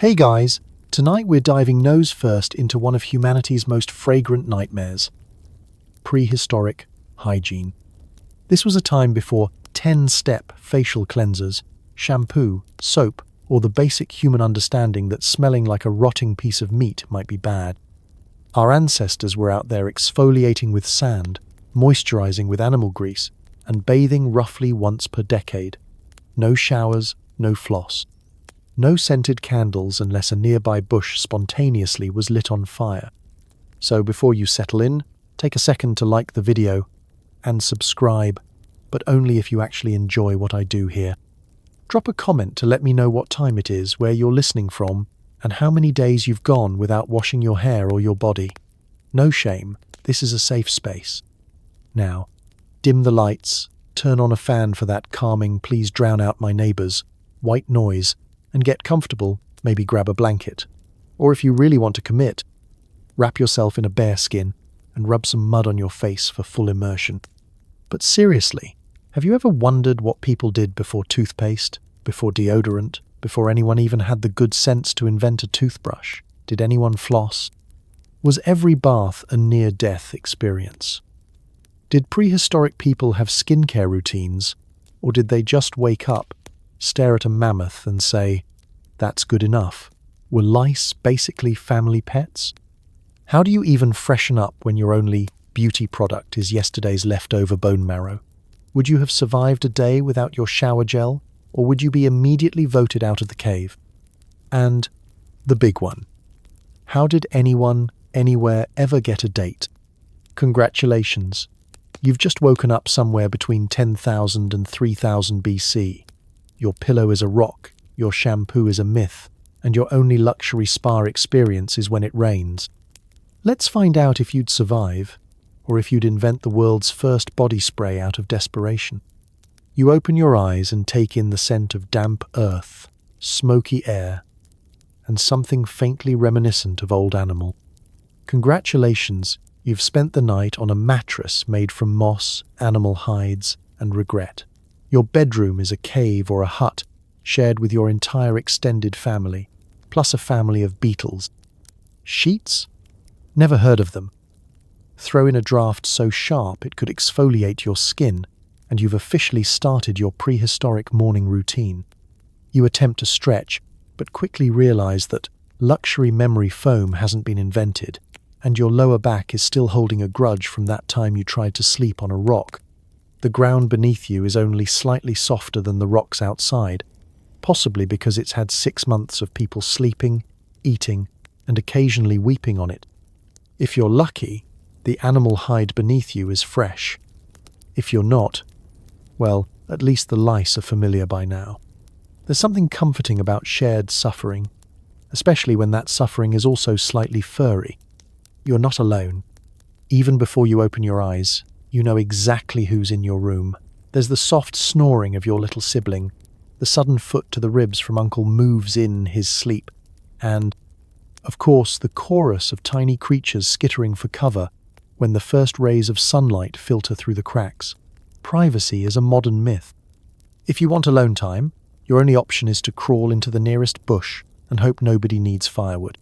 Hey guys, tonight we're diving nose first into one of humanity's most fragrant nightmares: prehistoric hygiene. This was a time before 10-step facial cleansers, shampoo, soap, or the basic human understanding that smelling like a rotting piece of meat might be bad. Our ancestors were out there exfoliating with sand, moisturizing with animal grease, and bathing roughly once per decade. No showers, no floss. No scented candles unless a nearby bush spontaneously was lit on fire. So before you settle in, take a second to like the video and subscribe, but only if you actually enjoy what I do here. Drop a comment to let me know what time it is, where you're listening from, and how many days you've gone without washing your hair or your body. No shame, this is a safe space. Now, dim the lights, turn on a fan for that calming "please drown out my neighbors" white noise, and get comfortable, maybe grab a blanket. Or if you really want to commit, wrap yourself in a bear skin and rub some mud on your face for full immersion. But seriously, have you ever wondered what people did before toothpaste, before deodorant, before anyone even had the good sense to invent a toothbrush? Did anyone floss? Was every bath a near-death experience? Did prehistoric people have skincare routines, or did they just wake up, stare at a mammoth and say, "That's good enough"? Were lice basically family pets? How do you even freshen up when your only beauty product is yesterday's leftover bone marrow? Would you have survived a day without your shower gel, or would you be immediately voted out of the cave? And the big one: how did anyone, anywhere, ever get a date? Congratulations, you've just woken up somewhere between 10,000 and 3000 BC. Your pillow is a rock, your shampoo is a myth, and your only luxury spa experience is when it rains. Let's find out if you'd survive, or if you'd invent the world's first body spray out of desperation. You open your eyes and take in the scent of damp earth, smoky air, and something faintly reminiscent of old animal. Congratulations, you've spent the night on a mattress made from moss, animal hides, and regret. Your bedroom is a cave or a hut shared with your entire extended family, plus a family of beetles. Sheets? Never heard of them. Throw in a draft so sharp it could exfoliate your skin, and you've officially started your prehistoric morning routine. You attempt to stretch, but quickly realize that luxury memory foam hasn't been invented, and your lower back is still holding a grudge from that time you tried to sleep on a rock. The ground beneath you is only slightly softer than the rocks outside, possibly because it's had 6 months of people sleeping, eating, and occasionally weeping on it. If you're lucky, the animal hide beneath you is fresh. If you're not, well, at least the lice are familiar by now. There's something comforting about shared suffering, especially when that suffering is also slightly furry. You're not alone. Even before you open your eyes, you know exactly who's in your room. There's the soft snoring of your little sibling, the sudden foot to the ribs from Uncle moves in his sleep, and, of course, the chorus of tiny creatures skittering for cover when the first rays of sunlight filter through the cracks. Privacy is a modern myth. If you want alone time, your only option is to crawl into the nearest bush and hope nobody needs firewood.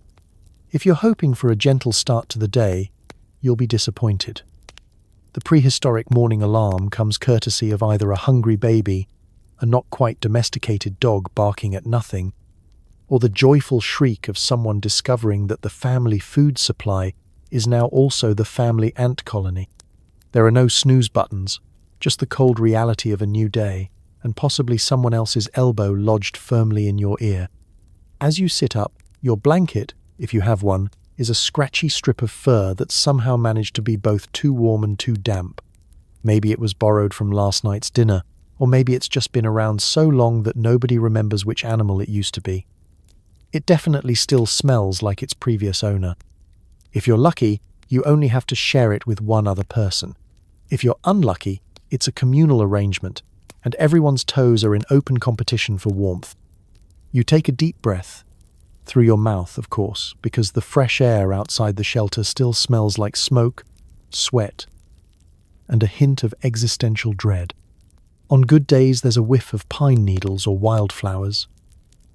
If you're hoping for a gentle start to the day, you'll be disappointed. The prehistoric morning alarm comes courtesy of either a hungry baby, a not quite domesticated dog barking at nothing, or the joyful shriek of someone discovering that the family food supply is now also the family ant colony. There are no snooze buttons, just the cold reality of a new day, and possibly someone else's elbow lodged firmly in your ear. As you sit up, your blanket, if you have one, is a scratchy strip of fur that somehow managed to be both too warm and too damp. Maybe it was borrowed from last night's dinner, or maybe it's just been around so long that nobody remembers which animal it used to be. It definitely still smells like its previous owner. If you're lucky, you only have to share it with one other person. If you're unlucky, it's a communal arrangement, and everyone's toes are in open competition for warmth. You take a deep breath, through your mouth, of course, because the fresh air outside the shelter still smells like smoke, sweat, and a hint of existential dread. On good days, there's a whiff of pine needles or wildflowers.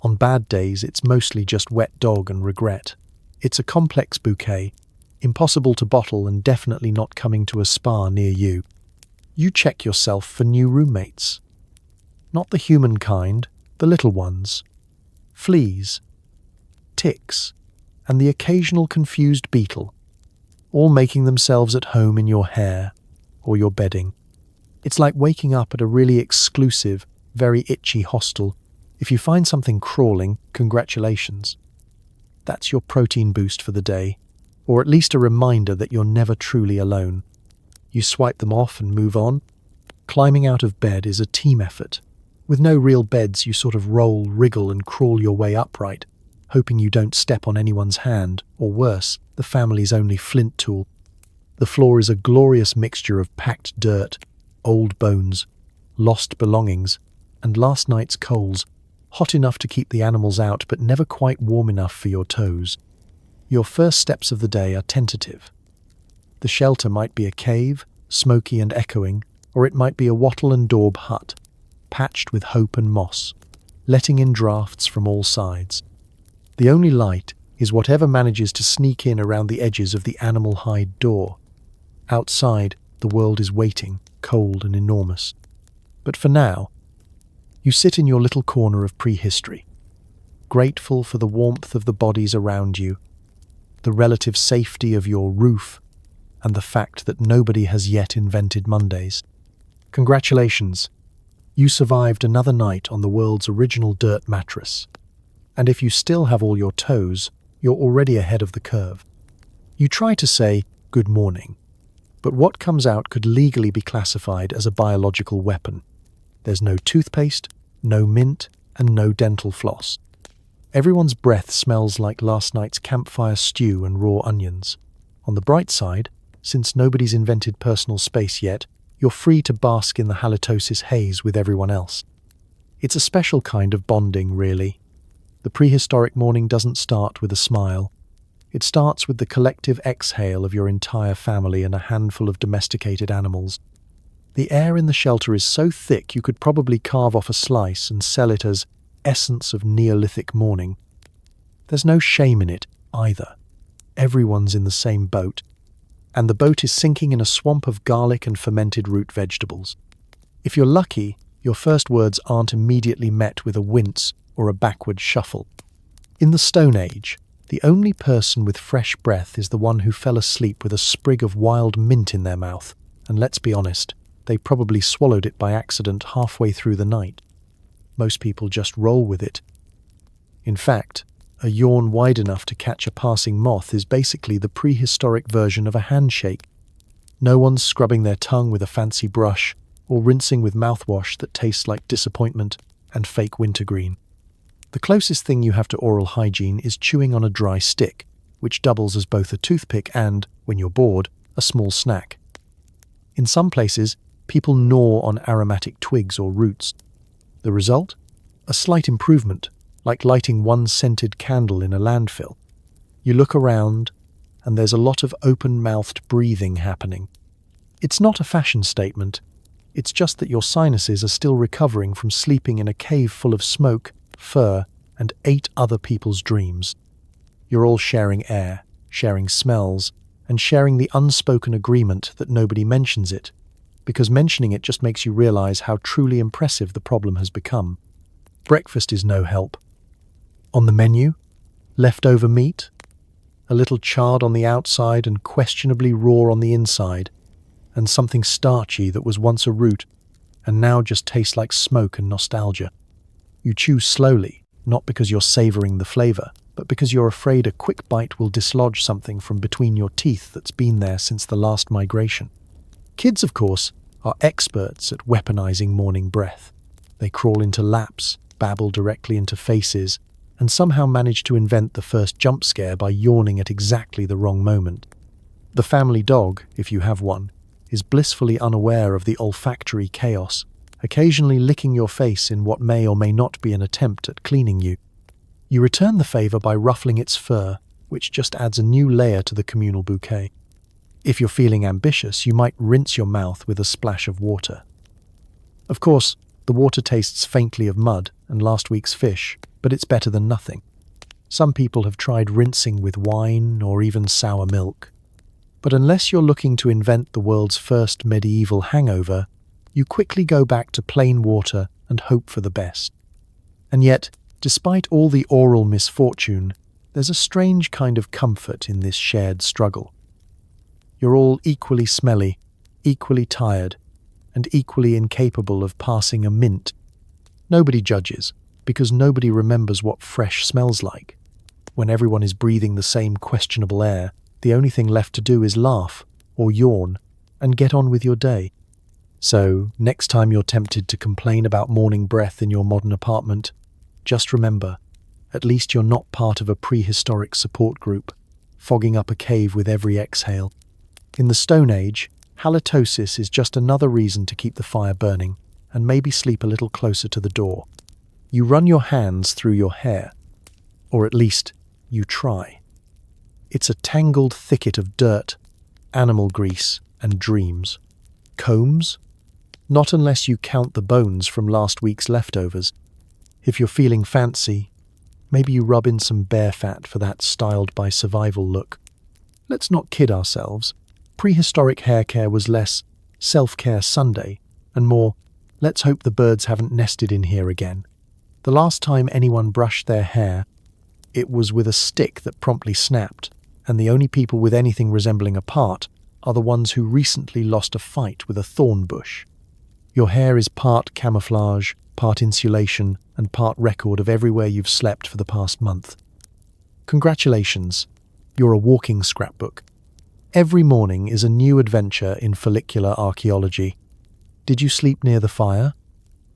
On bad days, it's mostly just wet dog and regret. It's a complex bouquet, impossible to bottle and definitely not coming to a spa near you. You check yourself for new roommates. Not the human kind, the little ones. Fleas, ticks, and the occasional confused beetle, all making themselves at home in your hair or your bedding. It's like waking up at a really exclusive, very itchy hostel. If you find something crawling, congratulations. That's your protein boost for the day, or at least a reminder that you're never truly alone. You swipe them off and move on. Climbing out of bed is a team effort. With no real beds, you sort of roll, wriggle, and crawl your way upright, hoping you don't step on anyone's hand, or worse, the family's only flint tool. The floor is a glorious mixture of packed dirt, old bones, lost belongings, and last night's coals, hot enough to keep the animals out but never quite warm enough for your toes. Your first steps of the day are tentative. The shelter might be a cave, smoky and echoing, or it might be a wattle and daub hut, patched with hope and moss, letting in drafts from all sides. The only light is whatever manages to sneak in around the edges of the animal hide door. Outside, the world is waiting, cold and enormous. But for now, you sit in your little corner of prehistory, grateful for the warmth of the bodies around you, the relative safety of your roof, and the fact that nobody has yet invented Mondays. Congratulations! You survived another night on the world's original dirt mattress. And if you still have all your toes, you're already ahead of the curve. You try to say, "Good morning," but what comes out could legally be classified as a biological weapon. There's no toothpaste, no mint, and no dental floss. Everyone's breath smells like last night's campfire stew and raw onions. On the bright side, since nobody's invented personal space yet, you're free to bask in the halitosis haze with everyone else. It's a special kind of bonding, really. The prehistoric morning doesn't start with a smile. It starts with the collective exhale of your entire family and a handful of domesticated animals. The air in the shelter is so thick you could probably carve off a slice and sell it as essence of Neolithic morning. There's no shame in it, either. Everyone's in the same boat, and the boat is sinking in a swamp of garlic and fermented root vegetables. If you're lucky, your first words aren't immediately met with a wince or a backward shuffle. In the Stone Age, the only person with fresh breath is the one who fell asleep with a sprig of wild mint in their mouth, and let's be honest, they probably swallowed it by accident halfway through the night. Most people just roll with it. In fact, a yawn wide enough to catch a passing moth is basically the prehistoric version of a handshake. No one's scrubbing their tongue with a fancy brush or rinsing with mouthwash that tastes like disappointment and fake wintergreen. The closest thing you have to oral hygiene is chewing on a dry stick, which doubles as both a toothpick and, when you're bored, a small snack. In some places, people gnaw on aromatic twigs or roots. The result? A slight improvement, like lighting one scented candle in a landfill. You look around, and there's a lot of open-mouthed breathing happening. It's not a fashion statement. It's just that your sinuses are still recovering from sleeping in a cave full of smoke, fur, and 8 other people's dreams. You're all sharing air, sharing smells, and sharing the unspoken agreement that nobody mentions it, because mentioning it just makes you realize how truly impressive the problem has become. Breakfast is no help. On the menu, leftover meat, a little charred on the outside and questionably raw on the inside, and something starchy that was once a root and now just tastes like smoke and nostalgia. You chew slowly, not because you're savoring the flavor, but because you're afraid a quick bite will dislodge something from between your teeth that's been there since the last migration. Kids, of course, are experts at weaponizing morning breath. They crawl into laps, babble directly into faces, and somehow manage to invent the first jump scare by yawning at exactly the wrong moment. The family dog, if you have one, is blissfully unaware of the olfactory chaos, occasionally licking your face in what may or may not be an attempt at cleaning you. You return the favor by ruffling its fur, which just adds a new layer to the communal bouquet. If you're feeling ambitious, you might rinse your mouth with a splash of water. Of course, the water tastes faintly of mud and last week's fish, but but it's better than nothing. Some people have tried rinsing with wine or even sour milk. But unless you're looking to invent the world's first medieval hangover, you quickly go back to plain water and hope for the best. And yet, despite all the oral misfortune, there's a strange kind of comfort in this shared struggle. You're all equally smelly, equally tired, and equally incapable of passing a mint. Nobody judges, because nobody remembers what fresh smells like. When everyone is breathing the same questionable air, the only thing left to do is laugh, or yawn, and get on with your day. So, next time you're tempted to complain about morning breath in your modern apartment, just remember, at least you're not part of a prehistoric support group, fogging up a cave with every exhale. In the Stone Age, halitosis is just another reason to keep the fire burning, and maybe sleep a little closer to the door. You run your hands through your hair, or at least, you try. It's a tangled thicket of dirt, animal grease, and dreams. Combs? Not unless you count the bones from last week's leftovers. If you're feeling fancy, maybe you rub in some bear fat for that styled by survival look. Let's not kid ourselves. Prehistoric hair care was less self-care Sunday and more, let's hope the birds haven't nested in here again. The last time anyone brushed their hair, it was with a stick that promptly snapped, and the only people with anything resembling a part are the ones who recently lost a fight with a thorn bush. Your hair is part camouflage, part insulation, and part record of everywhere you've slept for the past month. Congratulations, you're a walking scrapbook. Every morning is a new adventure in follicular archaeology. Did you sleep near the fire?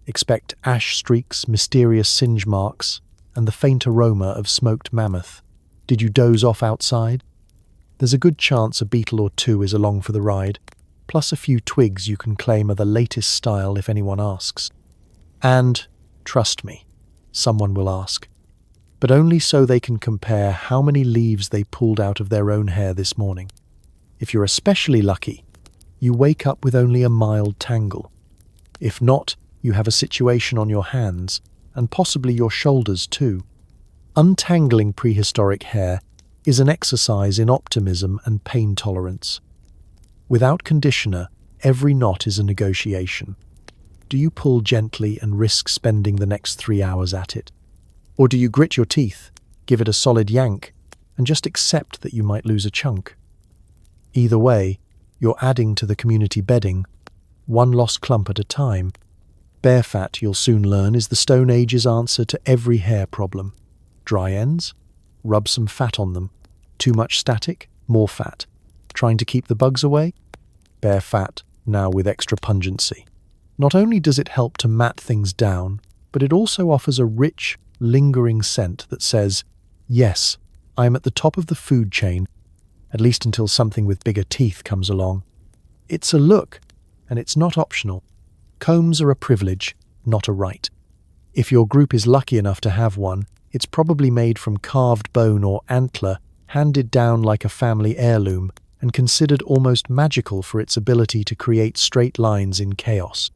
Expect ash streaks, mysterious singe marks, and the faint aroma of smoked mammoth. Did you doze off outside? There's a good chance a beetle or two is along for the ride, plus a few twigs you can claim are the latest style if anyone asks. And, trust me, someone will ask. But only so they can compare how many leaves they pulled out of their own hair this morning. If you're especially lucky, you wake up with only a mild tangle. If not, you have a situation on your hands, and possibly your shoulders too. Untangling prehistoric hair is an exercise in optimism and pain tolerance. Without conditioner, every knot is a negotiation. Do you pull gently and risk spending the next 3 hours at it? Or do you grit your teeth, give it a solid yank, and just accept that you might lose a chunk? Either way, you're adding to the community bedding, one lost clump at a time. Bear fat, you'll soon learn, is the Stone Age's answer to every hair problem. Dry ends? Rub some fat on them. Too much static? More fat. Trying to keep the bugs away? Bear fat, now with extra pungency. Not only does it help to mat things down, but it also offers a rich, lingering scent that says, yes, I am at the top of the food chain, at least until something with bigger teeth comes along. It's a look, and it's not optional. Combs are a privilege, not a right. If your group is lucky enough to have one, it's probably made from carved bone or antler, handed down like a family heirloom, and considered almost magical for its ability to create straight lines in chaos.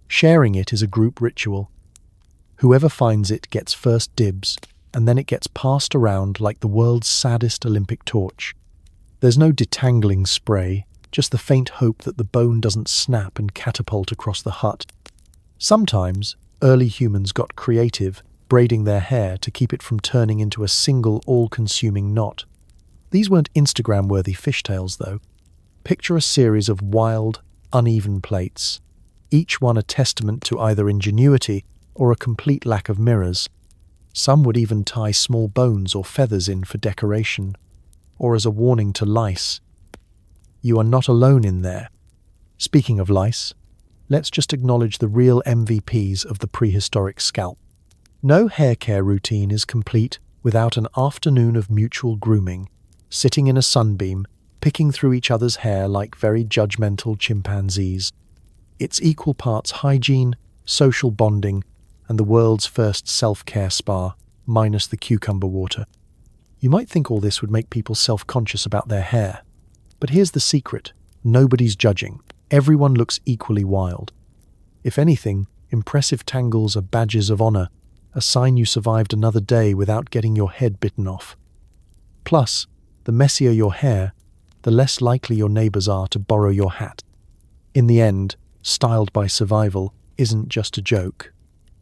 Sharing it is a group ritual. Whoever finds it gets first dibs, and then it gets passed around like the world's saddest Olympic torch. There's no detangling spray, just the faint hope that the bone doesn't snap and catapult across the hut. Sometimes, early humans got creative, braiding their hair to keep it from turning into a single all-consuming knot. These weren't Instagram-worthy fishtails, though. Picture a series of wild, uneven plaits, each one a testament to either ingenuity or a complete lack of mirrors. Some would even tie small bones or feathers in for decoration, or as a warning to lice. You are not alone in there. Speaking of lice, let's just acknowledge the real MVPs of the prehistoric scalp. No hair care routine is complete without an afternoon of mutual grooming, sitting in a sunbeam, picking through each other's hair like very judgmental chimpanzees. It's equal parts hygiene, social bonding, and the world's first self-care spa, minus the cucumber water. You might think all this would make people self-conscious about their hair. But here's the secret. Nobody's judging. Everyone looks equally wild. If anything, impressive tangles are badges of honor, a sign you survived another day without getting your head bitten off. Plus, the messier your hair, the less likely your neighbors are to borrow your hat. In the end, styled by survival isn't just a joke,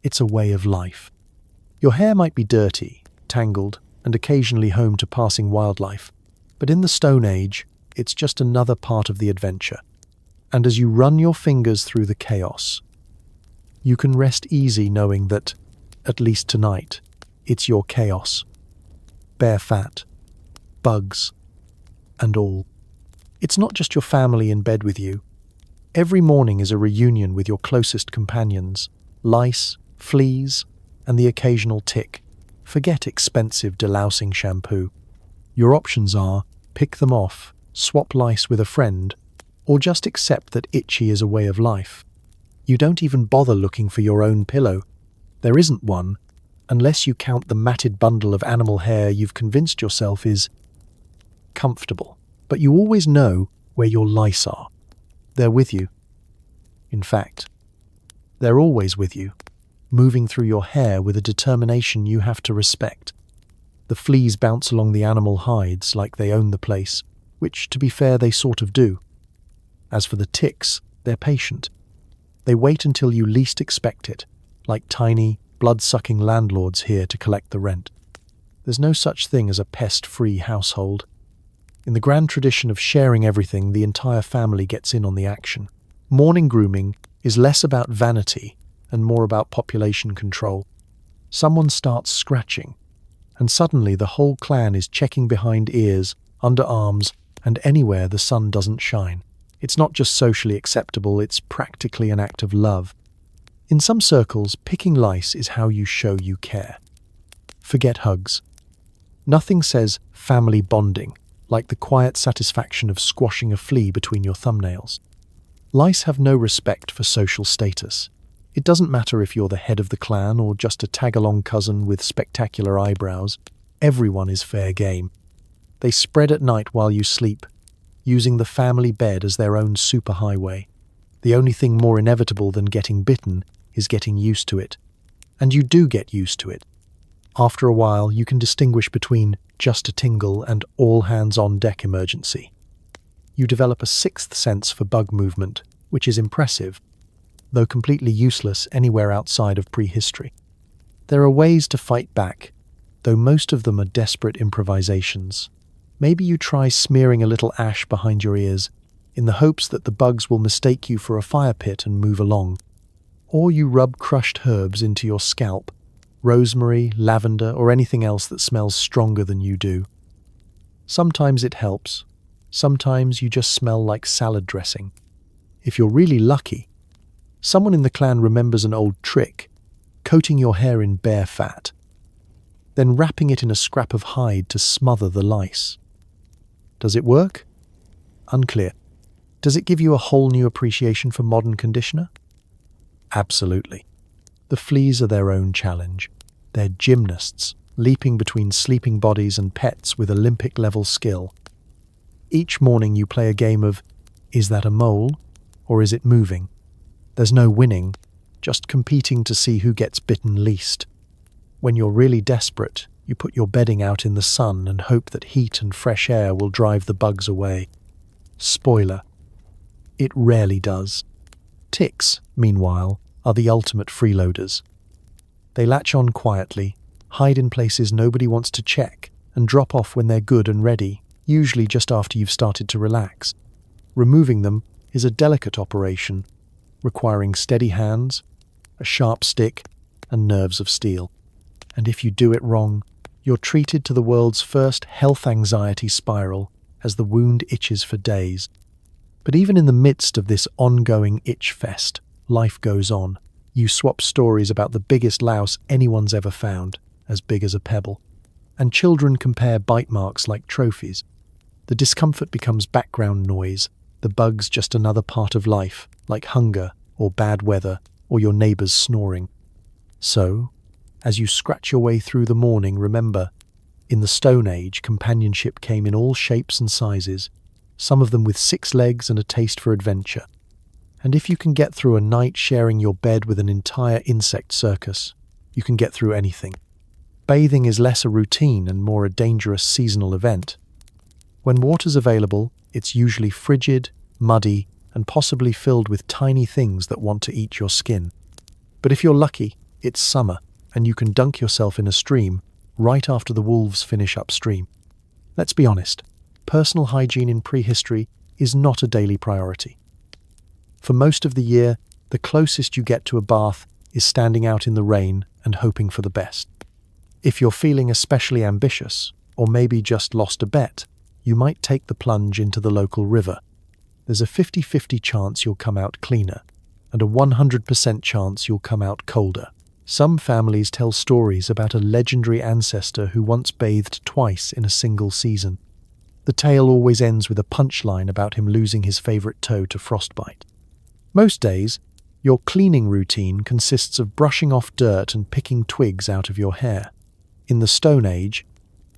it's a way of life. Your hair might be dirty, tangled, and occasionally home to passing wildlife, but in the Stone Age, it's just another part of the adventure. And as you run your fingers through the chaos, you can rest easy knowing that, at least tonight, it's your chaos. Bare fat, bugs, and all. It's not just your family in bed with you. Every morning is a reunion with your closest companions, lice, fleas, and the occasional tick. Forget expensive delousing shampoo. Your options are pick them off, swap lice with a friend, or just accept that itchy is a way of life. You don't even bother looking for your own pillow. There isn't one, unless you count the matted bundle of animal hair you've convinced yourself is comfortable. But you always know where your lice are. They're with you. In fact, they're always with you, moving through your hair with a determination you have to respect. The fleas bounce along the animal hides like they own the place, which, to be fair, they sort of do. As for the ticks, they're patient. They wait until you least expect it, like tiny, blood-sucking landlords here to collect the rent. There's no such thing as a pest-free household. In the grand tradition of sharing everything, the entire family gets in on the action. Morning grooming is less about vanity and more about population control. Someone starts scratching, and suddenly the whole clan is checking behind ears, under arms, and anywhere the sun doesn't shine. It's not just socially acceptable, it's practically an act of love. In some circles, picking lice is how you show you care. Forget hugs. Nothing says family bonding like the quiet satisfaction of squashing a flea between your thumbnails. Lice have no respect for social status. It doesn't matter if you're the head of the clan or just a tag-along cousin with spectacular eyebrows. Everyone is fair game. They spread at night while you sleep, using the family bed as their own superhighway. The only thing more inevitable than getting bitten is getting used to it. And you do get used to it. After a while, you can distinguish between just a tingle and all-hands-on-deck emergency. You develop a sixth sense for bug movement, which is impressive, though completely useless anywhere outside of prehistory. There are ways to fight back, though most of them are desperate improvisations. Maybe you try smearing a little ash behind your ears, in the hopes that the bugs will mistake you for a fire pit and move along. Or you rub crushed herbs into your scalp, rosemary, lavender, or anything else that smells stronger than you do. Sometimes it helps. Sometimes you just smell like salad dressing. If you're really lucky, someone in the clan remembers an old trick, coating your hair in bear fat, then wrapping it in a scrap of hide to smother the lice. Does it work? Unclear. Does it give you a whole new appreciation for modern conditioner? Absolutely. The fleas are their own challenge. They're gymnasts, leaping between sleeping bodies and pets with Olympic-level skill. Each morning you play a game of, is that a mole, or is it moving? There's no winning, just competing to see who gets bitten least. When you're really desperate, you put your bedding out in the sun and hope that heat and fresh air will drive the bugs away. Spoiler: it rarely does. Ticks, meanwhile, are the ultimate freeloaders. They latch on quietly, hide in places nobody wants to check, and drop off when they're good and ready, usually just after you've started to relax. Removing them is a delicate operation, requiring steady hands, a sharp stick, and nerves of steel. And if you do it wrong, you're treated to the world's first health anxiety spiral as the wound itches for days. But even in the midst of this ongoing itch fest, life goes on. You swap stories about the biggest louse anyone's ever found, as big as a pebble. And children compare bite marks like trophies. The discomfort becomes background noise, the bug's just another part of life, like hunger, or bad weather, or your neighbor's snoring. So, as you scratch your way through the morning, remember, in the Stone Age, companionship came in all shapes and sizes, some of them with 6 legs and a taste for adventure. And if you can get through a night sharing your bed with an entire insect circus, you can get through anything. Bathing is less a routine and more a dangerous seasonal event. When water's available, it's usually frigid, muddy, and possibly filled with tiny things that want to eat your skin. But if you're lucky, it's summer, and you can dunk yourself in a stream right after the wolves finish upstream. Let's be honest, personal hygiene in prehistory is not a daily priority. For most of the year, the closest you get to a bath is standing out in the rain and hoping for the best. If you're feeling especially ambitious, or maybe just lost a bet, you might take the plunge into the local river. There's a 50-50 chance you'll come out cleaner, and a 100% chance you'll come out colder. Some families tell stories about a legendary ancestor who once bathed twice in a single season. The tale always ends with a punchline about him losing his favorite toe to frostbite. Most days, your cleaning routine consists of brushing off dirt and picking twigs out of your hair. In the Stone Age,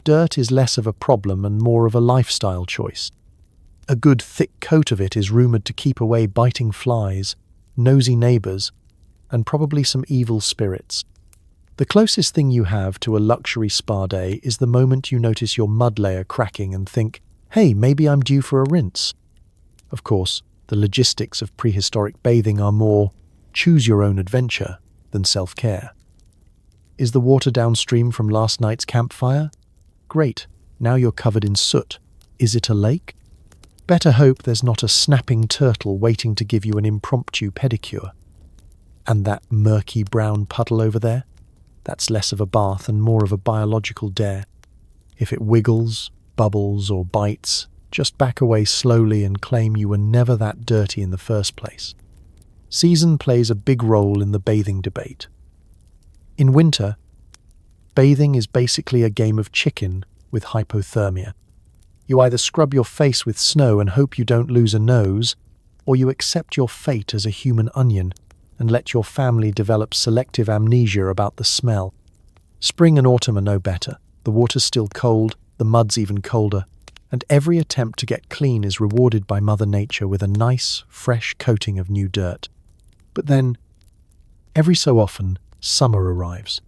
dirt is less of a problem and more of a lifestyle choice. A good thick coat of it is rumoured to keep away biting flies, nosy neighbours, and probably some evil spirits. The closest thing you have to a luxury spa day is the moment you notice your mud layer cracking and think, hey, maybe I'm due for a rinse. Of course, the logistics of prehistoric bathing are more choose-your-own-adventure than self-care. Is the water downstream from last night's campfire? Great, now you're covered in soot. Is it a lake? Better hope there's not a snapping turtle waiting to give you an impromptu pedicure. And that murky brown puddle over there? That's less of a bath and more of a biological dare. If it wiggles, bubbles, or bites, just back away slowly and claim you were never that dirty in the first place. Season plays a big role in the bathing debate. In winter, bathing is basically a game of chicken with hypothermia. You either scrub your face with snow and hope you don't lose a nose, or you accept your fate as a human onion and let your family develop selective amnesia about the smell. Spring and autumn are no better. The water's still cold, the mud's even colder, and every attempt to get clean is rewarded by Mother Nature with a nice, fresh coating of new dirt. But then, every so often, summer arrives.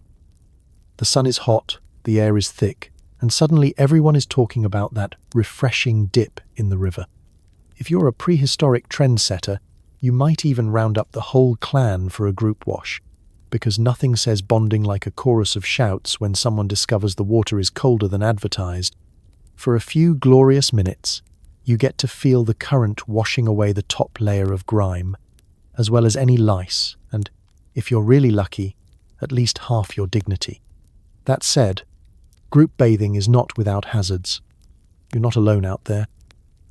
The sun is hot, the air is thick, and suddenly everyone is talking about that refreshing dip in the river. If you're a prehistoric trendsetter, you might even round up the whole clan for a group wash, because nothing says bonding like a chorus of shouts when someone discovers the water is colder than advertised. For a few glorious minutes, you get to feel the current washing away the top layer of grime, as well as any lice, and, if you're really lucky, at least half your dignity. That said, group bathing is not without hazards. You're not alone out there.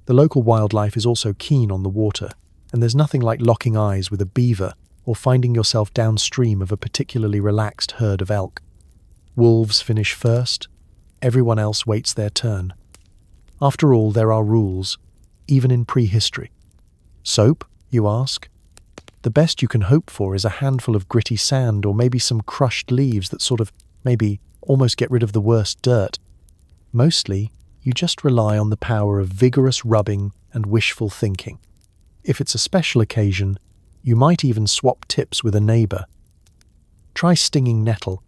The local wildlife is also keen on the water, and there's nothing like locking eyes with a beaver or finding yourself downstream of a particularly relaxed herd of elk. Wolves finish first, everyone else waits their turn. After all, there are rules, even in prehistory. Soap, you ask? The best you can hope for is a handful of gritty sand or maybe some crushed leaves that sort of, maybe, almost get rid of the worst dirt. Mostly, you just rely on the power of vigorous rubbing and wishful thinking. If it's a special occasion, you might even swap tips with a neighbour. Try stinging nettle.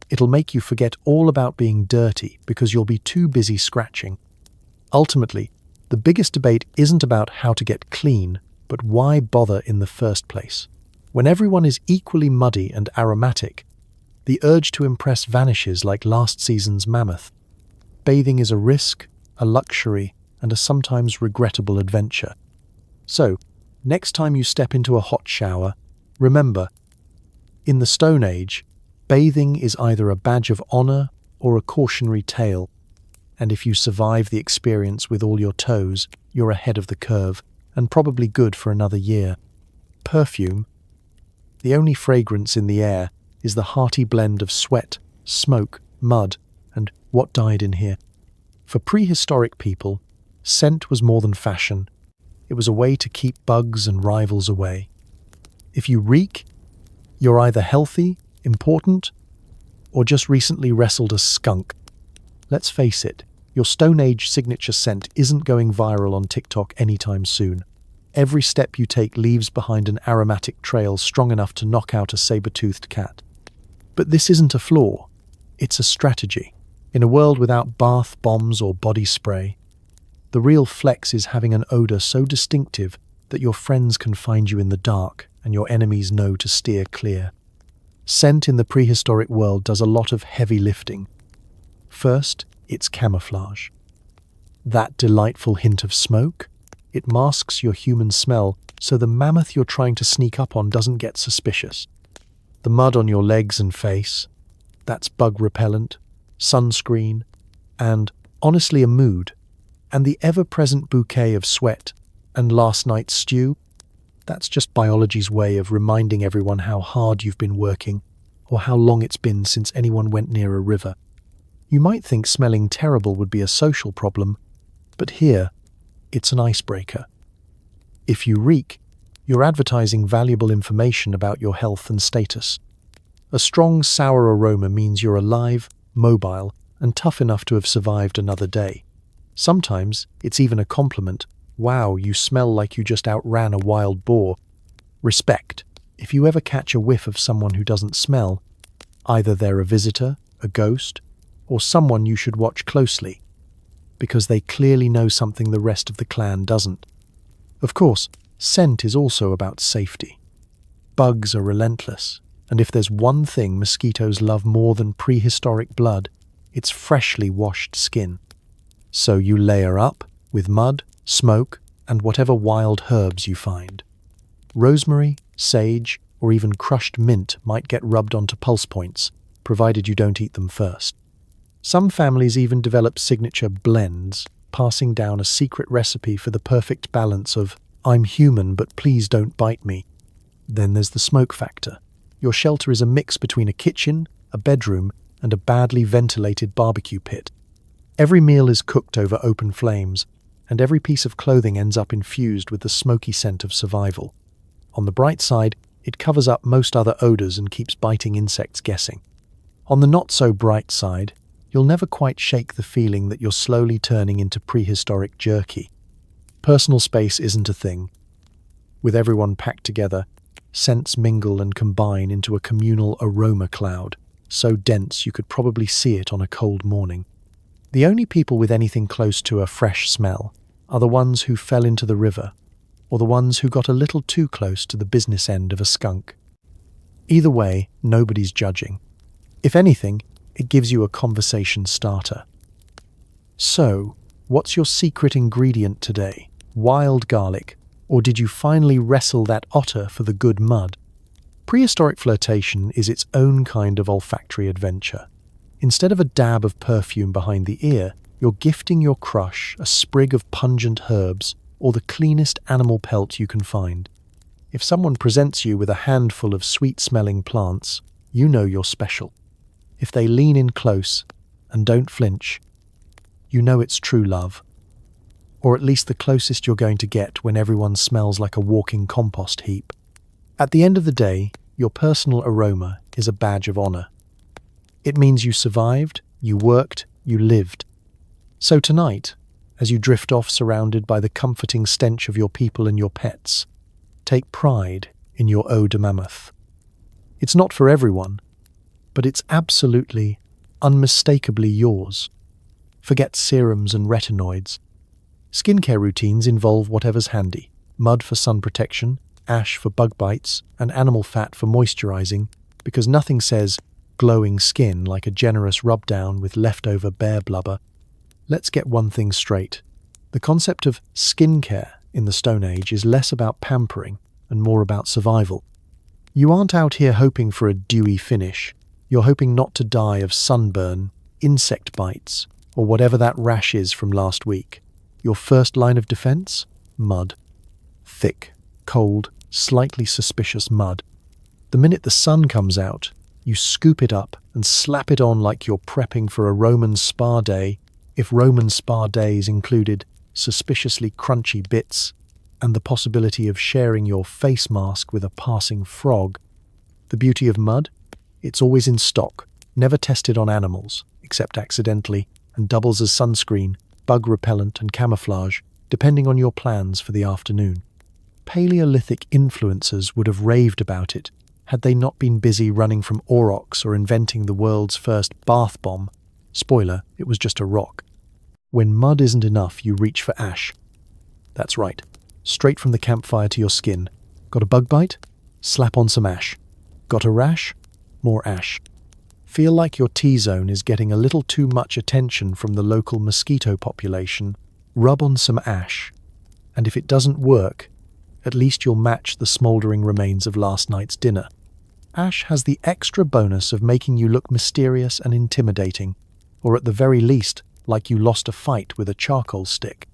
It'll make you forget all about being dirty because you'll be too busy scratching. Ultimately, the biggest debate isn't about how to get clean, but why bother in the first place. When everyone is equally muddy and aromatic, the urge to impress vanishes like last season's mammoth. Bathing is a risk, a luxury, and a sometimes regrettable adventure. So, next time you step into a hot shower, remember, in the Stone Age, bathing is either a badge of honour or a cautionary tale, and if you survive the experience with all your toes, you're ahead of the curve, and probably good for another year. Perfume. The only fragrance in the air is the hearty blend of sweat, smoke, mud, and what died in here. For prehistoric people, scent was more than fashion. It was a way to keep bugs and rivals away. If you reek, you're either healthy, important, or just recently wrestled a skunk. Let's face it, your Stone Age signature scent isn't going viral on TikTok anytime soon. Every step you take leaves behind an aromatic trail strong enough to knock out a saber-toothed cat. But this isn't a flaw, it's a strategy. In a world without bath bombs or body spray, the real flex is having an odor so distinctive that your friends can find you in the dark and your enemies know to steer clear. Scent in the prehistoric world does a lot of heavy lifting. First, it's camouflage. That delightful hint of smoke, it masks your human smell so the mammoth you're trying to sneak up on doesn't get suspicious. The mud on your legs and face, that's bug repellent, sunscreen, and, honestly, a mood. And the ever-present bouquet of sweat and last night's stew, that's just biology's way of reminding everyone how hard you've been working or how long it's been since anyone went near a river. You might think smelling terrible would be a social problem, but here, it's an icebreaker. If you reek, you're advertising valuable information about your health and status. A strong, sour aroma means you're alive, mobile, and tough enough to have survived another day. Sometimes it's even a compliment. Wow, you smell like you just outran a wild boar. Respect. If you ever catch a whiff of someone who doesn't smell, either they're a visitor, a ghost, or someone you should watch closely, because they clearly know something the rest of the clan doesn't. Of course, scent is also about safety. Bugs are relentless, and if there's one thing mosquitoes love more than prehistoric blood, it's freshly washed skin. So you layer up with mud, smoke, and whatever wild herbs you find. Rosemary, sage, or even crushed mint might get rubbed onto pulse points, provided you don't eat them first. Some families even develop signature blends, passing down a secret recipe for the perfect balance of, I'm human, but please don't bite me. Then there's the smoke factor. Your shelter is a mix between a kitchen, a bedroom, and a badly ventilated barbecue pit. Every meal is cooked over open flames, and every piece of clothing ends up infused with the smoky scent of survival. On the bright side, it covers up most other odors and keeps biting insects guessing. On the not-so-bright side, you'll never quite shake the feeling that you're slowly turning into prehistoric jerky. Personal space isn't a thing. With everyone packed together, scents mingle and combine into a communal aroma cloud, so dense you could probably see it on a cold morning. The only people with anything close to a fresh smell are the ones who fell into the river, or the ones who got a little too close to the business end of a skunk. Either way, nobody's judging. If anything, it gives you a conversation starter. So, what's your secret ingredient today? Wild garlic, or did you finally wrestle that otter for the good mud? Prehistoric flirtation is its own kind of olfactory adventure. Instead of a dab of perfume behind the ear, you're gifting your crush a sprig of pungent herbs or the cleanest animal pelt you can find. If someone presents you with a handful of sweet-smelling plants, you know you're special. If they lean in close and don't flinch, you know it's true love. Or at least the closest you're going to get when everyone smells like a walking compost heap. At the end of the day, your personal aroma is a badge of honor. It means you survived, you worked, you lived. So tonight, as you drift off surrounded by the comforting stench of your people and your pets, take pride in your eau de mammoth. It's not for everyone, but it's absolutely, unmistakably yours. Forget serums and retinoids. Skincare routines involve whatever's handy. Mud for sun protection, ash for bug bites, and animal fat for moisturizing, because nothing says glowing skin like a generous rub-down with leftover bear blubber. Let's get one thing straight. The concept of skincare in the Stone Age is less about pampering and more about survival. You aren't out here hoping for a dewy finish. You're hoping not to die of sunburn, insect bites, or whatever that rash is from last week. Your first line of defense? Mud. Thick, cold, slightly suspicious mud. The minute the sun comes out, you scoop it up and slap it on like you're prepping for a Roman spa day, if Roman spa days included suspiciously crunchy bits and the possibility of sharing your face mask with a passing frog. The beauty of mud? It's always in stock, never tested on animals, except accidentally, and doubles as sunscreen, bug repellent and camouflage, depending on your plans for the afternoon. Paleolithic influencers would have raved about it, had they not been busy running from aurochs or inventing the world's first bath bomb. Spoiler, it was just a rock. When mud isn't enough, you reach for ash. That's right, straight from the campfire to your skin. Got a bug bite? Slap on some ash. Got a rash? More ash. Feel like your T-zone is getting a little too much attention from the local mosquito population? Rub on some ash. And if it doesn't work, at least you'll match the smouldering remains of last night's dinner. Ash has the extra bonus of making you look mysterious and intimidating, or at the very least, like you lost a fight with a charcoal stick.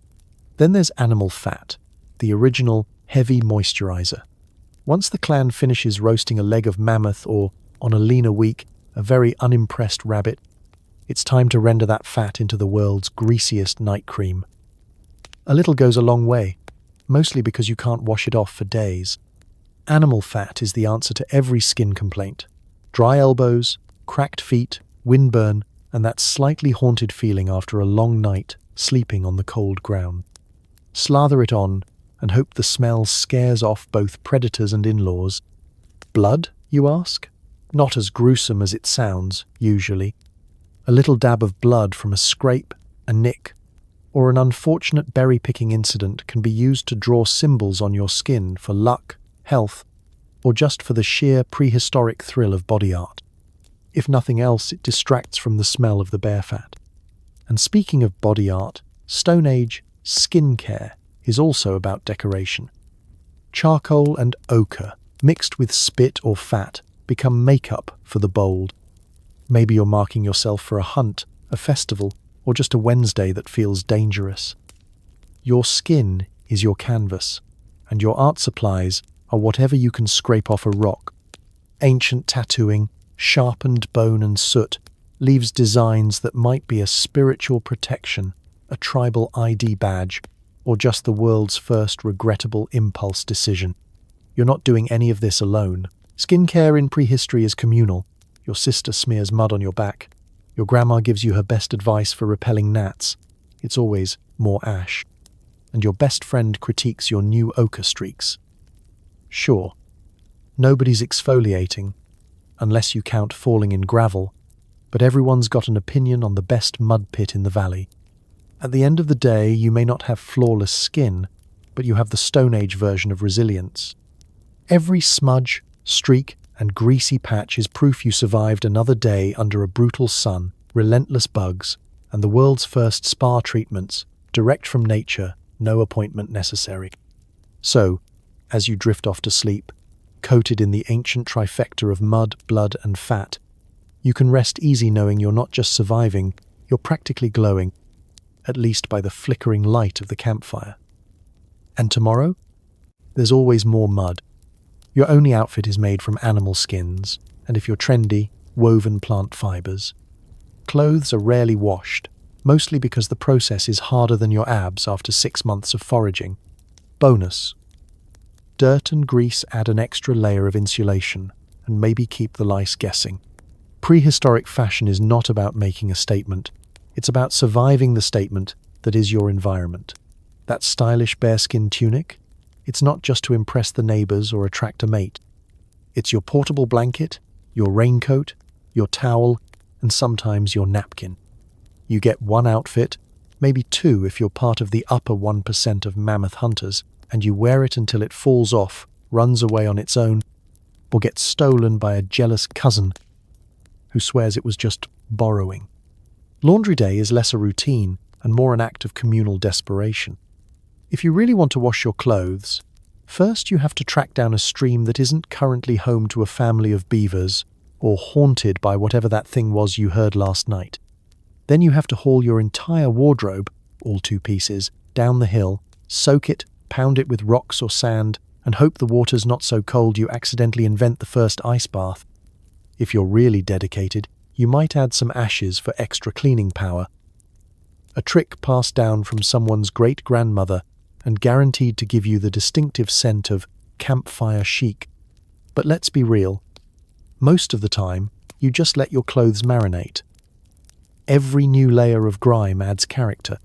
Then there's animal fat, the original heavy moisturizer. Once the clan finishes roasting a leg of mammoth or, on a leaner week, a very unimpressed rabbit, it's time to render that fat into the world's greasiest night cream. A little goes a long way, mostly because you can't wash it off for days. Animal fat is the answer to every skin complaint. Dry elbows, cracked feet, windburn, and that slightly haunted feeling after a long night sleeping on the cold ground. Slather it on and hope the smell scares off both predators and in-laws. Blood, you ask? Not as gruesome as it sounds, usually. A little dab of blood from a scrape, a nick, or an unfortunate berry-picking incident can be used to draw symbols on your skin for luck, health, or just for the sheer prehistoric thrill of body art. If nothing else, it distracts from the smell of the bear fat. And speaking of body art, Stone Age skincare is also about decoration. Charcoal and ochre, mixed with spit or fat, become makeup for the bold. Maybe you're marking yourself for a hunt, a festival, or just a Wednesday that feels dangerous. Your skin is your canvas, and your art supplies are whatever you can scrape off a rock. Ancient tattooing, sharpened bone and soot, leaves designs that might be a spiritual protection, a tribal ID badge, or just the world's first regrettable impulse decision. You're not doing any of this alone. Skincare in prehistory is communal. Your sister smears mud on your back. Your grandma gives you her best advice for repelling gnats. It's always more ash. And your best friend critiques your new ochre streaks. Sure, nobody's exfoliating, unless you count falling in gravel, but everyone's got an opinion on the best mud pit in the valley. At the end of the day, you may not have flawless skin, but you have the Stone Age version of resilience. Every smudge, streak, and greasy patch is proof you survived another day under a brutal sun, relentless bugs, and the world's first spa treatments, direct from nature, no appointment necessary. So, as you drift off to sleep, coated in the ancient trifecta of mud, blood, and fat, you can rest easy knowing you're not just surviving, you're practically glowing, at least by the flickering light of the campfire. And tomorrow? There's always more mud. Your only outfit is made from animal skins, and if you're trendy, woven plant fibers. Clothes are rarely washed, mostly because the process is harder than your abs after 6 months of foraging. Bonus: dirt and grease add an extra layer of insulation, and maybe keep the lice guessing. Prehistoric fashion is not about making a statement. It's about surviving the statement that is your environment. That stylish bearskin tunic? It's not just to impress the neighbors or attract a mate. It's your portable blanket, your raincoat, your towel, and sometimes your napkin. You get one outfit, maybe two if you're part of the upper 1% of mammoth hunters, and you wear it until it falls off, runs away on its own, or gets stolen by a jealous cousin who swears it was just borrowing. Laundry day is less a routine and more an act of communal desperation. If you really want to wash your clothes, first you have to track down a stream that isn't currently home to a family of beavers or haunted by whatever that thing was you heard last night. Then you have to haul your entire wardrobe, all 2 pieces, down the hill, soak it, pound it with rocks or sand, and hope the water's not so cold you accidentally invent the first ice bath. If you're really dedicated, you might add some ashes for extra cleaning power. A trick passed down from someone's great-grandmother and guaranteed to give you the distinctive scent of campfire chic. But let's be real. Most of the time, you just let your clothes marinate. Every new layer of grime adds character.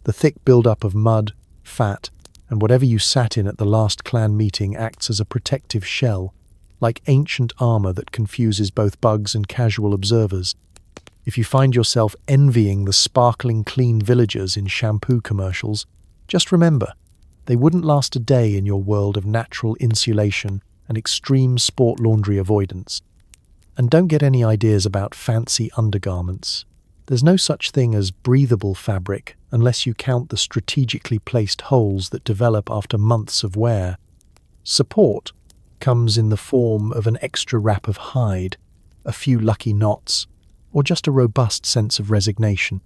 The thick build-up of mud, fat, and whatever you sat in at the last clan meeting acts as a protective shell. like ancient armor that confuses both bugs and casual observers. If you find yourself envying the sparkling clean villagers in shampoo commercials, just remember, they wouldn't last a day in your world of natural insulation and extreme sport laundry avoidance. And don't get any ideas about fancy undergarments. There's no such thing as breathable fabric unless you count the strategically placed holes that develop after months of wear. Support comes in the form of an extra wrap of hide, a few lucky knots, or just a robust sense of resignation.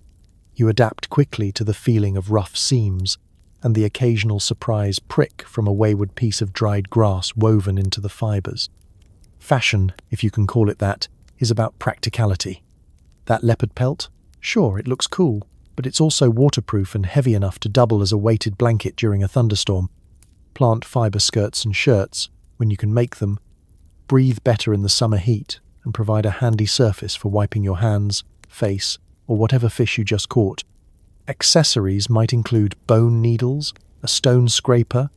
You adapt quickly to the feeling of rough seams and the occasional surprise prick from a wayward piece of dried grass woven into the fibers. Fashion, if you can call it that, is about practicality. That leopard pelt? Sure, it looks cool, but it's also waterproof and heavy enough to double as a weighted blanket during a thunderstorm. Plant fiber skirts and shirts, when you can make them, breathe better in the summer heat and provide a handy surface for wiping your hands, face, or whatever fish you just caught. Accessories might include bone needles, a stone scraper,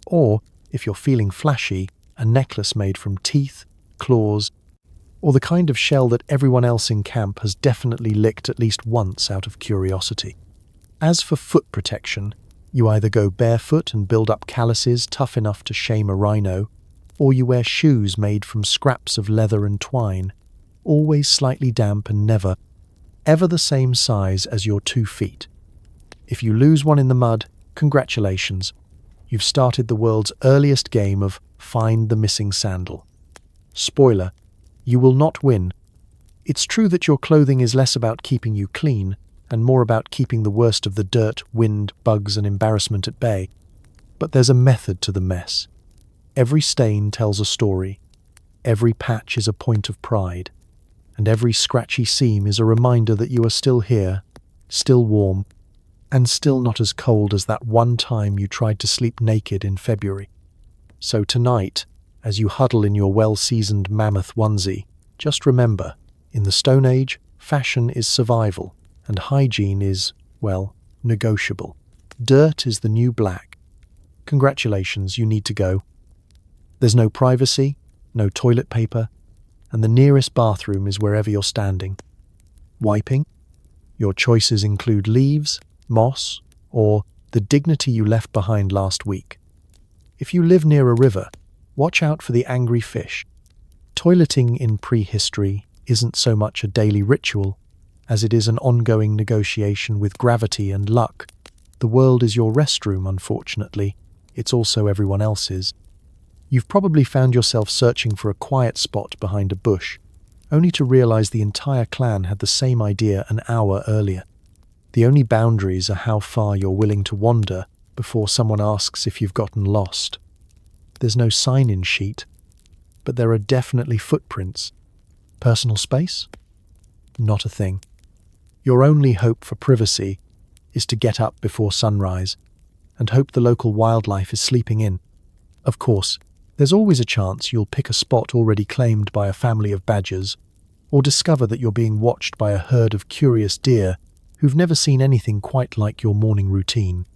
or, if you're feeling flashy, a necklace made from teeth, claws, or the kind of shell that everyone else in camp has definitely licked at least once out of curiosity. As for foot protection, you either go barefoot and build up calluses tough enough to shame a rhino, or you wear shoes made from scraps of leather and twine, always slightly damp and never, ever the same size as your 2 feet. If you lose one in the mud, congratulations. You've started the world's earliest game of Find the Missing Sandal. Spoiler, you will not win. It's true that your clothing is less about keeping you clean and more about keeping the worst of the dirt, wind, bugs and embarrassment at bay. But there's a method to the mess. Every stain tells a story. Every patch is a point of pride. And every scratchy seam is a reminder that you are still here, still warm, and still not as cold as that one time you tried to sleep naked in February. So tonight, as you huddle in your well-seasoned mammoth onesie, just remember, in the Stone Age, fashion is survival, and hygiene is, well, negotiable. Dirt is the new black. Congratulations, you need to go. There's no privacy, no toilet paper, and the nearest bathroom is wherever you're standing. Wiping? Your choices include leaves, moss, or the dignity you left behind last week. If you live near a river, watch out for the angry fish. Toileting in prehistory isn't so much a daily ritual as it is an ongoing negotiation with gravity and luck. The world is your restroom, unfortunately. It's also everyone else's. You've probably found yourself searching for a quiet spot behind a bush, only to realize the entire clan had the same idea an hour earlier. The only boundaries are how far you're willing to wander before someone asks if you've gotten lost. There's no sign-in sheet, but there are definitely footprints. Personal space? Not a thing. Your only hope for privacy is to get up before sunrise and hope the local wildlife is sleeping in. Of course, there's always a chance you'll pick a spot already claimed by a family of badgers, or discover that you're being watched by a herd of curious deer who've never seen anything quite like your morning routine.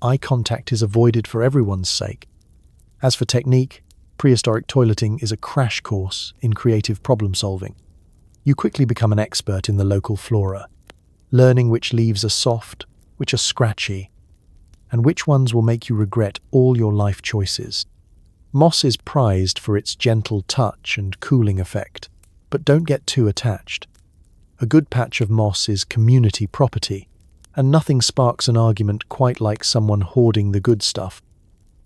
Eye contact is avoided for everyone's sake. As for technique, prehistoric toileting is a crash course in creative problem-solving. You quickly become an expert in the local flora, learning which leaves are soft, which are scratchy, and which ones will make you regret all your life choices. Moss is prized for its gentle touch and cooling effect, but don't get too attached. A good patch of moss is community property, and nothing sparks an argument quite like someone hoarding the good stuff.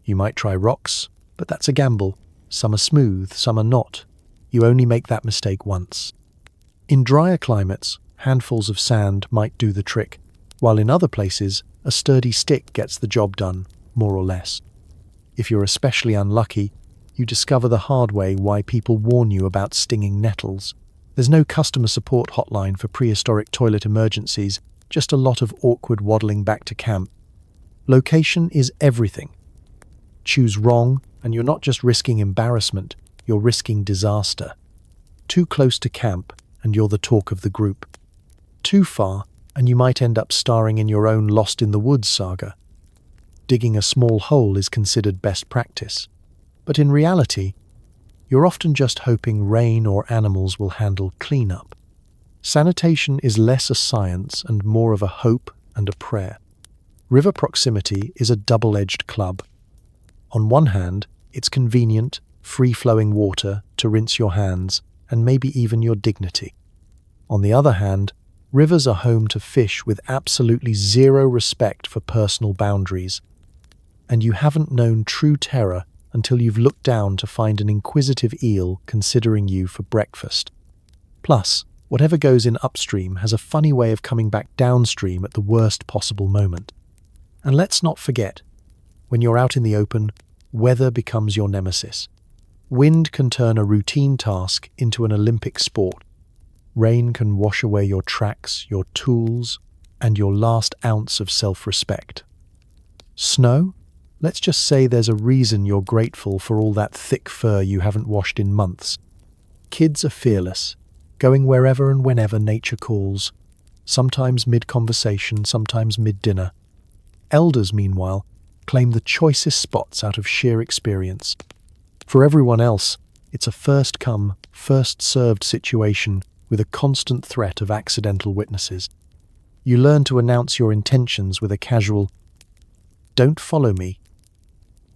You might try rocks, but that's a gamble. Some are smooth, some are not. You only make that mistake once. In drier climates, handfuls of sand might do the trick, while in other places, a sturdy stick gets the job done, more or less. If you're especially unlucky, you discover the hard way why people warn you about stinging nettles. There's no customer support hotline for prehistoric toilet emergencies, just a lot of awkward waddling back to camp. Location is everything. Choose wrong, and you're not just risking embarrassment, you're risking disaster. Too close to camp, and you're the talk of the group. Too far, and you might end up starring in your own Lost in the Woods saga. Digging a small hole is considered best practice, but in reality, you're often just hoping rain or animals will handle cleanup. Sanitation is less a science and more of a hope and a prayer. River proximity is a double-edged club. On one hand, it's convenient, free-flowing water to rinse your hands and maybe even your dignity. On the other hand, rivers are home to fish with absolutely zero respect for personal boundaries, and you haven't known true terror until you've looked down to find an inquisitive eel considering you for breakfast. Plus, whatever goes in upstream has a funny way of coming back downstream at the worst possible moment. And let's not forget, when you're out in the open, weather becomes your nemesis. Wind can turn a routine task into an Olympic sport. Rain can wash away your tracks, your tools, and your last ounce of self-respect. Snow? Let's just say there's a reason you're grateful for all that thick fur you haven't washed in months. Kids are fearless, going wherever and whenever nature calls, sometimes mid-conversation, sometimes mid-dinner. Elders, meanwhile, claim the choicest spots out of sheer experience. For everyone else, it's a first-come, first-served situation with a constant threat of accidental witnesses. You learn to announce your intentions with a casual, "Don't follow me,"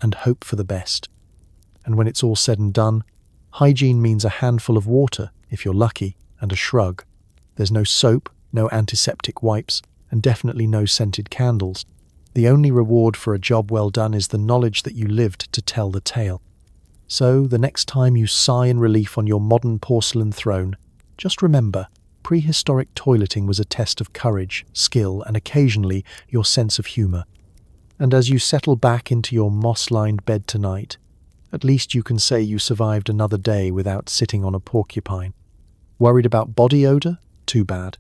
and hope for the best. And when it's all said and done, hygiene means a handful of water, if you're lucky, and a shrug. There's no soap, no antiseptic wipes, and definitely no scented candles. The only reward for a job well done is the knowledge that you lived to tell the tale. So, the next time you sigh in relief on your modern porcelain throne, just remember, prehistoric toileting was a test of courage, skill, and occasionally your sense of humor. And as you settle back into your moss-lined bed tonight, at least you can say you survived another day without sitting on a porcupine. Worried about body odor? Too bad.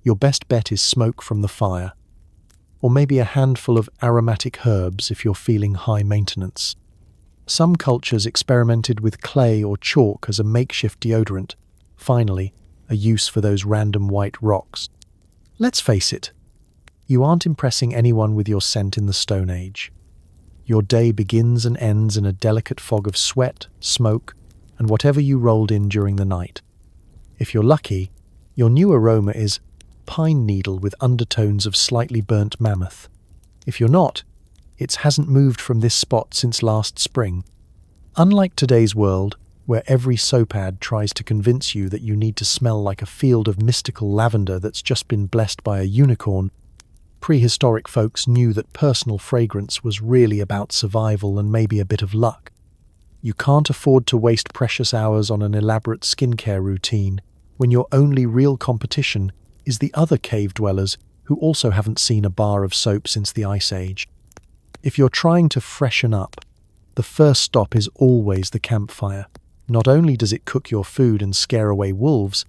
Your best bet is smoke from the fire, or maybe a handful of aromatic herbs if you're feeling high maintenance. Some cultures experimented with clay or chalk as a makeshift deodorant. Finally, a use for those random white rocks. Let's face it, you aren't impressing anyone with your scent in the Stone Age. Your day begins and ends in a delicate fog of sweat, smoke, and whatever you rolled in during the night. If you're lucky, your new aroma is pine needle with undertones of slightly burnt mammoth. If you're not, it hasn't moved from this spot since last spring. Unlike today's world, where every soap ad tries to convince you that you need to smell like a field of mystical lavender that's just been blessed by a unicorn, prehistoric folks knew that personal fragrance was really about survival and maybe a bit of luck. You can't afford to waste precious hours on an elaborate skincare routine when your only real competition is the other cave dwellers who also haven't seen a bar of soap since the Ice Age. If you're trying to freshen up, the first stop is always the campfire. Not only does it cook your food and scare away wolves,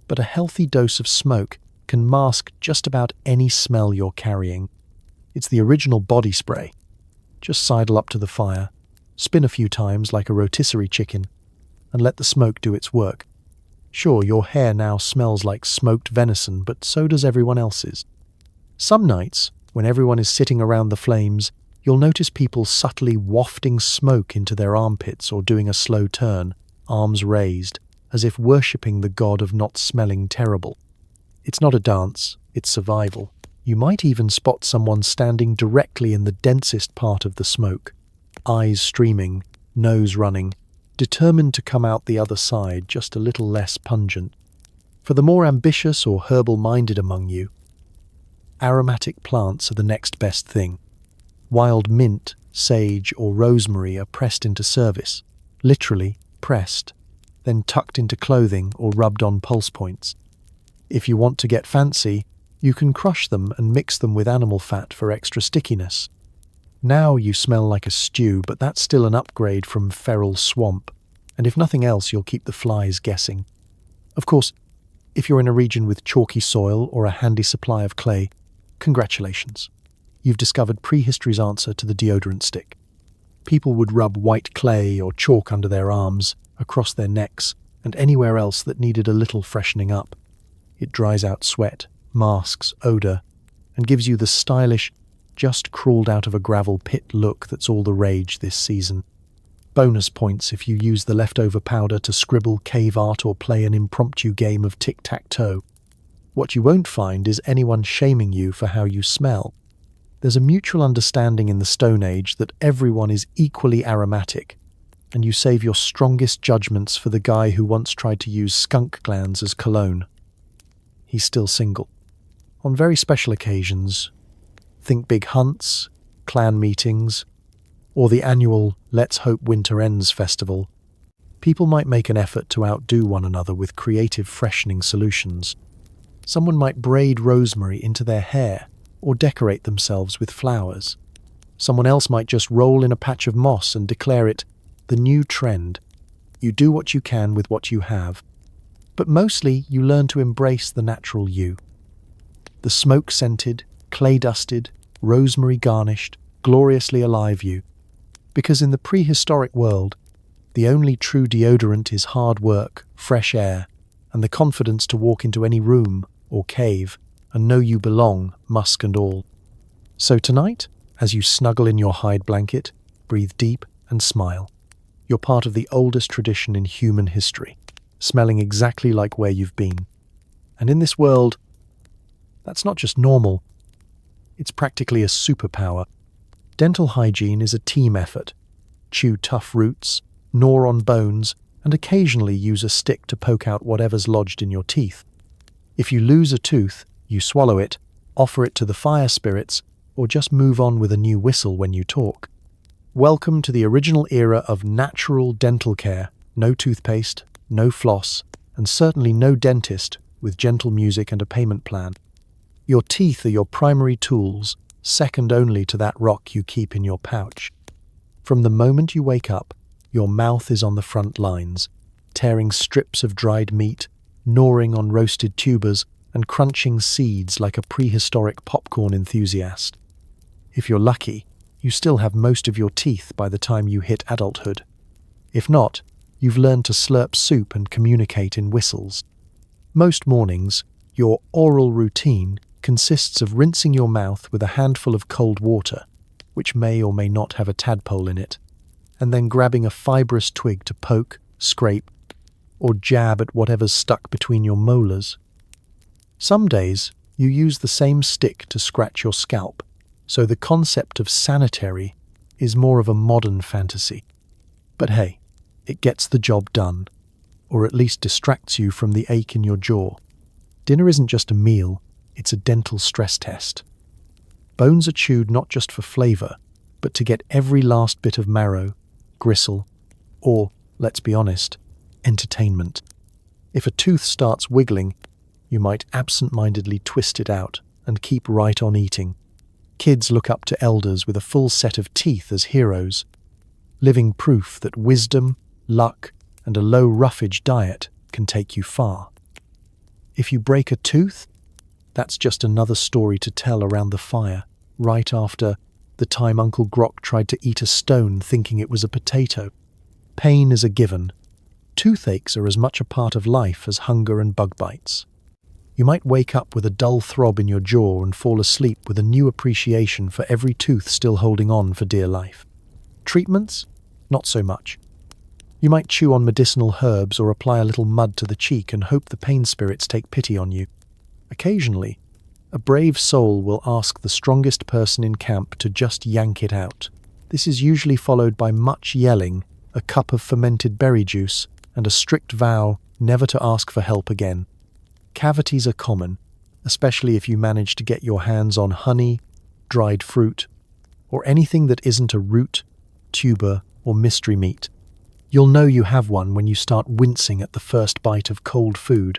but a healthy dose of smoke can mask just about any smell you're carrying. It's the original body spray. Just sidle up to the fire, spin a few times like a rotisserie chicken, and let the smoke do its work. Sure, your hair now smells like smoked venison, but so does everyone else's. Some nights, when everyone is sitting around the flames, you'll notice people subtly wafting smoke into their armpits or doing a slow turn, arms raised, as if worshipping the god of not smelling terrible. It's not a dance, it's survival. You might even spot someone standing directly in the densest part of the smoke, eyes streaming, nose running, determined to come out the other side just a little less pungent. For the more ambitious or herbal-minded among you, aromatic plants are the next best thing. Wild mint, sage, or rosemary are pressed into service, literally pressed, then tucked into clothing or rubbed on pulse points. If you want to get fancy, you can crush them and mix them with animal fat for extra stickiness. Now you smell like a stew, but that's still an upgrade from feral swamp, and if nothing else, you'll keep the flies guessing. Of course, if you're in a region with chalky soil or a handy supply of clay, congratulations. You've discovered prehistory's answer to the deodorant stick. People would rub white clay or chalk under their arms, across their necks, and anywhere else that needed a little freshening up. It dries out sweat, masks odor, and gives you the stylish, just crawled out of a gravel pit look that's all the rage this season. Bonus points if you use the leftover powder to scribble cave art or play an impromptu game of tic-tac-toe. What you won't find is anyone shaming you for how you smell. There's a mutual understanding in the Stone Age that everyone is equally aromatic, and you save your strongest judgments for the guy who once tried to use skunk glands as cologne. He's still single. On very special occasions, think big hunts, clan meetings, or the annual Let's Hope Winter Ends festival, people might make an effort to outdo one another with creative freshening solutions. Someone might braid rosemary into their hair or decorate themselves with flowers. Someone else might just roll in a patch of moss and declare it the new trend. You do what you can with what you have, but mostly you learn to embrace the natural you. The smoke-scented, clay-dusted, rosemary-garnished, gloriously alive you. Because in the prehistoric world, the only true deodorant is hard work, fresh air, and the confidence to walk into any room or cave and know you belong, musk and all. So tonight, as you snuggle in your hide blanket, breathe deep and smile. You're part of the oldest tradition in human history, smelling exactly like where you've been. And in this world, that's not just normal, it's practically a superpower. Dental hygiene is a team effort. Chew tough roots, gnaw on bones, and occasionally use a stick to poke out whatever's lodged in your teeth. If you lose a tooth, you swallow it, offer it to the fire spirits, or just move on with a new whistle when you talk. Welcome to the original era of natural dental care. No toothpaste, no floss, and certainly no dentist with gentle music and a payment plan. Your teeth are your primary tools, second only to that rock you keep in your pouch. From the moment you wake up, your mouth is on the front lines, tearing strips of dried meat, gnawing on roasted tubers, and crunching seeds like a prehistoric popcorn enthusiast. If you're lucky, you still have most of your teeth by the time you hit adulthood. If not, you've learned to slurp soup and communicate in whistles. Most mornings, your oral routine consists of rinsing your mouth with a handful of cold water, which may or may not have a tadpole in it, and then grabbing a fibrous twig to poke, scrape, or jab at whatever's stuck between your molars. Some days, you use the same stick to scratch your scalp, so the concept of sanitary is more of a modern fantasy. But hey, it gets the job done, or at least distracts you from the ache in your jaw. Dinner isn't just a meal, it's a dental stress test. Bones are chewed not just for flavor, but to get every last bit of marrow, gristle, or, let's be honest, entertainment. If a tooth starts wiggling, you might absent-mindedly twist it out and keep right on eating. Kids look up to elders with a full set of teeth as heroes, living proof that wisdom, luck, and a low roughage diet can take you far. If you break a tooth, that's just another story to tell around the fire, right after the time Uncle Grok tried to eat a stone thinking it was a potato. Pain is a given. Toothaches are as much a part of life as hunger and bug bites. You might wake up with a dull throb in your jaw and fall asleep with a new appreciation for every tooth still holding on for dear life. Treatments? Not so much. You might chew on medicinal herbs or apply a little mud to the cheek and hope the pain spirits take pity on you. Occasionally, a brave soul will ask the strongest person in camp to just yank it out. This is usually followed by much yelling, a cup of fermented berry juice, and a strict vow never to ask for help again. Cavities are common, especially if you manage to get your hands on honey, dried fruit, or anything that isn't a root, tuber, or mystery meat. You'll know you have one when you start wincing at the first bite of cold food,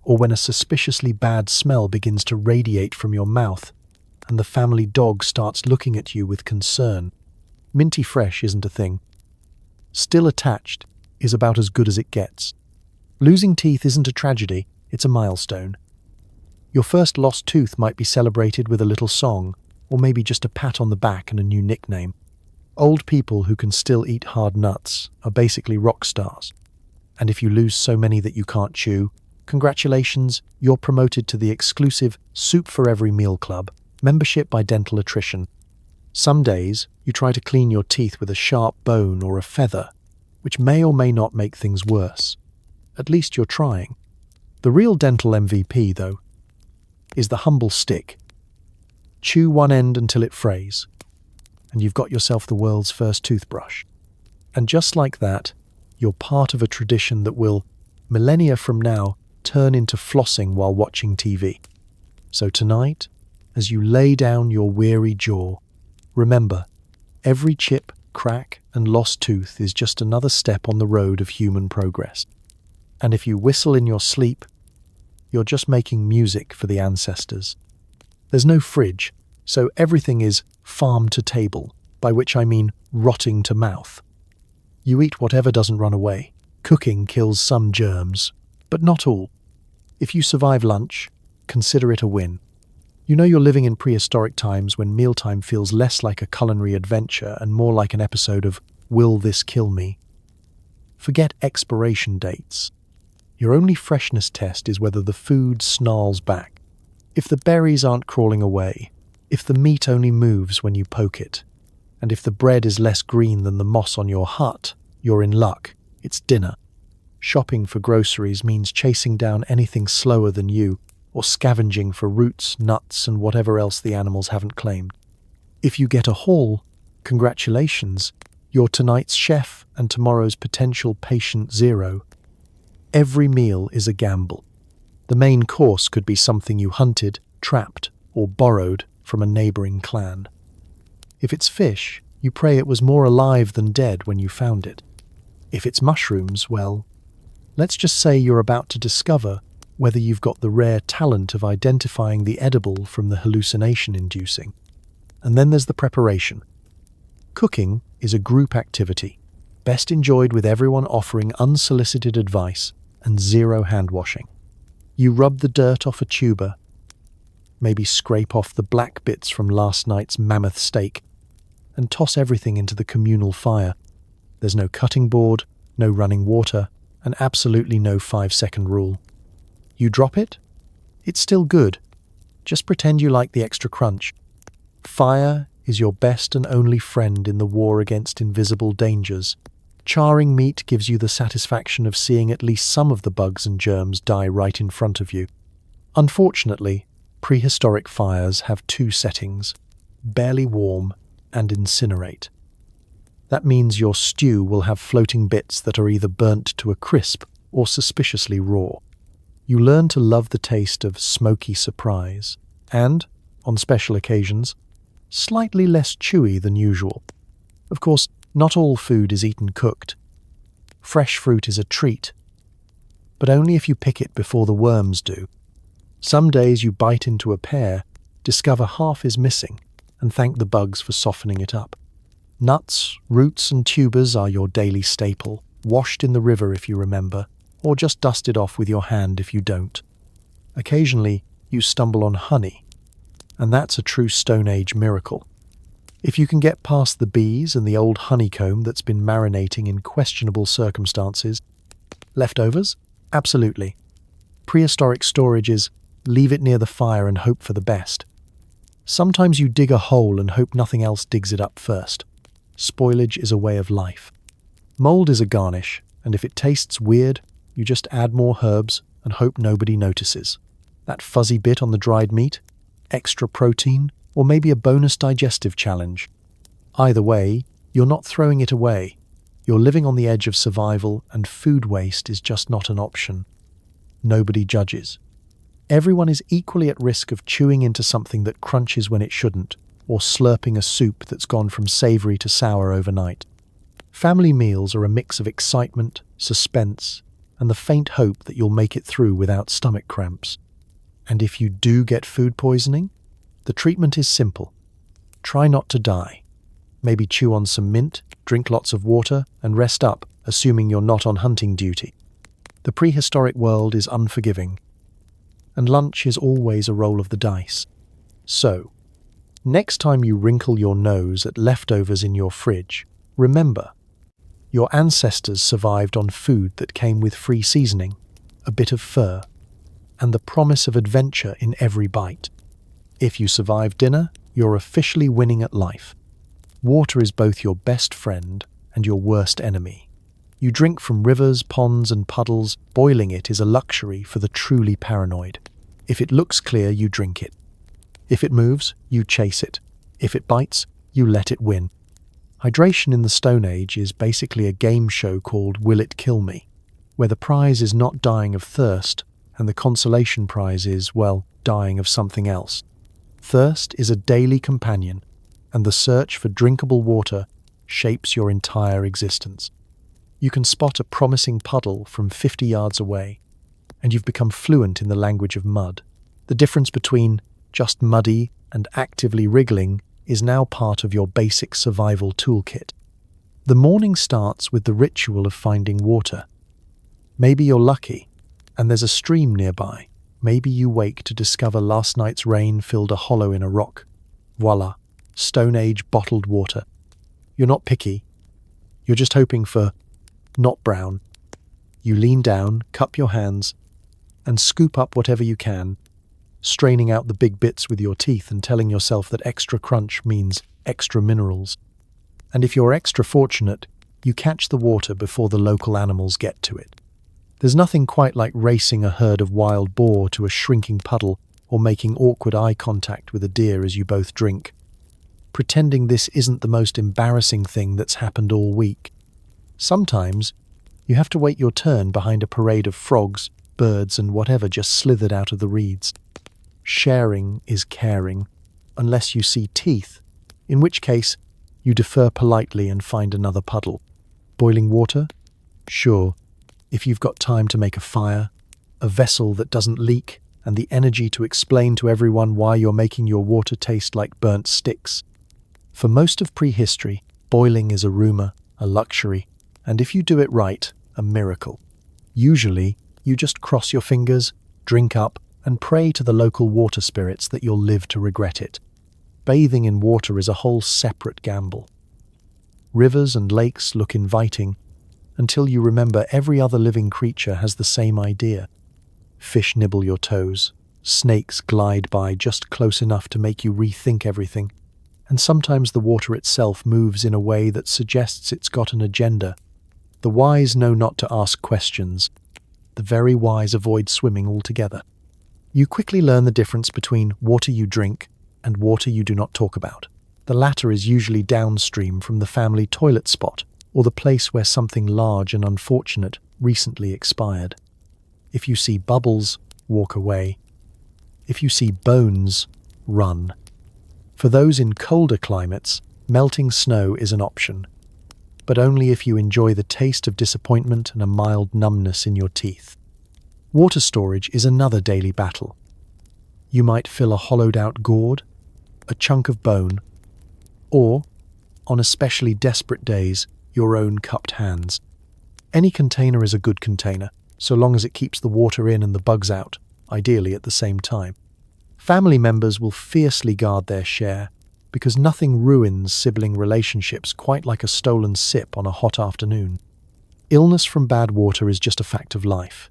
or when a suspiciously bad smell begins to radiate from your mouth and the family dog starts looking at you with concern. Minty fresh isn't a thing. Still attached is about as good as it gets. Losing teeth isn't a tragedy, it's a milestone. Your first lost tooth might be celebrated with a little song, or maybe just a pat on the back and a new nickname. Old people who can still eat hard nuts are basically rock stars. And if you lose so many that you can't chew, congratulations, you're promoted to the exclusive Soup for Every Meal Club, membership by dental attrition. Some days, you try to clean your teeth with a sharp bone or a feather, which may or may not make things worse. At least you're trying. The real dental MVP, though, is the humble stick. Chew one end until it frays, and you've got yourself the world's first toothbrush. And just like that, you're part of a tradition that will, millennia from now, turn into flossing while watching TV. So tonight, as you lay down your weary jaw, remember, every chip, crack, and lost tooth is just another step on the road of human progress. And if you whistle in your sleep, you're just making music for the ancestors. There's no fridge, so everything is farm to table, by which I mean rotting to mouth. You eat whatever doesn't run away. Cooking kills some germs, but not all. If you survive lunch, consider it a win. You know you're living in prehistoric times when mealtime feels less like a culinary adventure and more like an episode of Will This Kill Me? Forget expiration dates. Your only freshness test is whether the food snarls back. If the berries aren't crawling away, if the meat only moves when you poke it, and if the bread is less green than the moss on your hut, you're in luck. It's dinner. Shopping for groceries means chasing down anything slower than you, or scavenging for roots, nuts, and whatever else the animals haven't claimed. If you get a haul, congratulations, you're tonight's chef and tomorrow's potential patient zero. Every meal is a gamble. The main course could be something you hunted, trapped, or borrowed from a neighboring clan. If it's fish, you pray it was more alive than dead when you found it. If it's mushrooms, well, let's just say you're about to discover whether you've got the rare talent of identifying the edible from the hallucination-inducing. And then there's the preparation. Cooking is a group activity, best enjoyed with everyone offering unsolicited advice and zero hand-washing. You rub the dirt off a tuber, maybe scrape off the black bits from last night's mammoth steak, and toss everything into the communal fire. There's no cutting board, no running water, and absolutely no 5-second rule. You drop it? It's still good. Just pretend you like the extra crunch. Fire is your best and only friend in the war against invisible dangers. Charring meat gives you the satisfaction of seeing at least some of the bugs and germs die right in front of you. Unfortunately, prehistoric fires have two settings: barely warm and incinerate. That means your stew will have floating bits that are either burnt to a crisp or suspiciously raw. You learn to love the taste of smoky surprise and, on special occasions, slightly less chewy than usual. Of course, not all food is eaten cooked. Fresh fruit is a treat, but only if you pick it before the worms do. Some days you bite into a pear, discover half is missing, and thank the bugs for softening it up. Nuts, roots, and tubers are your daily staple, washed in the river if you remember, or just dusted off with your hand if you don't. Occasionally, you stumble on honey, and that's a true Stone Age miracle. If you can get past the bees and the old honeycomb that's been marinating in questionable circumstances. Leftovers? Absolutely. Prehistoric storage is leave it near the fire and hope for the best. Sometimes you dig a hole and hope nothing else digs it up first. Spoilage is a way of life. Mold is a garnish, and if it tastes weird, you just add more herbs and hope nobody notices. That fuzzy bit on the dried meat? Extra protein? Or maybe a bonus digestive challenge? Either way, you're not throwing it away. You're living on the edge of survival, and food waste is just not an option. Nobody judges. Everyone is equally at risk of chewing into something that crunches when it shouldn't, or slurping a soup that's gone from savory to sour overnight. Family meals are a mix of excitement, suspense, and the faint hope that you'll make it through without stomach cramps. And if you do get food poisoning, the treatment is simple. Try not to die. Maybe chew on some mint, drink lots of water, and rest up, assuming you're not on hunting duty. The prehistoric world is unforgiving, and lunch is always a roll of the dice. So, next time you wrinkle your nose at leftovers in your fridge, remember, your ancestors survived on food that came with free seasoning, a bit of fur, and the promise of adventure in every bite. If you survive dinner, you're officially winning at life. Water is both your best friend and your worst enemy. You drink from rivers, ponds, and puddles. Boiling it is a luxury for the truly paranoid. If it looks clear, you drink it. If it moves, you chase it. If it bites, you let it win. Hydration in the Stone Age is basically a game show called Will It Kill Me, where the prize is not dying of thirst, and the consolation prize is, well, dying of something else. Thirst is a daily companion, and the search for drinkable water shapes your entire existence. You can spot a promising puddle from 50 yards away, and you've become fluent in the language of mud. The difference between just muddy and actively wriggling is now part of your basic survival toolkit. The morning starts with the ritual of finding water. Maybe you're lucky, and there's a stream nearby. Maybe you wake to discover last night's rain filled a hollow in a rock. Voila, Stone Age bottled water. You're not picky. You're just hoping for not brown. You lean down, cup your hands, and scoop up whatever you can, straining out the big bits with your teeth and telling yourself that extra crunch means extra minerals. And if you're extra fortunate, you catch the water before the local animals get to it. There's nothing quite like racing a herd of wild boar to a shrinking puddle or making awkward eye contact with a deer as you both drink, pretending this isn't the most embarrassing thing that's happened all week. Sometimes, you have to wait your turn behind a parade of frogs, birds, and whatever just slithered out of the reeds. Sharing is caring, unless you see teeth, in which case, you defer politely and find another puddle. Boiling water? Sure. If you've got time to make a fire, a vessel that doesn't leak, and the energy to explain to everyone why you're making your water taste like burnt sticks. For most of prehistory, boiling is a rumor, a luxury, and if you do it right, a miracle. Usually, you just cross your fingers, drink up, and pray to the local water spirits that you'll live to regret it. Bathing in water is a whole separate gamble. Rivers and lakes look inviting, until you remember every other living creature has the same idea. Fish nibble your toes, snakes glide by just close enough to make you rethink everything, and sometimes the water itself moves in a way that suggests it's got an agenda. The wise know not to ask questions. The very wise avoid swimming altogether. You quickly learn the difference between water you drink and water you do not talk about. The latter is usually downstream from the family toilet spot, or the place where something large and unfortunate recently expired. If you see bubbles, walk away. If you see bones, run. For those in colder climates, melting snow is an option, but only if you enjoy the taste of disappointment and a mild numbness in your teeth. Water storage is another daily battle. You might fill a hollowed-out gourd, a chunk of bone, or, on especially desperate days, your own cupped hands. Any container is a good container, so long as it keeps the water in and the bugs out, ideally at the same time. Family members will fiercely guard their share, because nothing ruins sibling relationships quite like a stolen sip on a hot afternoon. Illness from bad water is just a fact of life.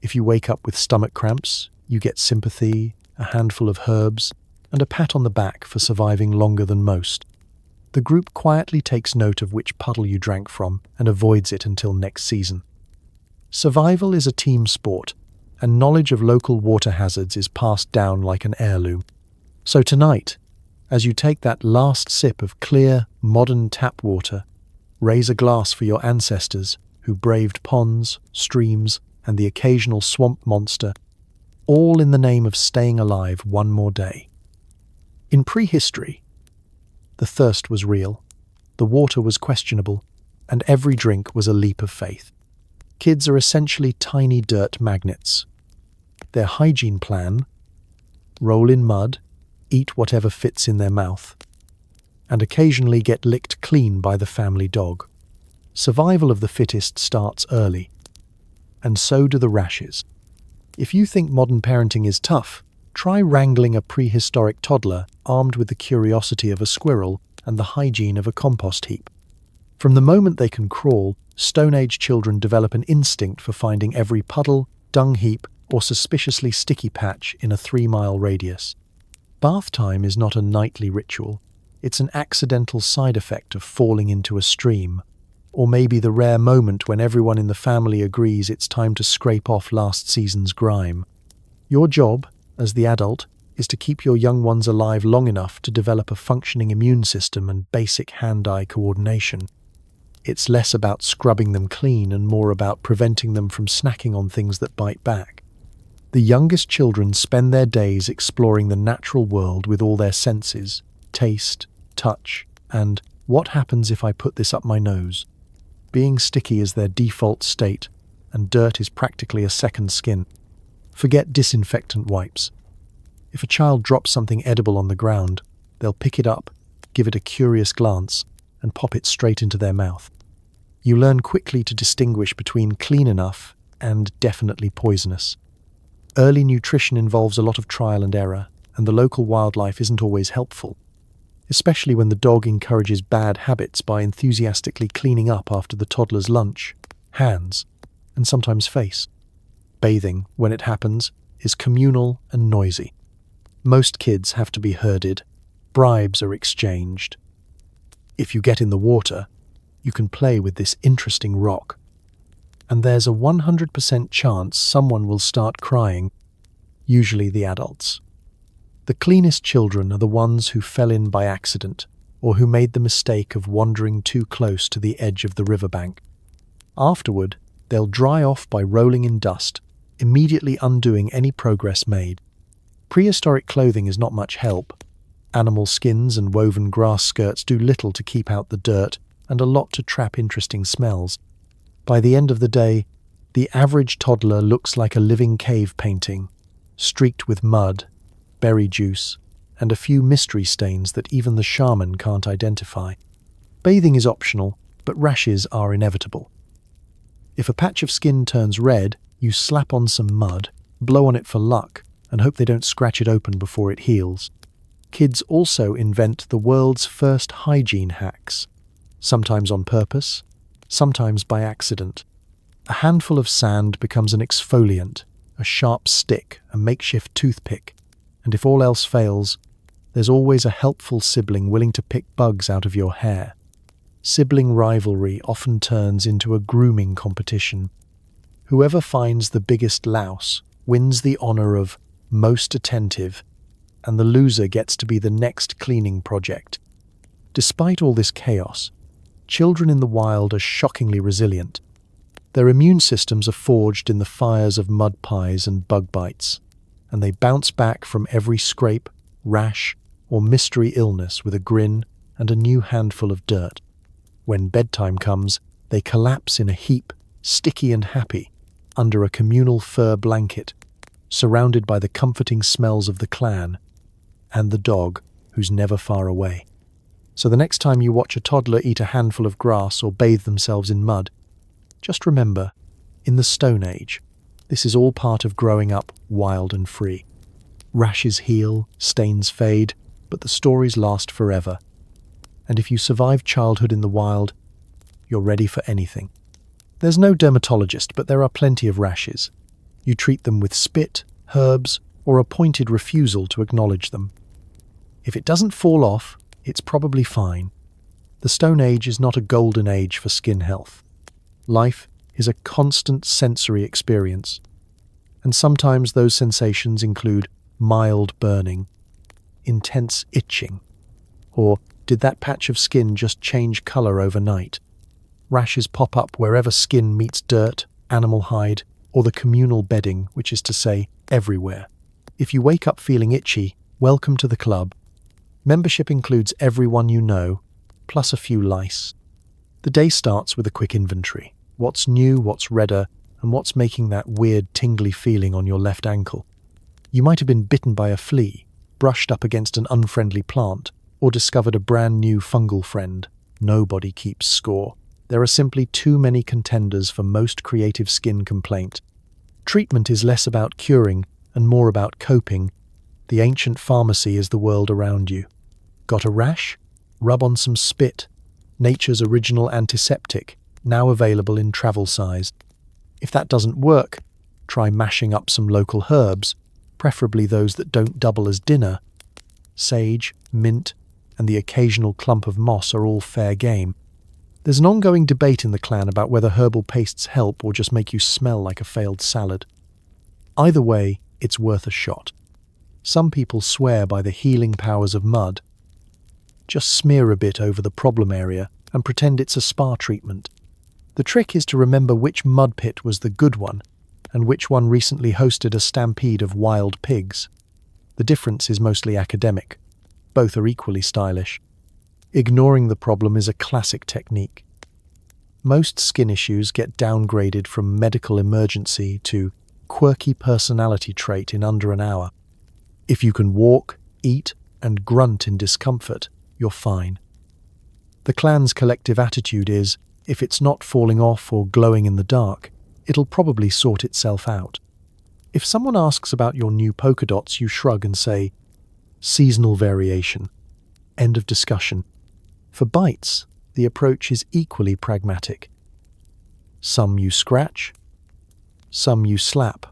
If you wake up with stomach cramps, you get sympathy, a handful of herbs, and a pat on the back for surviving longer than most. The group quietly takes note of which puddle you drank from and avoids it until next season. Survival is a team sport, and knowledge of local water hazards is passed down like an heirloom. So tonight, as you take that last sip of clear, modern tap water, raise a glass for your ancestors who braved ponds, streams, and the occasional swamp monster, all in the name of staying alive one more day. In prehistory, the thirst was real, the water was questionable, and every drink was a leap of faith. Kids are essentially tiny dirt magnets. Their hygiene plan: roll in mud, eat whatever fits in their mouth, and occasionally get licked clean by the family dog. Survival of the fittest starts early, and so do the rashes. If you think modern parenting is tough, try wrangling a prehistoric toddler armed with the curiosity of a squirrel and the hygiene of a compost heap. From the moment they can crawl, Stone Age children develop an instinct for finding every puddle, dung heap, or suspiciously sticky patch in a 3-mile radius. Bath time is not a nightly ritual. It's an accidental side effect of falling into a stream, or maybe the rare moment when everyone in the family agrees it's time to scrape off last season's grime. Your job, as the adult, is to keep your young ones alive long enough to develop a functioning immune system and basic hand-eye coordination. It's less about scrubbing them clean and more about preventing them from snacking on things that bite back. The youngest children spend their days exploring the natural world with all their senses: taste, touch, and what happens if I put this up my nose? Being sticky is their default state, and dirt is practically a second skin. Forget disinfectant wipes. If a child drops something edible on the ground, they'll pick it up, give it a curious glance, and pop it straight into their mouth. You learn quickly to distinguish between clean enough and definitely poisonous. Early nutrition involves a lot of trial and error, and the local wildlife isn't always helpful, especially when the dog encourages bad habits by enthusiastically cleaning up after the toddler's lunch, hands, and sometimes face. Bathing, when it happens, is communal and noisy. Most kids have to be herded. Bribes are exchanged. If you get in the water, you can play with this interesting rock. And there's a 100% chance someone will start crying, usually the adults. The cleanest children are the ones who fell in by accident or who made the mistake of wandering too close to the edge of the riverbank. Afterward, they'll dry off by rolling in dust, immediately undoing any progress made. Prehistoric clothing is not much help. Animal skins and woven grass skirts do little to keep out the dirt and a lot to trap interesting smells. By the end of the day, the average toddler looks like a living cave painting, streaked with mud, berry juice, and a few mystery stains that even the shaman can't identify. Bathing is optional, but rashes are inevitable. If a patch of skin turns red, you slap on some mud, blow on it for luck, and hope they don't scratch it open before it heals. Kids also invent the world's first hygiene hacks, sometimes on purpose, sometimes by accident. A handful of sand becomes an exfoliant, a sharp stick, a makeshift toothpick, and if all else fails, there's always a helpful sibling willing to pick bugs out of your hair. Sibling rivalry often turns into a grooming competition. Whoever finds the biggest louse wins the honor of most attentive, and the loser gets to be the next cleaning project. Despite all this chaos, children in the wild are shockingly resilient. Their immune systems are forged in the fires of mud pies and bug bites, and they bounce back from every scrape, rash, or mystery illness with a grin and a new handful of dirt. When bedtime comes, they collapse in a heap, sticky and happy, under a communal fur blanket, surrounded by the comforting smells of the clan and the dog who's never far away. So the next time you watch a toddler eat a handful of grass or bathe themselves in mud, just remember, in the Stone Age, this is all part of growing up wild and free. Rashes heal, stains fade, but the stories last forever. And if you survive childhood in the wild, you're ready for anything. There's no dermatologist, but there are plenty of rashes. You treat them with spit, herbs, or a pointed refusal to acknowledge them. If it doesn't fall off, it's probably fine. The Stone Age is not a golden age for skin health. Life is a constant sensory experience, and sometimes those sensations include mild burning, intense itching, or did that patch of skin just change color overnight? Rashes pop up wherever skin meets dirt, animal hide, or the communal bedding, which is to say, everywhere. If you wake up feeling itchy, welcome to the club. Membership includes everyone you know, plus a few lice. The day starts with a quick inventory. What's new, what's redder, and what's making that weird tingly feeling on your left ankle. You might have been bitten by a flea, brushed up against an unfriendly plant, or discovered a brand new fungal friend. Nobody keeps score. There are simply too many contenders for most creative skin complaint. Treatment is less about curing and more about coping. The ancient pharmacy is the world around you. Got a rash? Rub on some spit. Nature's original antiseptic, now available in travel size. If that doesn't work, try mashing up some local herbs, preferably those that don't double as dinner. Sage, mint, and the occasional clump of moss are all fair game. There's an ongoing debate in the clan about whether herbal pastes help or just make you smell like a failed salad. Either way, it's worth a shot. Some people swear by the healing powers of mud. Just smear a bit over the problem area and pretend it's a spa treatment. The trick is to remember which mud pit was the good one and which one recently hosted a stampede of wild pigs. The difference is mostly academic. Both are equally stylish. Ignoring the problem is a classic technique. Most skin issues get downgraded from medical emergency to quirky personality trait in under an hour. If you can walk, eat, and grunt in discomfort, you're fine. The clan's collective attitude is, if it's not falling off or glowing in the dark, it'll probably sort itself out. If someone asks about your new polka dots, you shrug and say, seasonal variation. End of discussion. For bites, the approach is equally pragmatic. Some you scratch, some you slap,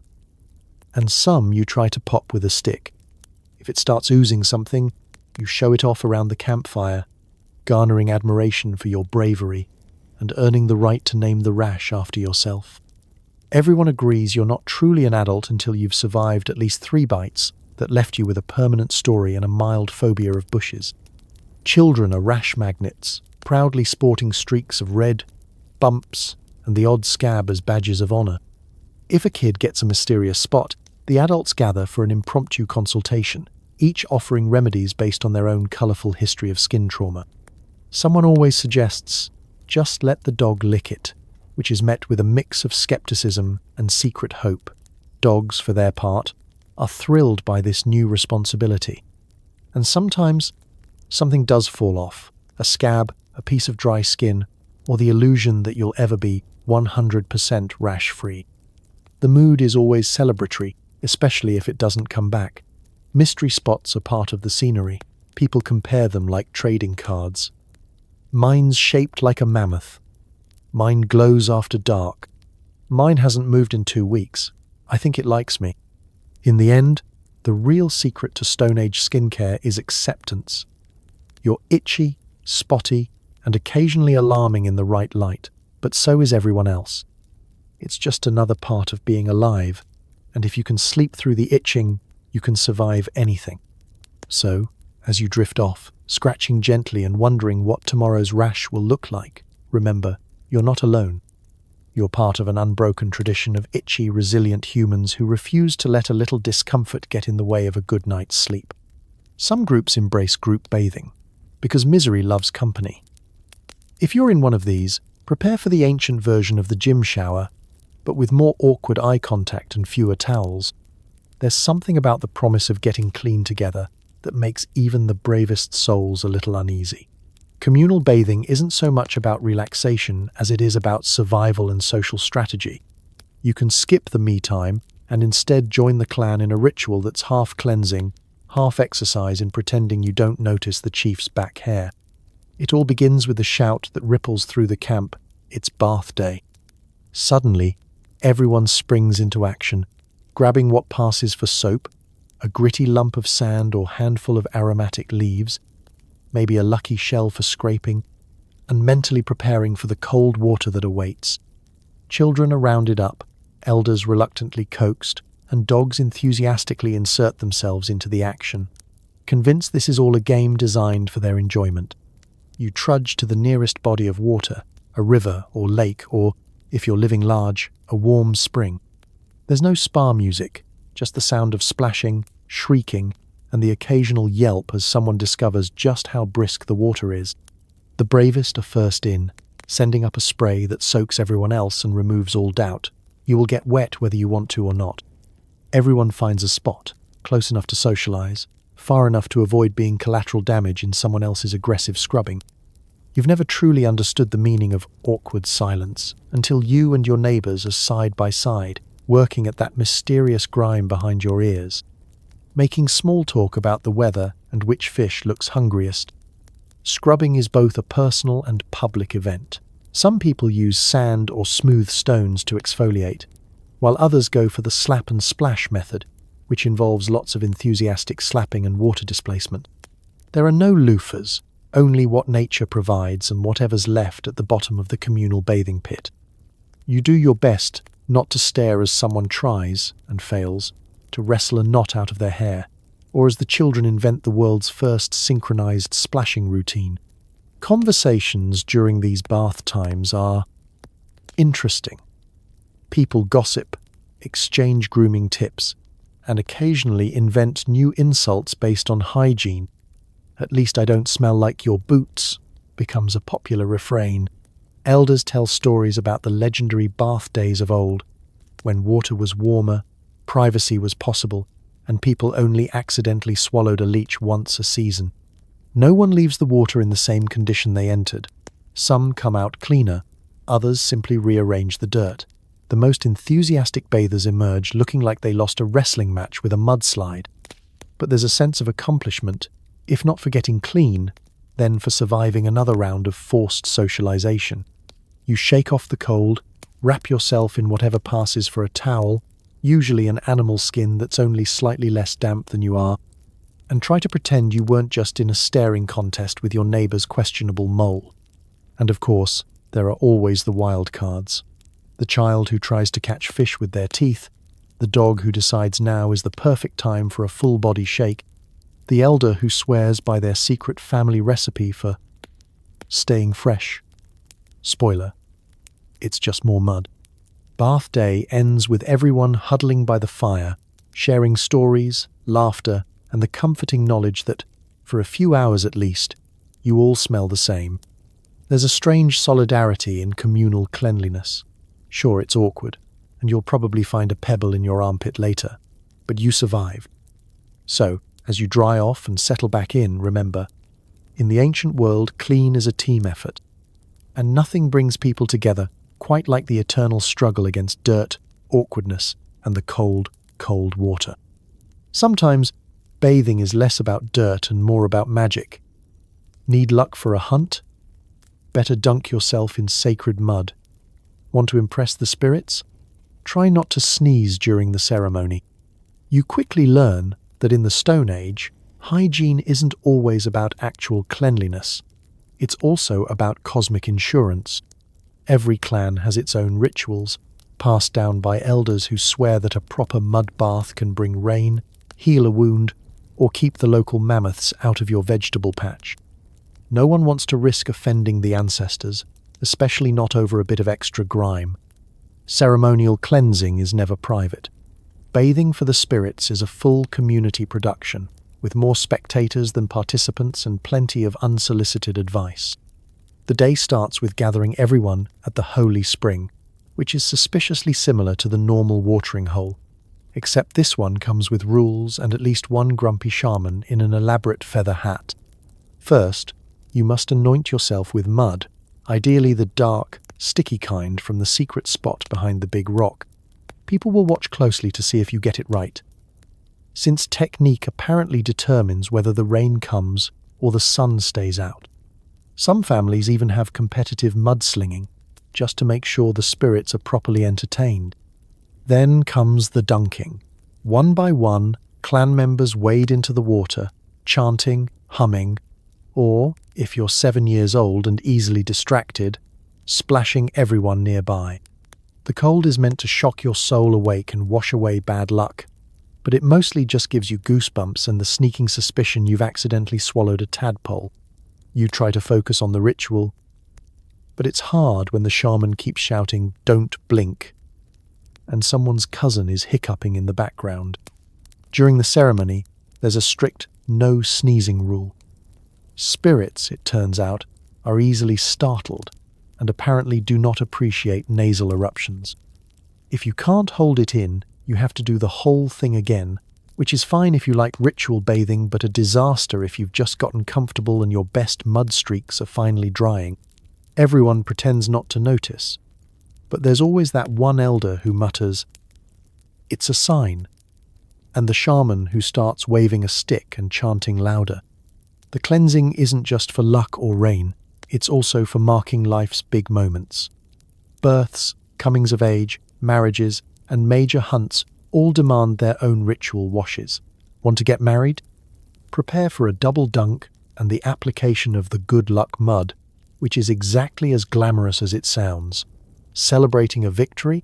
and some you try to pop with a stick. If it starts oozing something, you show it off around the campfire, garnering admiration for your bravery and earning the right to name the rash after yourself. Everyone agrees you're not truly an adult until you've survived at least 3 bites that left you with a permanent story and a mild phobia of bushes. Children are rash magnets, proudly sporting streaks of red, bumps, and the odd scab as badges of honor. If a kid gets a mysterious spot, the adults gather for an impromptu consultation, each offering remedies based on their own colorful history of skin trauma. Someone always suggests, just let the dog lick it, which is met with a mix of skepticism and secret hope. Dogs, for their part, are thrilled by this new responsibility. And sometimes, something does fall off, a scab, a piece of dry skin, or the illusion that you'll ever be 100% rash-free. The mood is always celebratory, especially if it doesn't come back. Mystery spots are part of the scenery. People compare them like trading cards. Mine's shaped like a mammoth. Mine glows after dark. Mine hasn't moved in 2 weeks. I think it likes me. In the end, the real secret to Stone Age skincare is acceptance. You're itchy, spotty, and occasionally alarming in the right light, but so is everyone else. It's just another part of being alive, and if you can sleep through the itching, you can survive anything. So, as you drift off, scratching gently and wondering what tomorrow's rash will look like, remember, you're not alone. You're part of an unbroken tradition of itchy, resilient humans who refuse to let a little discomfort get in the way of a good night's sleep. Some groups embrace group bathing, because misery loves company. If you're in one of these, prepare for the ancient version of the gym shower, but with more awkward eye contact and fewer towels. There's something about the promise of getting clean together that makes even the bravest souls a little uneasy. Communal bathing isn't so much about relaxation as it is about survival and social strategy. You can skip the me time and instead join the clan in a ritual that's half cleansing, half exercise in pretending you don't notice the chief's back hair. It all begins with the shout that ripples through the camp, "It's bath day." Suddenly, everyone springs into action, grabbing what passes for soap, a gritty lump of sand or handful of aromatic leaves, maybe a lucky shell for scraping, and mentally preparing for the cold water that awaits. Children are rounded up, elders reluctantly coaxed, and dogs enthusiastically insert themselves into the action, convinced this is all a game designed for their enjoyment. You trudge to the nearest body of water, a river or lake, or, if you're living large, a warm spring. There's no spa music, just the sound of splashing, shrieking, and the occasional yelp as someone discovers just how brisk the water is. The bravest are first in, sending up a spray that soaks everyone else and removes all doubt. You will get wet whether you want to or not. Everyone finds a spot, close enough to socialize, far enough to avoid being collateral damage in someone else's aggressive scrubbing. You've never truly understood the meaning of awkward silence until you and your neighbors are side by side, working at that mysterious grime behind your ears, making small talk about the weather and which fish looks hungriest. Scrubbing is both a personal and public event. Some people use sand or smooth stones to exfoliate, while others go for the slap and splash method, which involves lots of enthusiastic slapping and water displacement. There are no loofahs, only what nature provides and whatever's left at the bottom of the communal bathing pit. You do your best not to stare as someone tries, and fails, to wrestle a knot out of their hair, or as the children invent the world's first synchronized splashing routine. Conversations during these bath times are interesting. People gossip, exchange grooming tips, and occasionally invent new insults based on hygiene. "At least I don't smell like your boots" becomes a popular refrain. Elders tell stories about the legendary bath days of old, when water was warmer, privacy was possible, and people only accidentally swallowed a leech once a season. No one leaves the water in the same condition they entered. Some come out cleaner, others simply rearrange the dirt. The most enthusiastic bathers emerge looking like they lost a wrestling match with a mudslide. But there's a sense of accomplishment, if not for getting clean, then for surviving another round of forced socialization. You shake off the cold, wrap yourself in whatever passes for a towel, usually an animal skin that's only slightly less damp than you are, and try to pretend you weren't just in a staring contest with your neighbor's questionable mole. And of course, there are always the wild cards. The child who tries to catch fish with their teeth, the dog who decides now is the perfect time for a full-body shake, the elder who swears by their secret family recipe for staying fresh. Spoiler, it's just more mud. Bath day ends with everyone huddling by the fire, sharing stories, laughter, and the comforting knowledge that, for a few hours at least, you all smell the same. There's a strange solidarity in communal cleanliness. Sure, it's awkward, and you'll probably find a pebble in your armpit later, but you survived. So, as you dry off and settle back in, remember, in the ancient world, clean is a team effort, and nothing brings people together quite like the eternal struggle against dirt, awkwardness, and the cold, cold water. Sometimes, bathing is less about dirt and more about magic. Need luck for a hunt? Better dunk yourself in sacred mud. Want to impress the spirits? Try not to sneeze during the ceremony. You quickly learn that in the Stone Age, hygiene isn't always about actual cleanliness. It's also about cosmic insurance. Every clan has its own rituals, passed down by elders who swear that a proper mud bath can bring rain, heal a wound, or keep the local mammoths out of your vegetable patch. No one wants to risk offending the ancestors, especially not over a bit of extra grime. Ceremonial cleansing is never private. Bathing for the spirits is a full community production, with more spectators than participants and plenty of unsolicited advice. The day starts with gathering everyone at the holy spring, which is suspiciously similar to the normal watering hole, except this one comes with rules and at least one grumpy shaman in an elaborate feather hat. First, you must anoint yourself with mud, ideally the dark, sticky kind from the secret spot behind the big rock. People will watch closely to see if you get it right, since technique apparently determines whether the rain comes or the sun stays out. Some families even have competitive mudslinging, just to make sure the spirits are properly entertained. Then comes the dunking. One by one, clan members wade into the water, chanting, humming, or, if you're 7 years old and easily distracted, splashing everyone nearby. The cold is meant to shock your soul awake and wash away bad luck, but it mostly just gives you goosebumps and the sneaking suspicion you've accidentally swallowed a tadpole. You try to focus on the ritual, but it's hard when the shaman keeps shouting, "Don't blink," and someone's cousin is hiccuping in the background. During the ceremony, there's a strict no sneezing rule. Spirits, it turns out, are easily startled and apparently do not appreciate nasal eruptions. If you can't hold it in, you have to do the whole thing again, which is fine if you like ritual bathing, but a disaster if you've just gotten comfortable and your best mud streaks are finally drying. Everyone pretends not to notice, but there's always that one elder who mutters, "It's a sign," and the shaman who starts waving a stick and chanting louder. The cleansing isn't just for luck or rain, it's also for marking life's big moments. Births, comings of age, marriages, and major hunts all demand their own ritual washes. Want to get married? Prepare for a double dunk, and the application of the good luck mud, which is exactly as glamorous as it sounds. Celebrating a victory?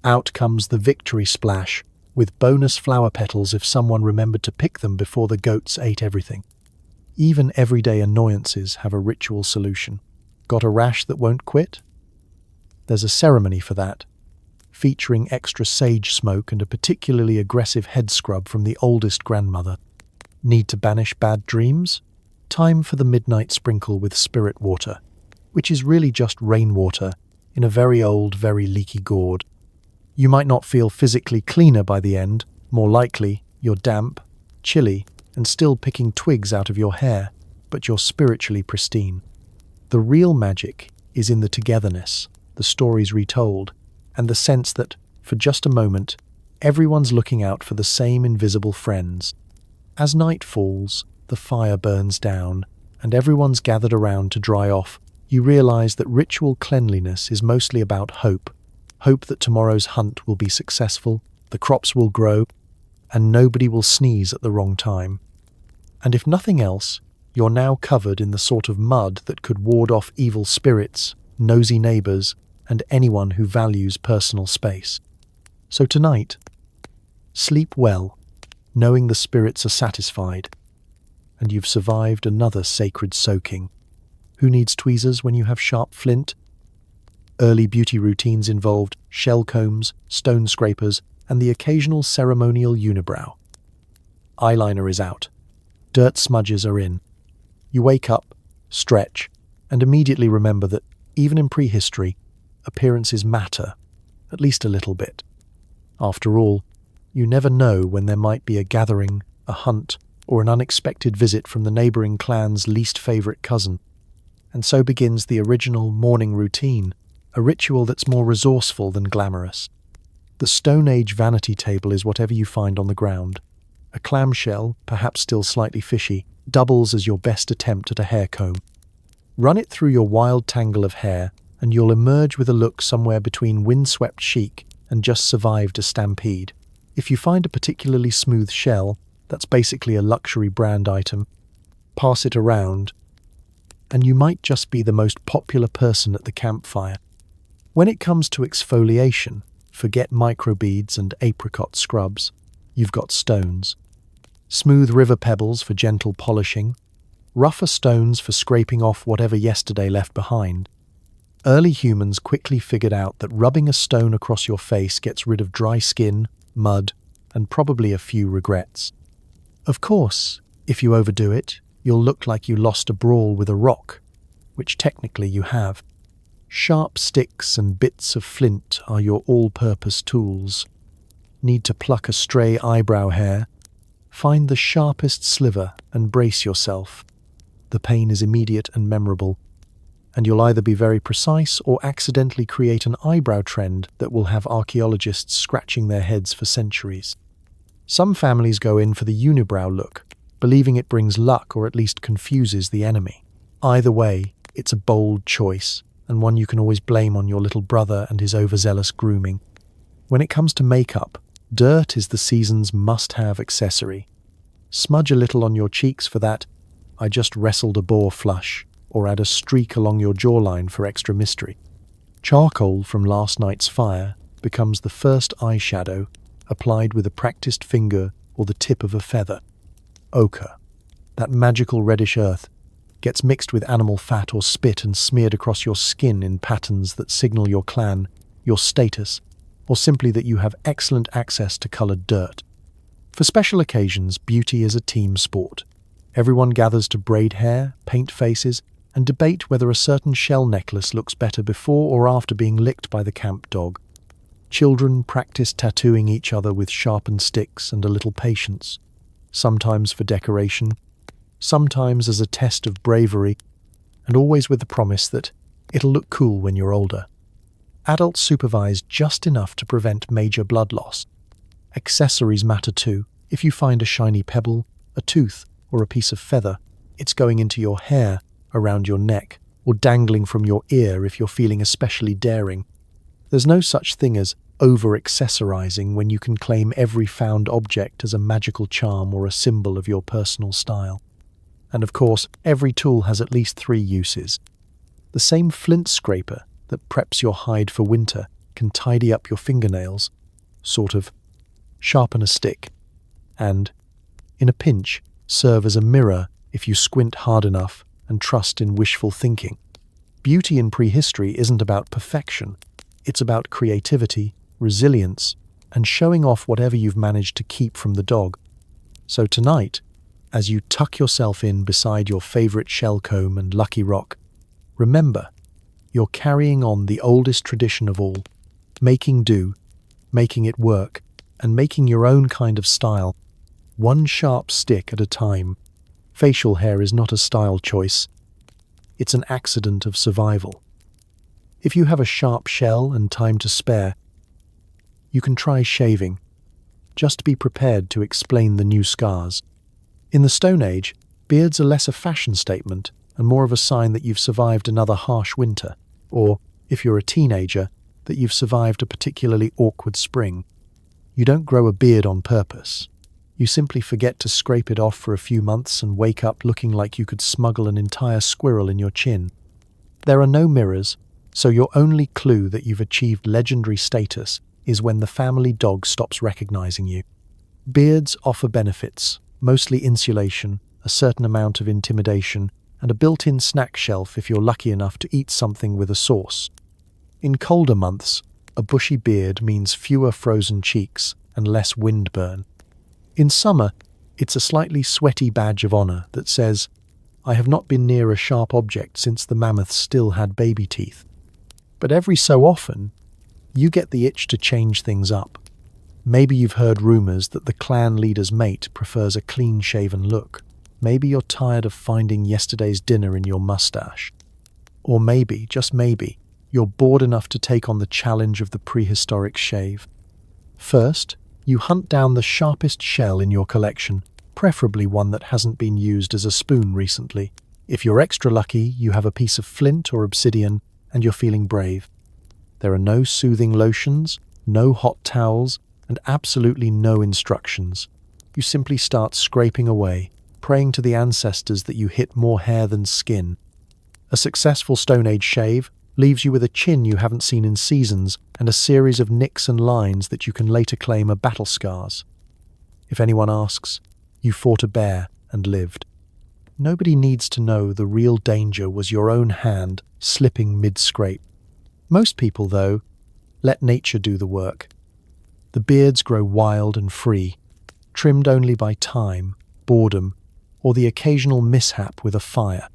Out comes the victory splash, with bonus flower petals if someone remembered to pick them before the goats ate everything. Even everyday annoyances have a ritual solution. Got a rash that won't quit? There's a ceremony for that, featuring extra sage smoke and a particularly aggressive head scrub from the oldest grandmother. Need to banish bad dreams? Time for the midnight sprinkle with spirit water, which is really just rainwater in a very old, very leaky gourd. You might not feel physically cleaner by the end, more likely you're damp, chilly, and still picking twigs out of your hair, but you're spiritually pristine. The real magic is in the togetherness, the stories retold, and the sense that, for just a moment, everyone's looking out for the same invisible friends. As night falls, the fire burns down, and everyone's gathered around to dry off. You realize that ritual cleanliness is mostly about hope. Hope that tomorrow's hunt will be successful, the crops will grow, and nobody will sneeze at the wrong time. And if nothing else, you're now covered in the sort of mud that could ward off evil spirits, nosy neighbors, and anyone who values personal space. So tonight, sleep well, knowing the spirits are satisfied, and you've survived another sacred soaking. Who needs tweezers when you have sharp flint? Early beauty routines involved shell combs, stone scrapers, and the occasional ceremonial unibrow. Eyeliner is out. Dirt smudges are in. You wake up, stretch, and immediately remember that, even in prehistory, appearances matter, at least a little bit. After all, you never know when there might be a gathering, a hunt, or an unexpected visit from the neighboring clan's least favorite cousin. And so begins the original morning routine, a ritual that's more resourceful than glamorous. The Stone Age vanity table is whatever you find on the ground. A clamshell, perhaps still slightly fishy, doubles as your best attempt at a hair comb. Run it through your wild tangle of hair, and you'll emerge with a look somewhere between windswept chic and just survived a stampede. If you find a particularly smooth shell, that's basically a luxury brand item, pass it around, and you might just be the most popular person at the campfire. When it comes to exfoliation, forget microbeads and apricot scrubs. You've got stones. Smooth river pebbles for gentle polishing, rougher stones for scraping off whatever yesterday left behind. Early humans quickly figured out that rubbing a stone across your face gets rid of dry skin, mud, and probably a few regrets. Of course, if you overdo it, you'll look like you lost a brawl with a rock, which technically you have. Sharp sticks and bits of flint are your all-purpose tools. Need to pluck a stray eyebrow hair? Find the sharpest sliver and brace yourself. The pain is immediate and memorable, and you'll either be very precise or accidentally create an eyebrow trend that will have archaeologists scratching their heads for centuries. Some families go in for the unibrow look, believing it brings luck or at least confuses the enemy. Either way, it's a bold choice, and one you can always blame on your little brother and his overzealous grooming. When it comes to makeup, dirt is the season's must-have accessory. Smudge a little on your cheeks for that "I just wrestled a boar" flush, or add a streak along your jawline for extra mystery. Charcoal from last night's fire becomes the first eyeshadow, applied with a practiced finger or the tip of a feather. Ochre, that magical reddish earth, gets mixed with animal fat or spit and smeared across your skin in patterns that signal your clan, your status, or simply that you have excellent access to colored dirt. For special occasions, beauty is a team sport. Everyone gathers to braid hair, paint faces, and debate whether a certain shell necklace looks better before or after being licked by the camp dog. Children practice tattooing each other with sharpened sticks and a little patience, sometimes for decoration, sometimes as a test of bravery, and always with the promise that it'll look cool when you're older. Adults supervise just enough to prevent major blood loss. Accessories matter too. If you find a shiny pebble, a tooth, or a piece of feather, it's going into your hair, around your neck, or dangling from your ear if you're feeling especially daring. There's no such thing as over-accessorizing when you can claim every found object as a magical charm or a symbol of your personal style. And of course, every tool has at least 3 uses. The same flint scraper that preps your hide for winter can tidy up your fingernails, sort of sharpen a stick, and, in a pinch, serve as a mirror if you squint hard enough and trust in wishful thinking. Beauty in prehistory isn't about perfection. It's about creativity, resilience, and showing off whatever you've managed to keep from the dog. So tonight, as you tuck yourself in beside your favorite shell comb and lucky rock, remember, you're carrying on the oldest tradition of all, making do, making it work, and making your own kind of style, one sharp stick at a time. Facial hair is not a style choice. It's an accident of survival. If you have a sharp shell and time to spare, you can try shaving. Just be prepared to explain the new scars. In the Stone Age, beards are less a fashion statement and more of a sign that you've survived another harsh winter, or, if you're a teenager, that you've survived a particularly awkward spring. You don't grow a beard on purpose. You simply forget to scrape it off for a few months and wake up looking like you could smuggle an entire squirrel in your chin. There are no mirrors, so your only clue that you've achieved legendary status is when the family dog stops recognizing you. Beards offer benefits, mostly insulation, a certain amount of intimidation, and a built-in snack shelf if you're lucky enough to eat something with a sauce. In colder months, a bushy beard means fewer frozen cheeks and less windburn. In summer, it's a slightly sweaty badge of honor that says, "I have not been near a sharp object since the mammoths still had baby teeth." But every so often, you get the itch to change things up. Maybe you've heard rumors that the clan leader's mate prefers a clean-shaven look. Maybe you're tired of finding yesterday's dinner in your mustache. Or maybe, just maybe, you're bored enough to take on the challenge of the prehistoric shave. First, you hunt down the sharpest shell in your collection, preferably one that hasn't been used as a spoon recently. If you're extra lucky, you have a piece of flint or obsidian, and you're feeling brave. There are no soothing lotions, no hot towels, and absolutely no instructions. You simply start scraping away, praying to the ancestors that you hit more hair than skin. A successful Stone Age shave leaves you with a chin you haven't seen in seasons and a series of nicks and lines that you can later claim are battle scars. If anyone asks, you fought a bear and lived. Nobody needs to know the real danger was your own hand slipping mid-scrape. Most people, though, let nature do the work. The beards grow wild and free, trimmed only by time, boredom, or the occasional mishap with a fire.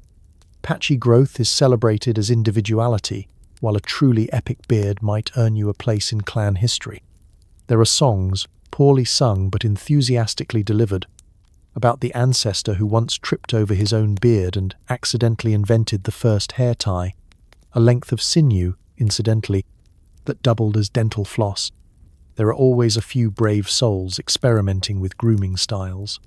Patchy growth is celebrated as individuality, while a truly epic beard might earn you a place in clan history. There are songs, poorly sung but enthusiastically delivered, about the ancestor who once tripped over his own beard and accidentally invented the first hair tie, a length of sinew, incidentally, that doubled as dental floss. There are always a few brave souls experimenting with grooming styles.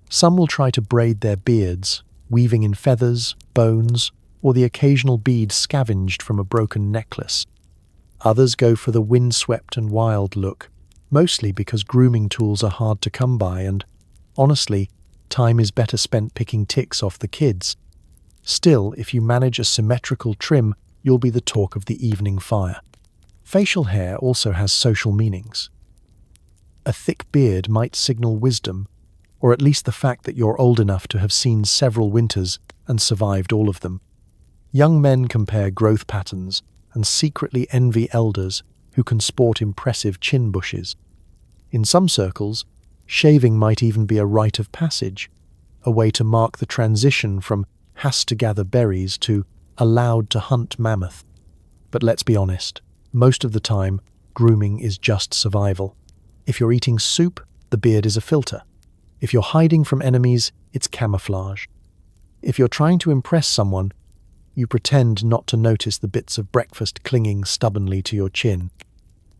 Some will try to braid their beards, weaving in feathers, bones, or the occasional bead scavenged from a broken necklace. Others go for the windswept and wild look, mostly because grooming tools are hard to come by and, honestly, time is better spent picking ticks off the kids. Still, if you manage a symmetrical trim, you'll be the talk of the evening fire. Facial hair also has social meanings. A thick beard might signal wisdom, or at least the fact that you're old enough to have seen several winters and survived all of them. Young men compare growth patterns and secretly envy elders who can sport impressive chin bushes. In some circles, shaving might even be a rite of passage, a way to mark the transition from has to gather berries to allowed to hunt mammoth. But let's be honest, most of the time, grooming is just survival. If you're eating soup, the beard is a filter. If you're hiding from enemies, it's camouflage. If you're trying to impress someone, you pretend not to notice the bits of breakfast clinging stubbornly to your chin.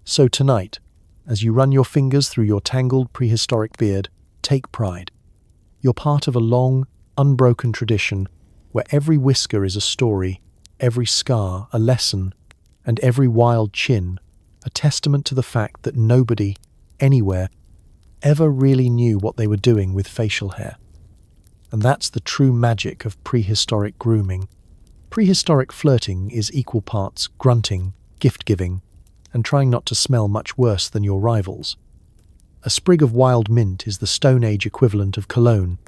So tonight, as you run your fingers through your tangled prehistoric beard, take pride. You're part of a long, unbroken tradition where every whisker is a story, every scar a lesson, and every wild chin a testament to the fact that nobody, anywhere, ever really knew what they were doing with facial hair. And that's the true magic of prehistoric grooming. Prehistoric flirting is equal parts grunting, gift-giving, and trying not to smell much worse than your rivals. A sprig of wild mint is the Stone Age equivalent of cologne.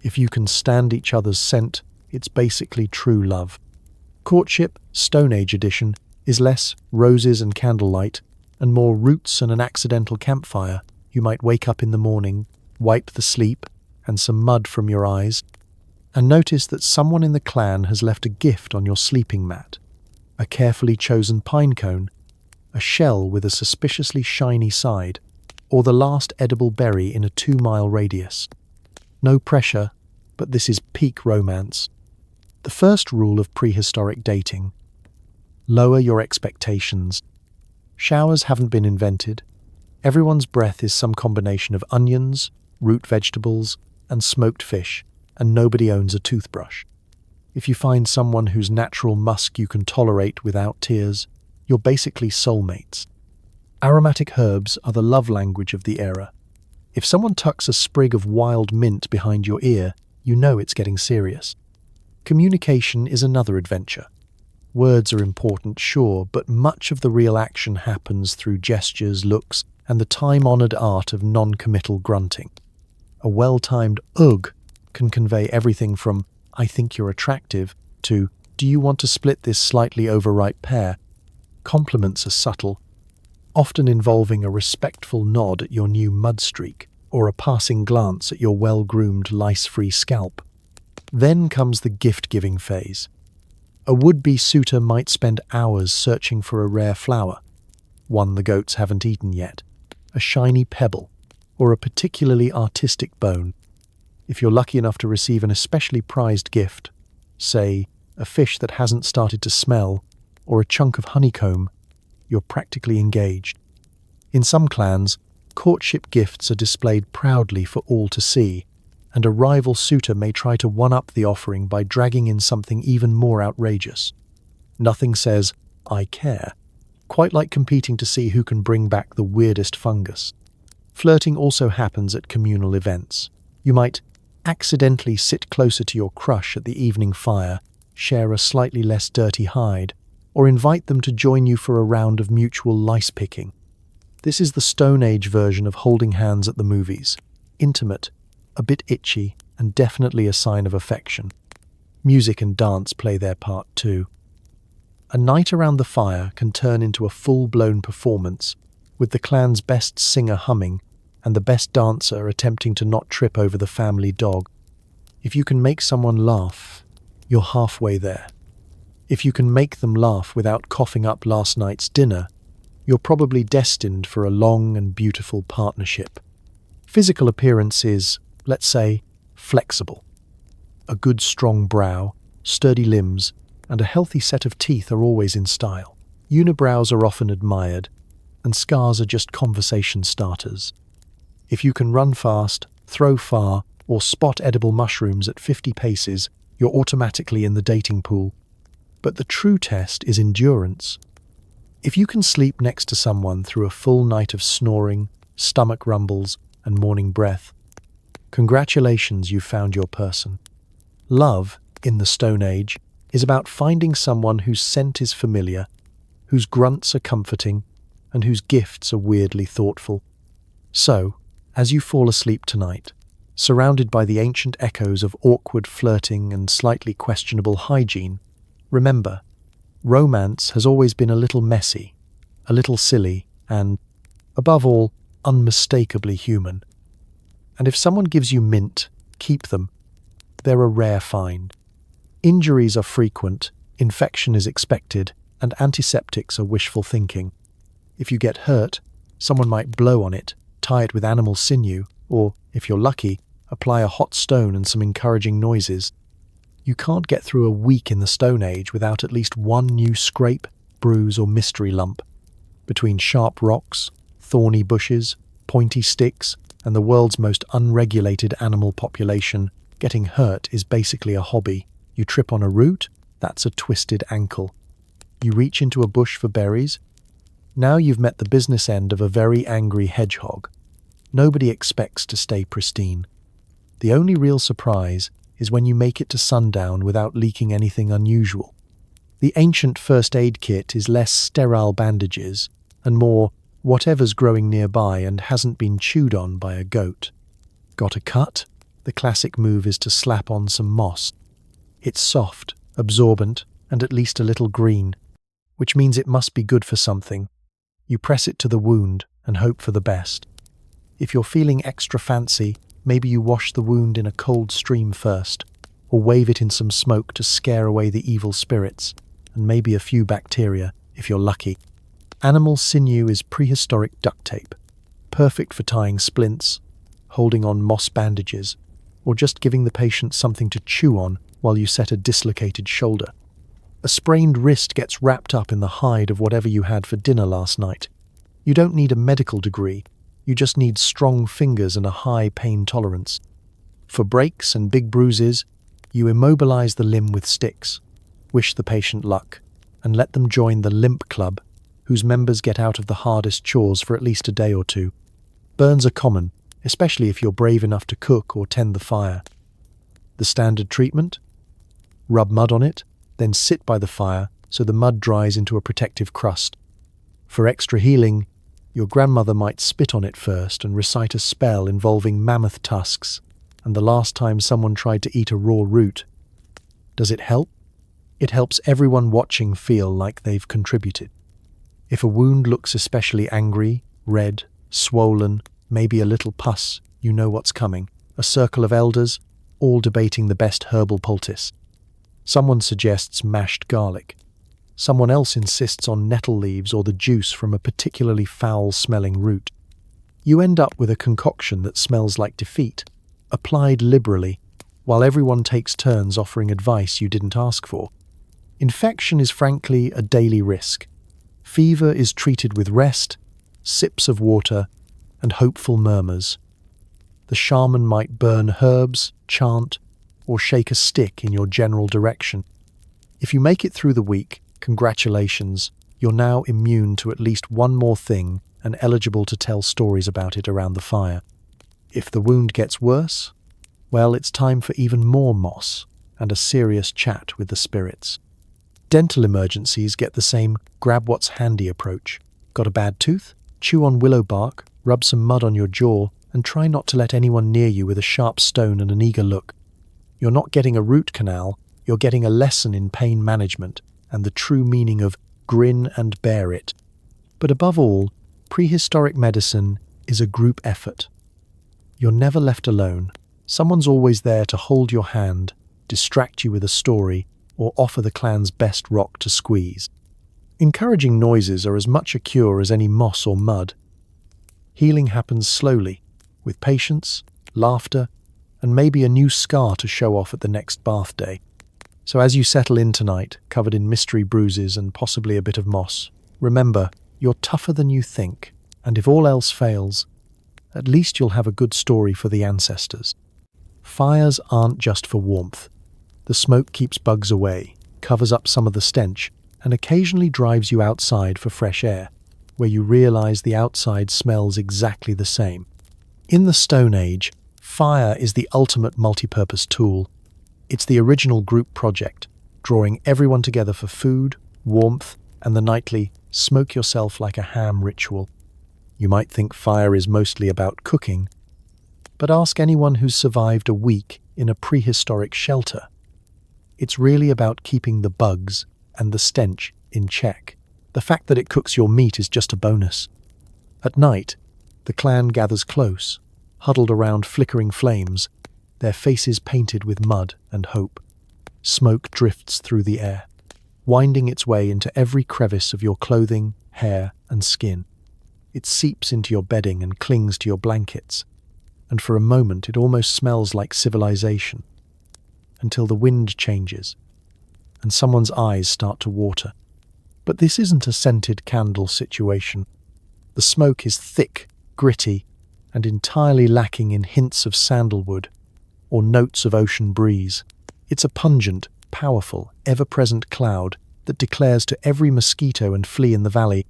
If you can stand each other's scent, it's basically true love. Courtship, Stone Age edition, is less roses and candlelight and more roots and an accidental campfire. You might wake up in the morning, wipe the sleep and some mud from your eyes, and notice that someone in the clan has left a gift on your sleeping mat. A carefully chosen pine cone, a shell with a suspiciously shiny side, or the last edible berry in a 2-mile radius. No pressure, but this is peak romance. The first rule of prehistoric dating: lower your expectations. Showers haven't been invented. Everyone's breath is some combination of onions, root vegetables, and smoked fish, and nobody owns a toothbrush. If you find someone whose natural musk you can tolerate without tears, you're basically soulmates. Aromatic herbs are the love language of the era. If someone tucks a sprig of wild mint behind your ear, you know it's getting serious. Communication is another adventure. Words are important, sure, but much of the real action happens through gestures, looks, and the time-honored art of non-committal grunting. A well-timed ugh can convey everything from "I think you're attractive" to "Do you want to split this slightly overripe pear?" Compliments are subtle, often involving a respectful nod at your new mud streak or a passing glance at your well-groomed, lice-free scalp. Then comes the gift-giving phase. A would-be suitor might spend hours searching for a rare flower, one the goats haven't eaten yet, a shiny pebble, or a particularly artistic bone. If you're lucky enough to receive an especially prized gift, say, a fish that hasn't started to smell, or a chunk of honeycomb, you're practically engaged. In some clans, courtship gifts are displayed proudly for all to see, and a rival suitor may try to one-up the offering by dragging in something even more outrageous. Nothing says, "I care," quite like competing to see who can bring back the weirdest fungus. Flirting also happens at communal events. You might accidentally sit closer to your crush at the evening fire, share a slightly less dirty hide, or invite them to join you for a round of mutual lice-picking. This is the Stone Age version of holding hands at the movies. Intimate, a bit itchy, and definitely a sign of affection. Music and dance play their part too. A night around the fire can turn into a full-blown performance, with the clan's best singer humming and the best dancer attempting to not trip over the family dog. If you can make someone laugh, you're halfway there. If you can make them laugh without coughing up last night's dinner, you're probably destined for a long and beautiful partnership. Physical appearance is, let's say, flexible. A good strong brow, sturdy limbs, and a healthy set of teeth are always in style. Unibrows are often admired, and scars are just conversation starters. If you can run fast, throw far, or spot edible mushrooms at 50 paces, you're automatically in the dating pool. But the true test is endurance. If you can sleep next to someone through a full night of snoring, stomach rumbles, and morning breath, congratulations, you've found your person. Love, in the Stone Age, is about finding someone whose scent is familiar, whose grunts are comforting, and whose gifts are weirdly thoughtful. So, as you fall asleep tonight, surrounded by the ancient echoes of awkward flirting and slightly questionable hygiene, remember, romance has always been a little messy, a little silly, and, above all, unmistakably human. And if someone gives you mint, keep them. They're a rare find. Injuries are frequent, infection is expected, and antiseptics are wishful thinking. If you get hurt, someone might blow on it, tie it with animal sinew, or, if you're lucky, apply a hot stone and some encouraging noises. You can't get through a week in the Stone Age without at least one new scrape, bruise, or mystery lump. Between sharp rocks, thorny bushes, pointy sticks, and the world's most unregulated animal population, getting hurt is basically a hobby. You trip on a root, that's a twisted ankle. You reach into a bush for berries, now you've met the business end of a very angry hedgehog. Nobody expects to stay pristine. The only real surprise is when you make it to sundown without leaking anything unusual. The ancient first aid kit is less sterile bandages and more whatever's growing nearby and hasn't been chewed on by a goat. Got a cut? The classic move is to slap on some moss. It's soft, absorbent, and at least a little green, which means it must be good for something. You press it to the wound and hope for the best. If you're feeling extra fancy, maybe you wash the wound in a cold stream first, or wave it in some smoke to scare away the evil spirits, and maybe a few bacteria, if you're lucky. Animal sinew is prehistoric duct tape, perfect for tying splints, holding on moss bandages, or just giving the patient something to chew on while you set a dislocated shoulder. A sprained wrist gets wrapped up in the hide of whatever you had for dinner last night. You don't need a medical degree, you just need strong fingers and a high pain tolerance. For breaks and big bruises, you immobilize the limb with sticks, wish the patient luck, and let them join the limp club, whose members get out of the hardest chores for at least a day or two. Burns are common, especially if you're brave enough to cook or tend the fire. The standard treatment? Rub mud on it, then sit by the fire so the mud dries into a protective crust. For extra healing, your grandmother might spit on it first and recite a spell involving mammoth tusks, and the last time someone tried to eat a raw root. Does it help? It helps everyone watching feel like they've contributed. If a wound looks especially angry, red, swollen, maybe a little pus, you know what's coming. A circle of elders, all debating the best herbal poultice. Someone suggests mashed garlic. Someone else insists on nettle leaves or the juice from a particularly foul-smelling root. You end up with a concoction that smells like defeat, applied liberally, while everyone takes turns offering advice you didn't ask for. Infection is frankly a daily risk. Fever is treated with rest, sips of water, and hopeful murmurs. The shaman might burn herbs, chant, or shake a stick in your general direction. If you make it through the week, congratulations, you're now immune to at least one more thing and eligible to tell stories about it around the fire. If the wound gets worse, well, it's time for even more moss and a serious chat with the spirits. Dental emergencies get the same grab what's handy approach. Got a bad tooth? Chew on willow bark, rub some mud on your jaw, and try not to let anyone near you with a sharp stone and an eager look. You're not getting a root canal, you're getting a lesson in pain management and the true meaning of grin and bear it. But above all, prehistoric medicine is a group effort. You're never left alone. Someone's always there to hold your hand, distract you with a story, or offer the clan's best rock to squeeze. Encouraging noises are as much a cure as any moss or mud. Healing happens slowly, with patience, laughter, and maybe a new scar to show off at the next bath day. So as you settle in tonight, covered in mystery bruises and possibly a bit of moss, remember, you're tougher than you think, and if all else fails, at least you'll have a good story for the ancestors. Fires aren't just for warmth. The smoke keeps bugs away, covers up some of the stench, and occasionally drives you outside for fresh air, where you realize the outside smells exactly the same. In the Stone Age, fire is the ultimate multi-purpose tool. It's the original group project, drawing everyone together for food, warmth, and the nightly smoke yourself like a ham ritual. You might think fire is mostly about cooking, but ask anyone who's survived a week in a prehistoric shelter. It's really about keeping the bugs and the stench in check. The fact that it cooks your meat is just a bonus. At night, the clan gathers close, huddled around flickering flames, their faces painted with mud and hope. Smoke drifts through the air, winding its way into every crevice of your clothing, hair, and skin. It seeps into your bedding and clings to your blankets, and for a moment it almost smells like civilization, until the wind changes, and someone's eyes start to water. But this isn't a scented candle situation. The smoke is thick, gritty, and entirely lacking in hints of sandalwood or notes of ocean breeze. It's a pungent, powerful, ever-present cloud that declares to every mosquito and flea in the valley,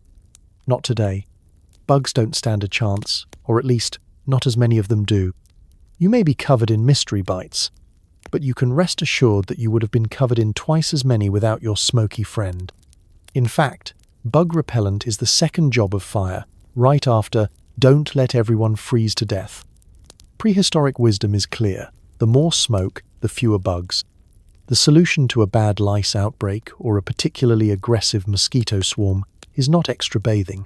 not today. Bugs don't stand a chance, or at least not as many of them do. You may be covered in mystery bites, but you can rest assured that you would have been covered in twice as many without your smoky friend. In fact, bug repellent is the second job of fire, right after don't let everyone freeze to death. Prehistoric wisdom is clear. The more smoke, the fewer bugs. The solution to a bad lice outbreak or a particularly aggressive mosquito swarm is not extra bathing.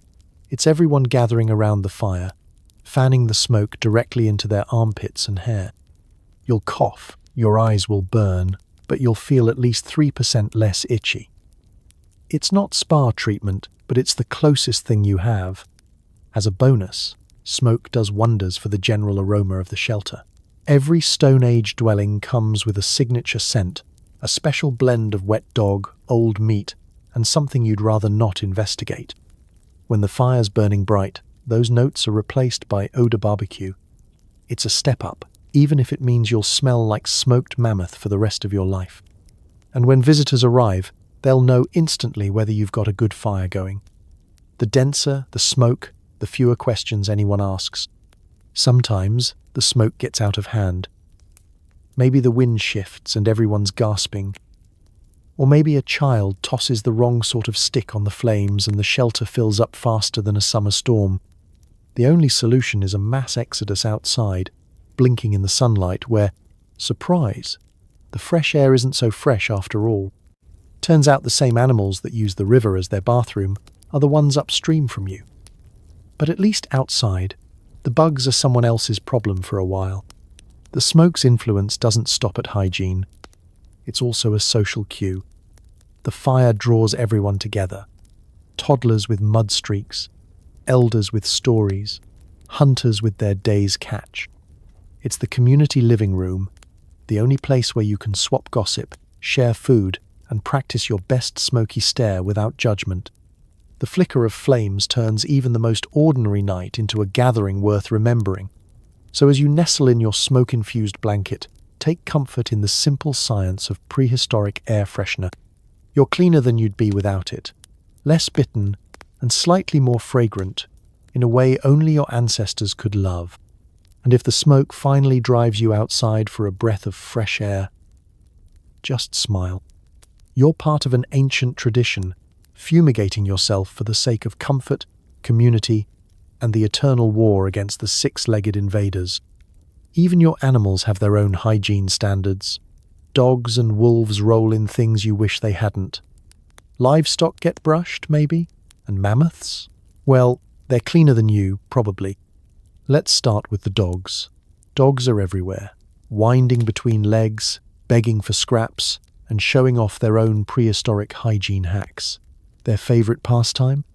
It's everyone gathering around the fire, fanning the smoke directly into their armpits and hair. You'll cough, your eyes will burn, but you'll feel at least 3% less itchy. It's not spa treatment, but it's the closest thing you have. As a bonus, smoke does wonders for the general aroma of the shelter. Every Stone Age dwelling comes with a signature scent, a special blend of wet dog, old meat, and something you'd rather not investigate. When the fire's burning bright, those notes are replaced by odor barbecue. It's a step up, even if it means you'll smell like smoked mammoth for the rest of your life. And when visitors arrive, they'll know instantly whether you've got a good fire going. The denser the smoke, the fewer questions anyone asks. Sometimes the smoke gets out of hand. Maybe the wind shifts and everyone's gasping. Or maybe a child tosses the wrong sort of stick on the flames and the shelter fills up faster than a summer storm. The only solution is a mass exodus outside, blinking in the sunlight where, surprise, the fresh air isn't so fresh after all. Turns out the same animals that use the river as their bathroom are the ones upstream from you. But at least outside, the bugs are someone else's problem for a while. The smoke's influence doesn't stop at hygiene. It's also a social cue. The fire draws everyone together. Toddlers with mud streaks, elders with stories, hunters with their day's catch. It's the community living room, the only place where you can swap gossip, share food, and practice your best smoky stare without judgment. The flicker of flames turns even the most ordinary night into a gathering worth remembering. So as you nestle in your smoke-infused blanket, take comfort in the simple science of prehistoric air freshener. You're cleaner than you'd be without it, less bitten, and slightly more fragrant, in a way only your ancestors could love. And if the smoke finally drives you outside for a breath of fresh air, just smile. You're part of an ancient tradition, fumigating yourself for the sake of comfort, community, and the eternal war against the six-legged invaders. Even your animals have their own hygiene standards. Dogs and wolves roll in things you wish they hadn't. Livestock get brushed, maybe? And mammoths? Well, they're cleaner than you, probably. Let's start with the dogs. Dogs are everywhere, winding between legs, begging for scraps, and showing off their own prehistoric hygiene hacks. Their favorite pastime?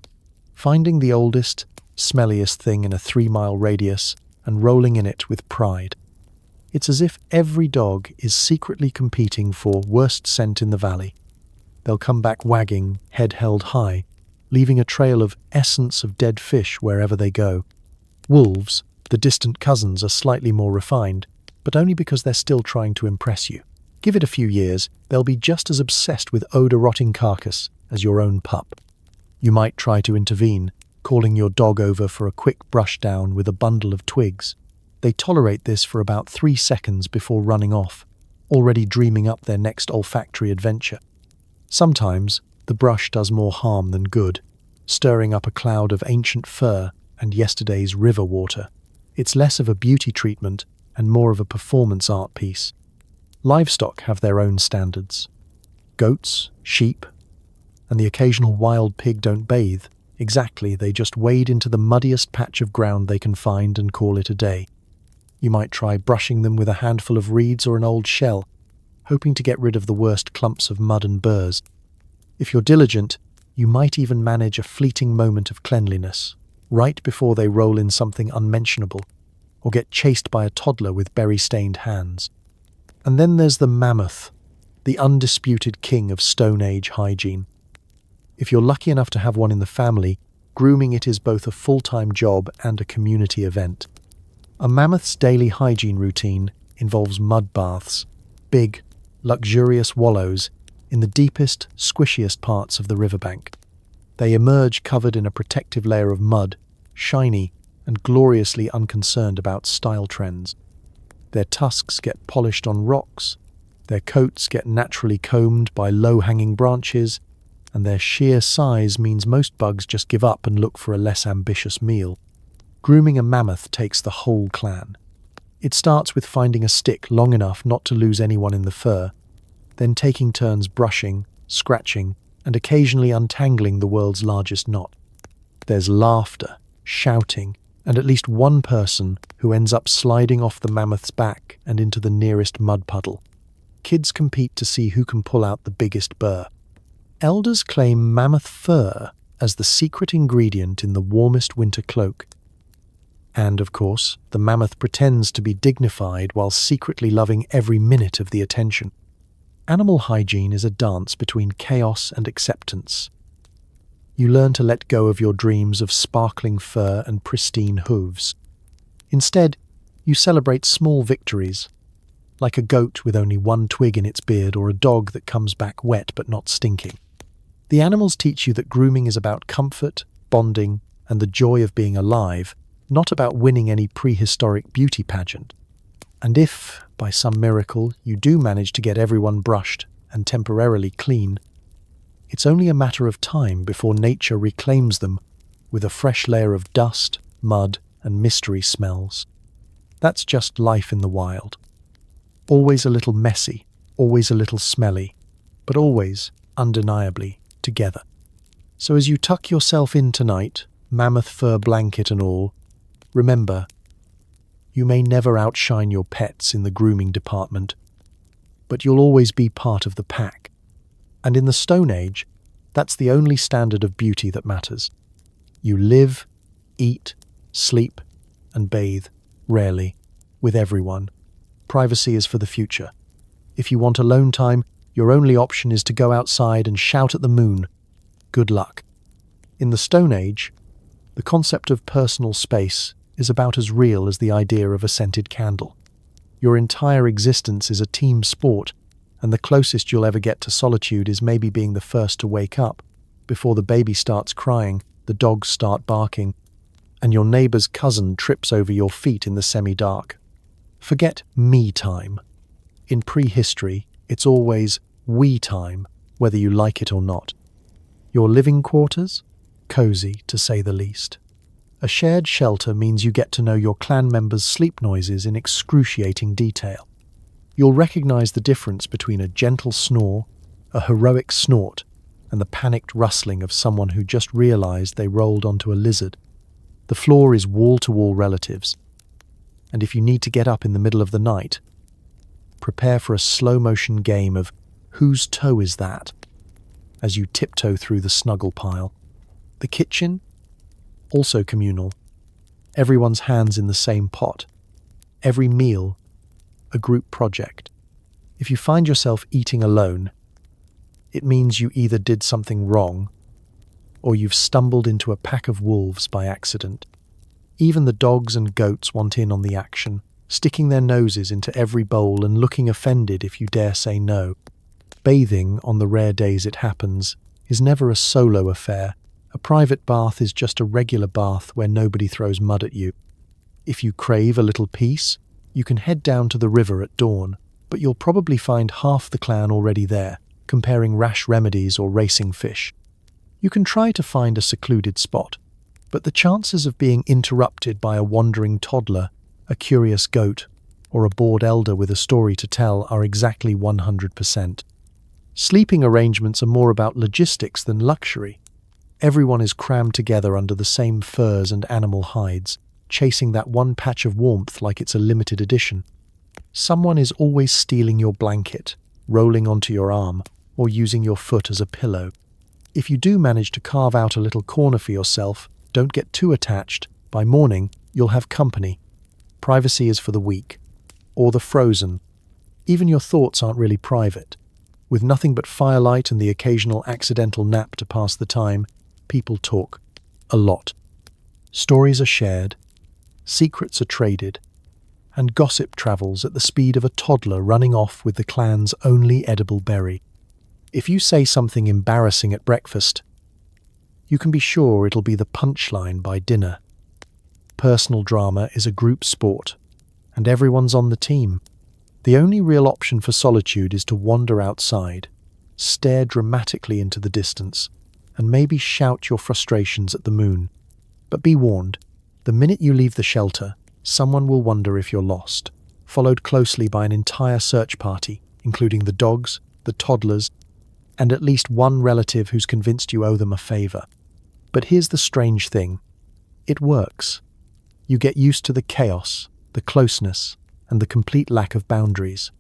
Finding the oldest, smelliest thing in a 3-mile radius and rolling in it with pride. It's as if every dog is secretly competing for worst scent in the valley. They'll come back wagging, head held high, leaving a trail of essence of dead fish wherever they go. Wolves, the distant cousins, are slightly more refined, but only because they're still trying to impress you. Give it a few years, they'll be just as obsessed with odor-rotting carcass as your own pup. You might try to intervene, calling your dog over for a quick brush down with a bundle of twigs. They tolerate this for about 3 seconds before running off, already dreaming up their next olfactory adventure. Sometimes, the brush does more harm than good, stirring up a cloud of ancient fur and yesterday's river water. It's less of a beauty treatment and more of a performance art piece. Livestock have their own standards. Goats, sheep, and the occasional wild pig don't bathe. Exactly, they just wade into the muddiest patch of ground they can find and call it a day. You might try brushing them with a handful of reeds or an old shell, hoping to get rid of the worst clumps of mud and burrs. If you're diligent, you might even manage a fleeting moment of cleanliness, right before they roll in something unmentionable, or get chased by a toddler with berry-stained hands. And then there's the mammoth, the undisputed king of Stone Age hygiene. If you're lucky enough to have one in the family, grooming it is both a full-time job and a community event. A mammoth's daily hygiene routine involves mud baths, big, luxurious wallows in the deepest, squishiest parts of the riverbank. They emerge covered in a protective layer of mud, shiny and gloriously unconcerned about style trends. Their tusks get polished on rocks, their coats get naturally combed by low-hanging branches, and their sheer size means most bugs just give up and look for a less ambitious meal. Grooming a mammoth takes the whole clan. It starts with finding a stick long enough not to lose anyone in the fur, then taking turns brushing, scratching, and occasionally untangling the world's largest knot. There's laughter, shouting, and at least one person who ends up sliding off the mammoth's back and into the nearest mud puddle. Kids compete to see who can pull out the biggest burr. Elders claim mammoth fur as the secret ingredient in the warmest winter cloak. And, of course, the mammoth pretends to be dignified while secretly loving every minute of the attention. Animal hygiene is a dance between chaos and acceptance. You learn to let go of your dreams of sparkling fur and pristine hooves. Instead, you celebrate small victories, like a goat with only one twig in its beard or a dog that comes back wet but not stinking. The animals teach you that grooming is about comfort, bonding, and the joy of being alive, not about winning any prehistoric beauty pageant. And if, by some miracle, you do manage to get everyone brushed and temporarily clean, it's only a matter of time before nature reclaims them with a fresh layer of dust, mud, and mystery smells. That's just life in the wild. Always a little messy, always a little smelly, but always, undeniably, together. So as you tuck yourself in tonight, mammoth fur blanket and all, remember, you may never outshine your pets in the grooming department, but you'll always be part of the pack. And in the Stone Age, that's the only standard of beauty that matters. You live, eat, sleep, and bathe, rarely, with everyone. Privacy is for the future. If you want alone time, your only option is to go outside and shout at the moon. Good luck. In the Stone Age, the concept of personal space is about as real as the idea of a scented candle. Your entire existence is a team sport, and the closest you'll ever get to solitude is maybe being the first to wake up, before the baby starts crying, the dogs start barking, and your neighbor's cousin trips over your feet in the semi-dark. Forget me time. In prehistory, it's always we time, whether you like it or not. Your living quarters? Cozy, to say the least. A shared shelter means you get to know your clan members' sleep noises in excruciating detail. You'll recognize the difference between a gentle snore, a heroic snort, and the panicked rustling of someone who just realized they rolled onto a lizard. The floor is wall-to-wall relatives, and if you need to get up in the middle of the night, prepare for a slow-motion game of whose toe is that as you tiptoe through the snuggle pile. The kitchen? Also communal. Everyone's hands in the same pot. Every meal, a group project. If you find yourself eating alone, it means you either did something wrong or you've stumbled into a pack of wolves by accident. Even the dogs and goats want in on the action, sticking their noses into every bowl and looking offended if you dare say no. Bathing, on the rare days it happens, is never a solo affair. A private bath is just a regular bath where nobody throws mud at you. If you crave a little peace, you can head down to the river at dawn, but you'll probably find half the clan already there, comparing rash remedies or racing fish. You can try to find a secluded spot, but the chances of being interrupted by a wandering toddler, a curious goat, or a bored elder with a story to tell are exactly 100%. Sleeping arrangements are more about logistics than luxury. Everyone is crammed together under the same furs and animal hides, chasing that one patch of warmth like it's a limited edition. Someone is always stealing your blanket, rolling onto your arm, or using your foot as a pillow. If you do manage to carve out a little corner for yourself, don't get too attached. By morning, you'll have company. Privacy is for the weak. Or the frozen. Even your thoughts aren't really private. With nothing but firelight and the occasional accidental nap to pass the time, people talk. A lot. Stories are shared, secrets are traded, and gossip travels at the speed of a toddler running off with the clan's only edible berry. If you say something embarrassing at breakfast, you can be sure it'll be the punchline by dinner. Personal drama is a group sport, and everyone's on the team. The only real option for solitude is to wander outside, stare dramatically into the distance, and maybe shout your frustrations at the moon. But be warned, the minute you leave the shelter, someone will wonder if you're lost, followed closely by an entire search party, including the dogs, the toddlers, and at least one relative who's convinced you owe them a favor. But here's the strange thing. It works. You get used to the chaos, the closeness, and the complete lack of boundaries.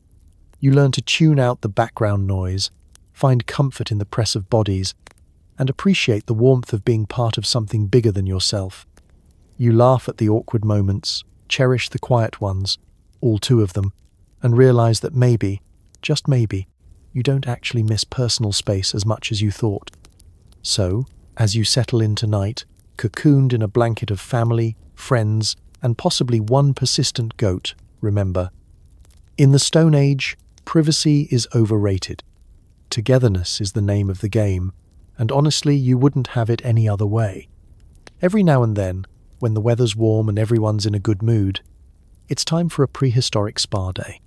You learn to tune out the background noise, find comfort in the press of bodies, and appreciate the warmth of being part of something bigger than yourself. You laugh at the awkward moments, cherish the quiet ones, all two of them, and realize that maybe, just maybe, you don't actually miss personal space as much as you thought. So, as you settle in tonight, cocooned in a blanket of family, friends, and possibly one persistent goat, remember, in the Stone Age, privacy is overrated. Togetherness is the name of the game, and honestly, you wouldn't have it any other way. Every now and then, when the weather's warm and everyone's in a good mood, it's time for a prehistoric spa day.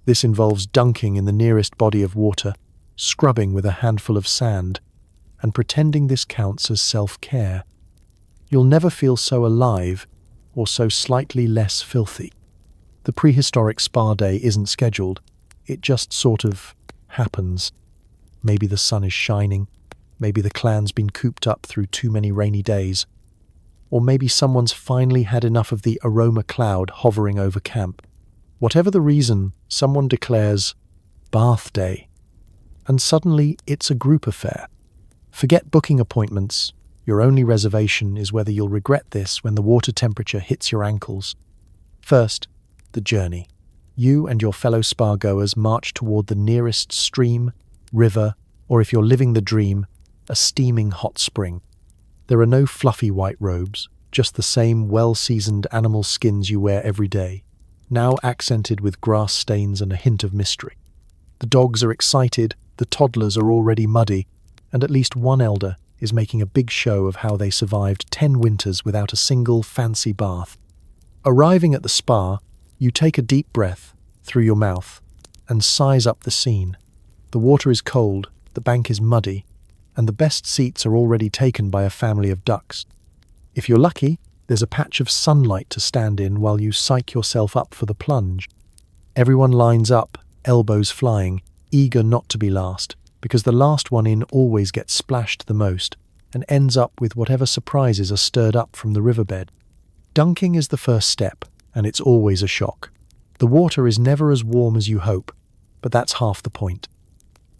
This involves dunking in the nearest body of water, scrubbing with a handful of sand, and pretending this counts as self-care. You'll never feel so alive or so slightly less filthy. The prehistoric spa day isn't scheduled, it just sort of happens. Maybe the sun is shining, maybe the clan's been cooped up through too many rainy days, or maybe someone's finally had enough of the aroma cloud hovering over camp. Whatever the reason, someone declares, bath day, and suddenly it's a group affair. Forget booking appointments. Your only reservation is whether you'll regret this when the water temperature hits your ankles. First, the journey. You and your fellow spa-goers march toward the nearest stream, river, or if you're living the dream, a steaming hot spring. There are no fluffy white robes, just the same well-seasoned animal skins you wear every day, now accented with grass stains and a hint of mystery. The dogs are excited, the toddlers are already muddy, and at least one elder is making a big show of how they survived 10 winters without a single fancy bath. Arriving at the spa, you take a deep breath through your mouth and size up the scene. The water is cold, the bank is muddy, and the best seats are already taken by a family of ducks. If you're lucky, there's a patch of sunlight to stand in while you psych yourself up for the plunge. Everyone lines up, elbows flying, eager not to be last, because the last one in always gets splashed the most and ends up with whatever surprises are stirred up from the riverbed. Dunking is the first step, and it's always a shock. The water is never as warm as you hope, but that's half the point.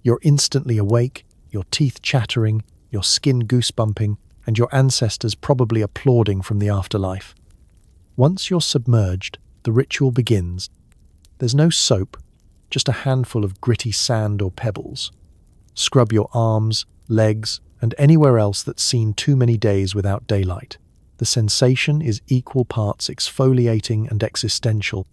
You're instantly awake, your teeth chattering, your skin goosebumping, and your ancestors probably applauding from the afterlife. Once you're submerged, the ritual begins. There's no soap, just a handful of gritty sand or pebbles. Scrub your arms, legs, and anywhere else that's seen too many days without daylight. The sensation is equal parts exfoliating and existential.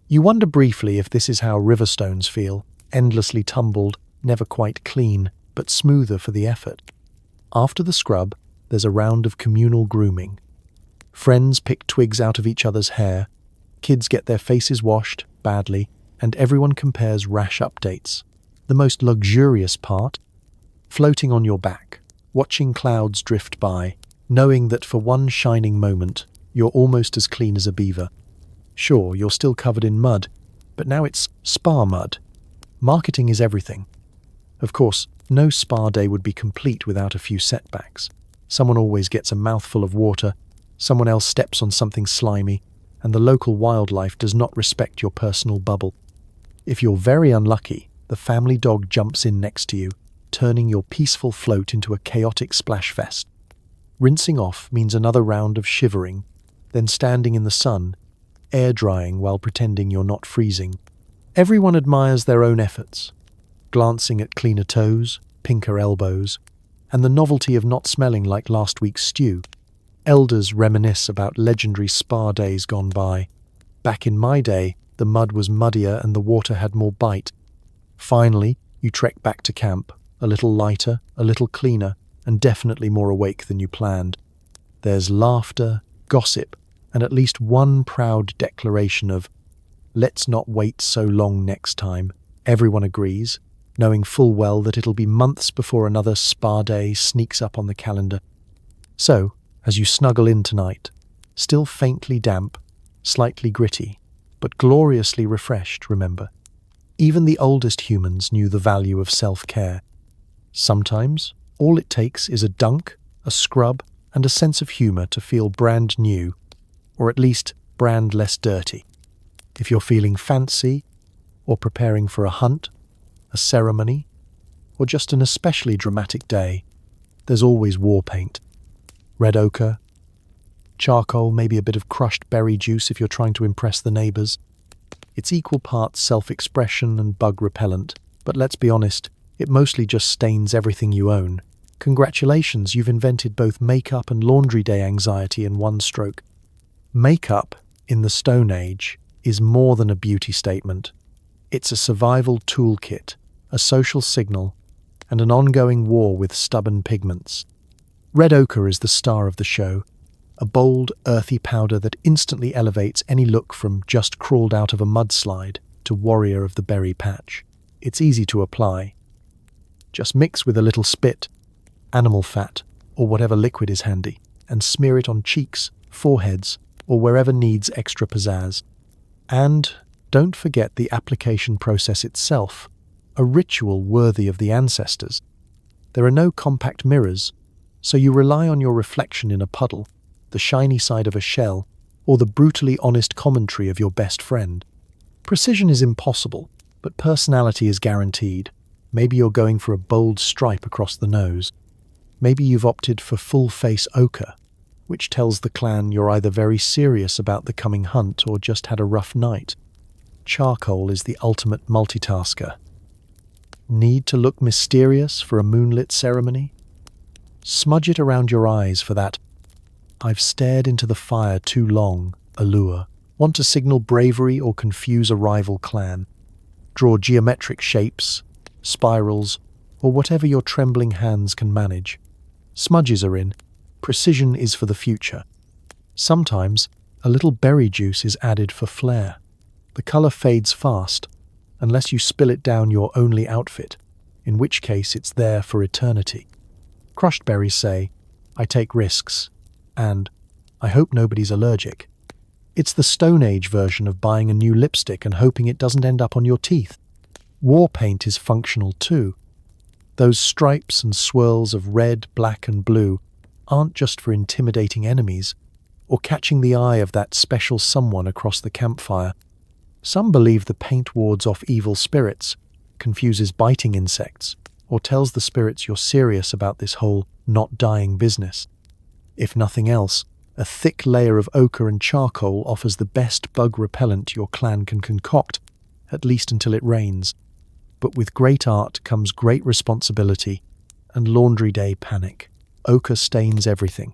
You wonder briefly if this is how river stones feel, endlessly tumbled, never quite clean, but smoother for the effort. After the scrub, there's a round of communal grooming. Friends pick twigs out of each other's hair, kids get their faces washed, badly, and everyone compares rash updates. The most luxurious part? Floating on your back, watching clouds drift by, knowing that for one shining moment, you're almost as clean as a beaver. Sure, you're still covered in mud, but now it's spa mud. Marketing is everything. Of course, no spa day would be complete without a few setbacks. Someone always gets a mouthful of water, someone else steps on something slimy, and the local wildlife does not respect your personal bubble. If you're very unlucky, the family dog jumps in next to you, turning your peaceful float into a chaotic splash fest. Rinsing off means another round of shivering, then standing in the sun, air drying while pretending you're not freezing. Everyone admires their own efforts, glancing at cleaner toes, pinker elbows, and the novelty of not smelling like last week's stew. Elders reminisce about legendary spa days gone by. Back in my day, the mud was muddier and the water had more bite. Finally, you trek back to camp, a little lighter, a little cleaner, and definitely more awake than you planned. There's laughter, gossip, and at least one proud declaration of, Let's not wait so long next time. Everyone agrees, knowing full well that it'll be months before another spa day sneaks up on the calendar. So, as you snuggle in tonight, still faintly damp, slightly gritty, but gloriously refreshed, remember. Even the oldest humans knew the value of self-care. Sometimes, all it takes is a dunk, a scrub, and a sense of humor to feel brand new, or at least brand less dirty. If you're feeling fancy, or preparing for a hunt, a ceremony, or just an especially dramatic day, there's always war paint. Red ochre, charcoal, maybe a bit of crushed berry juice if you're trying to impress the neighbors. It's equal parts self-expression and bug repellent, but let's be honest, it mostly just stains everything you own. Congratulations, you've invented both makeup and laundry day anxiety in one stroke. Makeup, in the Stone Age, is more than a beauty statement. It's a survival toolkit, a social signal, and an ongoing war with stubborn pigments. Red ochre is the star of the show, a bold, earthy powder that instantly elevates any look from just crawled out of a mudslide to warrior of the berry patch. It's easy to apply. Just mix with a little spit, animal fat, or whatever liquid is handy, and smear it on cheeks, foreheads, or wherever needs extra pizzazz. And don't forget the application process itself, a ritual worthy of the ancestors. There are no compact mirrors, so you rely on your reflection in a puddle, the shiny side of a shell, or the brutally honest commentary of your best friend. Precision is impossible, but personality is guaranteed. Maybe you're going for a bold stripe across the nose. Maybe you've opted for full-face ochre, which tells the clan you're either very serious about the coming hunt or just had a rough night. Charcoal is the ultimate multitasker. Need to look mysterious for a moonlit ceremony? Smudge it around your eyes for that "I've stared into the fire too long" allure. Want to signal bravery or confuse a rival clan? Draw geometric shapes, spirals, or whatever your trembling hands can manage. Smudges are in. Precision is for the future. Sometimes, a little berry juice is added for flair. The color fades fast, unless you spill it down your only outfit, in which case it's there for eternity. Crushed berries say, "I take risks," and "I hope nobody's allergic." It's the Stone Age version of buying a new lipstick and hoping it doesn't end up on your teeth. War paint is functional too. Those stripes and swirls of red, black, and blue aren't just for intimidating enemies or catching the eye of that special someone across the campfire. Some believe the paint wards off evil spirits, confuses biting insects, or tells the spirits you're serious about this whole not dying business. If nothing else, a thick layer of ochre and charcoal offers the best bug repellent your clan can concoct, at least until it rains. But with great art comes great responsibility and laundry day panic. Ochre stains everything.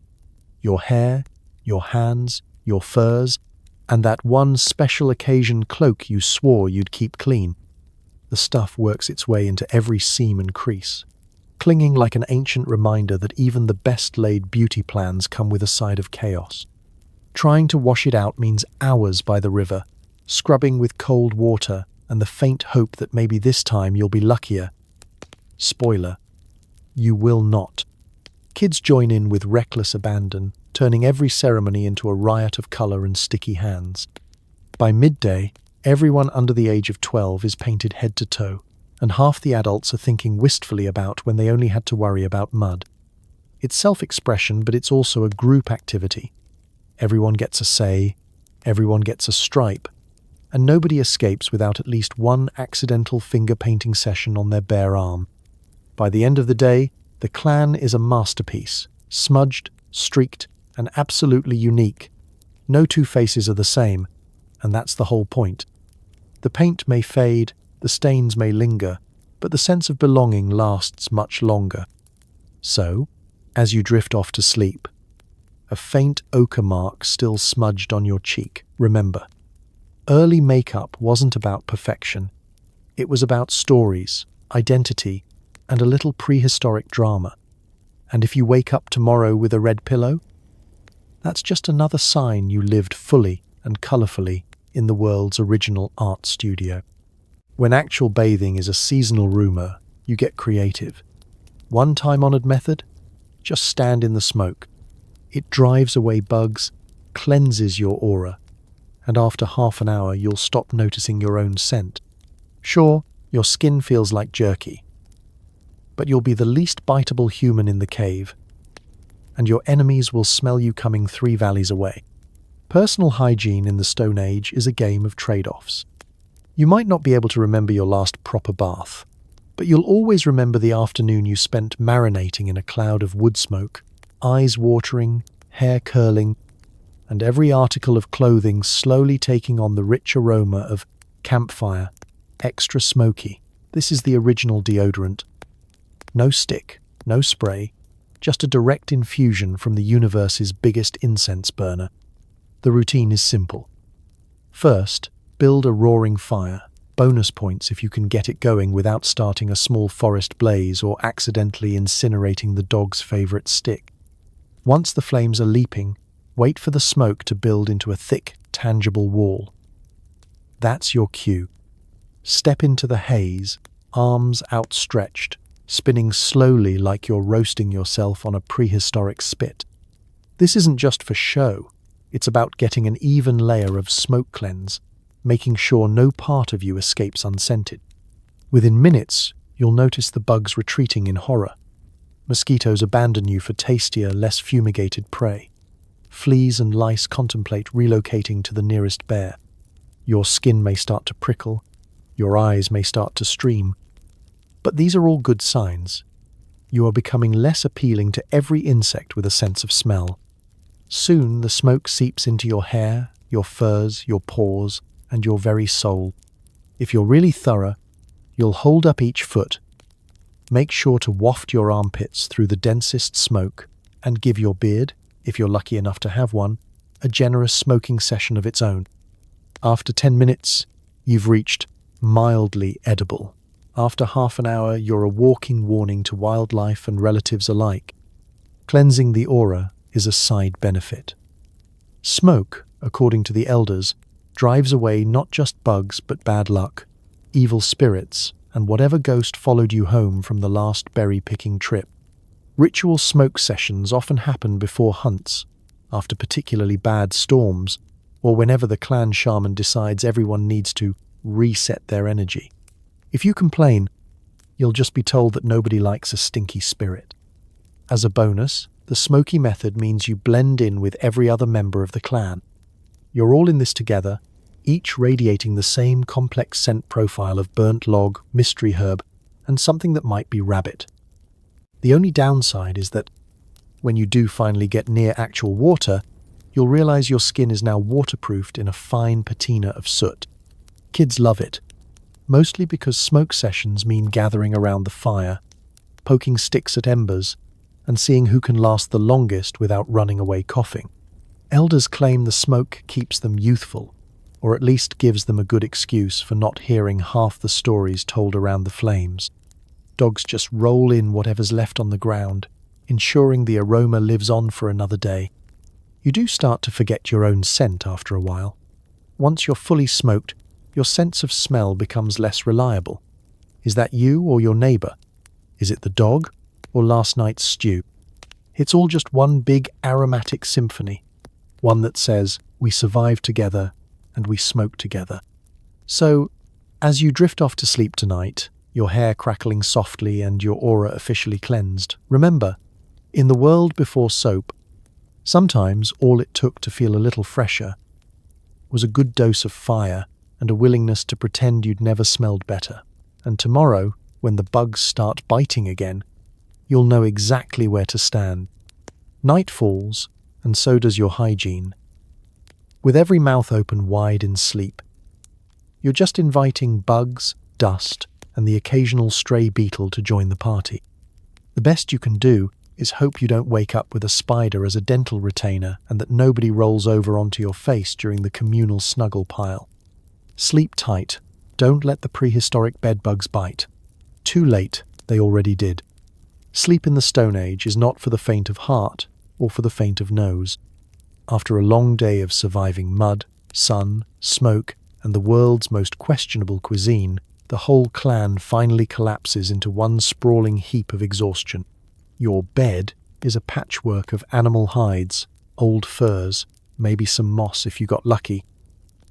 Your hair, your hands, your furs, and that one special occasion cloak you swore you'd keep clean. The stuff works its way into every seam and crease, clinging like an ancient reminder that even the best-laid beauty plans come with a side of chaos. Trying to wash it out means hours by the river, scrubbing with cold water and the faint hope that maybe this time you'll be luckier. Spoiler: you will not. Kids join in with reckless abandon, turning every ceremony into a riot of color and sticky hands. By midday, everyone under the age of 12 is painted head to toe, and half the adults are thinking wistfully about when they only had to worry about mud. It's self-expression, but it's also a group activity. Everyone gets a say, everyone gets a stripe, and nobody escapes without at least one accidental finger painting session on their bare arm. By the end of the day, the clan is a masterpiece, smudged, streaked, and absolutely unique. No two faces are the same, and that's the whole point. The paint may fade, the stains may linger, but the sense of belonging lasts much longer. So, as you drift off to sleep, a faint ochre mark still smudged on your cheek, remember, early makeup wasn't about perfection. It was about stories, identity, and a little prehistoric drama. And if you wake up tomorrow with a red pillow, that's just another sign you lived fully and colorfully in the world's original art studio. When actual bathing is a seasonal rumor, you get creative. One time-honored method? Just stand in the smoke. It drives away bugs, cleanses your aura, and after half an hour you'll stop noticing your own scent. Sure, your skin feels like jerky, but you'll be the least biteable human in the cave, and your enemies will smell you coming 3 valleys away. Personal hygiene in the Stone Age is a game of trade-offs. You might not be able to remember your last proper bath, but you'll always remember the afternoon you spent marinating in a cloud of wood smoke, eyes watering, hair curling, and every article of clothing slowly taking on the rich aroma of campfire, extra smoky. This is the original deodorant. No stick, no spray, just a direct infusion from the universe's biggest incense burner. The routine is simple. First, build a roaring fire. Bonus points if you can get it going without starting a small forest blaze or accidentally incinerating the dog's favorite stick. Once the flames are leaping, wait for the smoke to build into a thick, tangible wall. That's your cue. Step into the haze, arms outstretched, spinning slowly like you're roasting yourself on a prehistoric spit. This isn't just for show. It's about getting an even layer of smoke cleanse, making sure no part of you escapes unscented. Within minutes, you'll notice the bugs retreating in horror. Mosquitoes abandon you for tastier, less fumigated prey. Fleas and lice contemplate relocating to the nearest bear. Your skin may start to prickle, your eyes may start to stream. But these are all good signs. You are becoming less appealing to every insect with a sense of smell. Soon the smoke seeps into your hair, your furs, your pores, and your very soul. If you're really thorough, you'll hold up each foot. Make sure to waft your armpits through the densest smoke and give your beard, if you're lucky enough to have one, a generous smoking session of its own. After 10 minutes, you've reached mildly edible. After half an hour, you're a walking warning to wildlife and relatives alike. Cleansing the aura is a side benefit. Smoke, according to the elders, drives away not just bugs but bad luck, evil spirits, and whatever ghost followed you home from the last berry-picking trip. Ritual smoke sessions often happen before hunts, after particularly bad storms, or whenever the clan shaman decides everyone needs to reset their energy. If you complain, you'll just be told that nobody likes a stinky spirit. As a bonus, the smoky method means you blend in with every other member of the clan. You're all in this together, each radiating the same complex scent profile of burnt log, mystery herb, and something that might be rabbit. The only downside is that when you do finally get near actual water, you'll realize your skin is now waterproofed in a fine patina of soot. Kids love it, mostly because smoke sessions mean gathering around the fire, poking sticks at embers, and seeing who can last the longest without running away coughing. Elders claim the smoke keeps them youthful, or at least gives them a good excuse for not hearing half the stories told around the flames. Dogs just roll in whatever's left on the ground, ensuring the aroma lives on for another day. You do start to forget your own scent after a while. Once you're fully smoked, your sense of smell becomes less reliable. Is that you or your neighbor? Is it the dog or last night's stew? It's all just one big aromatic symphony, one that says, we survived together and we smoked together. So, as you drift off to sleep tonight, your hair crackling softly and your aura officially cleansed, remember, in the world before soap, sometimes all it took to feel a little fresher was a good dose of fire and a willingness to pretend you'd never smelled better. And tomorrow, when the bugs start biting again, you'll know exactly where to stand. Night falls, and so does your hygiene. With every mouth open wide in sleep, you're just inviting bugs, dust, and the occasional stray beetle to join the party. The best you can do is hope you don't wake up with a spider as a dental retainer and that nobody rolls over onto your face during the communal snuggle pile. Sleep tight. Don't let the prehistoric bedbugs bite. Too late, they already did. Sleep in the Stone Age is not for the faint of heart or for the faint of nose. After a long day of surviving mud, sun, smoke, and the world's most questionable cuisine, the whole clan finally collapses into one sprawling heap of exhaustion. Your bed is a patchwork of animal hides, old furs, maybe some moss if you got lucky.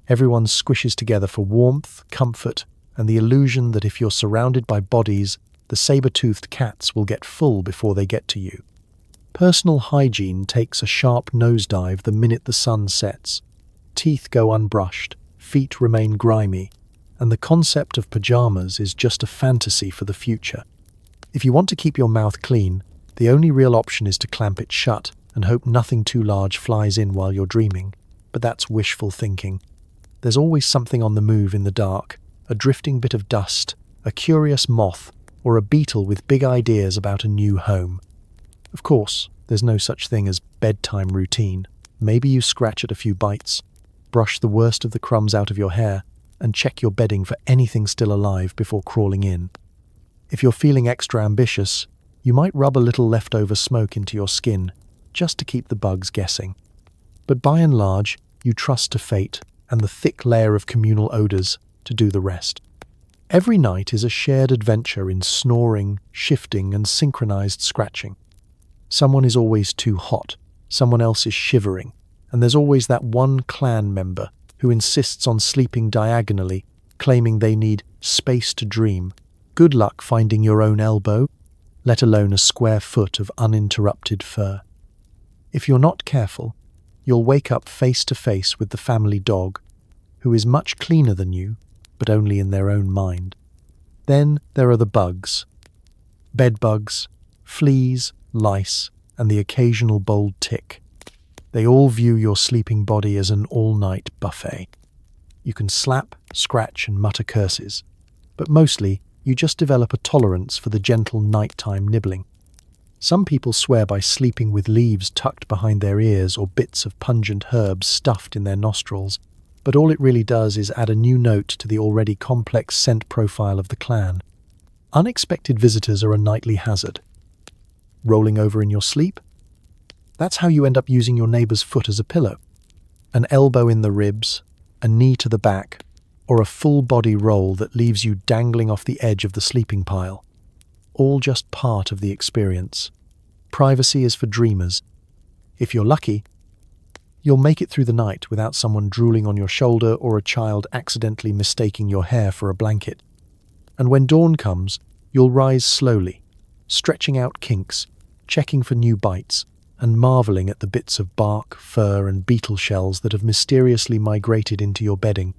Everyone squishes together for warmth, comfort, and the illusion that if you're surrounded by bodies, the saber-toothed cats will get full before they get to you. Personal hygiene takes a sharp nosedive the minute the sun sets. Teeth go unbrushed, feet remain grimy, and the concept of pajamas is just a fantasy for the future. If you want to keep your mouth clean, the only real option is to clamp it shut and hope nothing too large flies in while you're dreaming. But that's wishful thinking. There's always something on the move in the dark, a drifting bit of dust, a curious moth, or a beetle with big ideas about a new home. Of course, there's no such thing as bedtime routine. Maybe you scratch at a few bites, brush the worst of the crumbs out of your hair, and check your bedding for anything still alive before crawling in. If you're feeling extra ambitious, you might rub a little leftover smoke into your skin, just to keep the bugs guessing. But by and large, you trust to fate and the thick layer of communal odors to do the rest. Every night is a shared adventure in snoring, shifting, and synchronized scratching. Someone is always too hot, someone else is shivering, and there's always that one clan member who insists on sleeping diagonally, claiming they need space to dream. Good luck finding your own elbow, let alone a square foot of uninterrupted fur. If you're not careful, you'll wake up face to face with the family dog, who is much cleaner than you, but only in their own mind. Then there are the bugs. Bed bugs, fleas, lice, and the occasional bold tick. They all view your sleeping body as an all-night buffet. You can slap, scratch, and mutter curses, but mostly you just develop a tolerance for the gentle nighttime nibbling. Some people swear by sleeping with leaves tucked behind their ears or bits of pungent herbs stuffed in their nostrils, but all it really does is add a new note to the already complex scent profile of the clan. Unexpected visitors are a nightly hazard. Rolling over in your sleep? That's how you end up using your neighbor's foot as a pillow. An elbow in the ribs, a knee to the back, or a full-body roll that leaves you dangling off the edge of the sleeping pile. All just part of the experience. Privacy is for dreamers. If you're lucky, you'll make it through the night without someone drooling on your shoulder or a child accidentally mistaking your hair for a blanket. And when dawn comes, you'll rise slowly, stretching out kinks, checking for new bites, and marveling at the bits of bark, fur, and beetle shells that have mysteriously migrated into your bedding.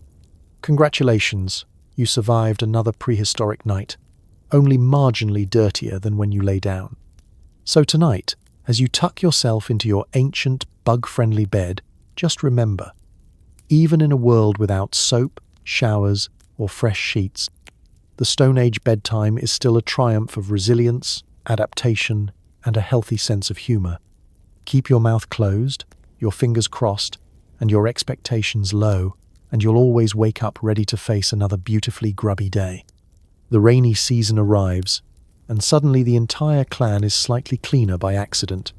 Congratulations, you survived another prehistoric night, only marginally dirtier than when you lay down. So tonight, as you tuck yourself into your ancient, bug-friendly bed, just remember, even in a world without soap, showers, or fresh sheets, the Stone Age bedtime is still a triumph of resilience, adaptation, and a healthy sense of humor. Keep your mouth closed, your fingers crossed, and your expectations low, and you'll always wake up ready to face another beautifully grubby day. The rainy season arrives, and suddenly the entire clan is slightly cleaner by accident.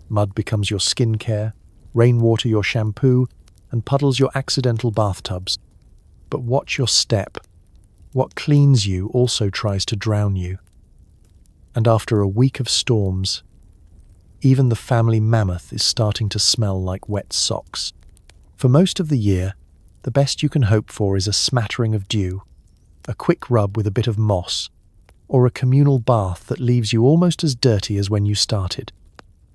Mud becomes your skincare, rainwater your shampoo, and puddles your accidental bathtubs. But watch your step. What cleans you also tries to drown you. And after a week of storms, even the family mammoth is starting to smell like wet socks. For most of the year, the best you can hope for is a smattering of dew, a quick rub with a bit of moss, or a communal bath that leaves you almost as dirty as when you started.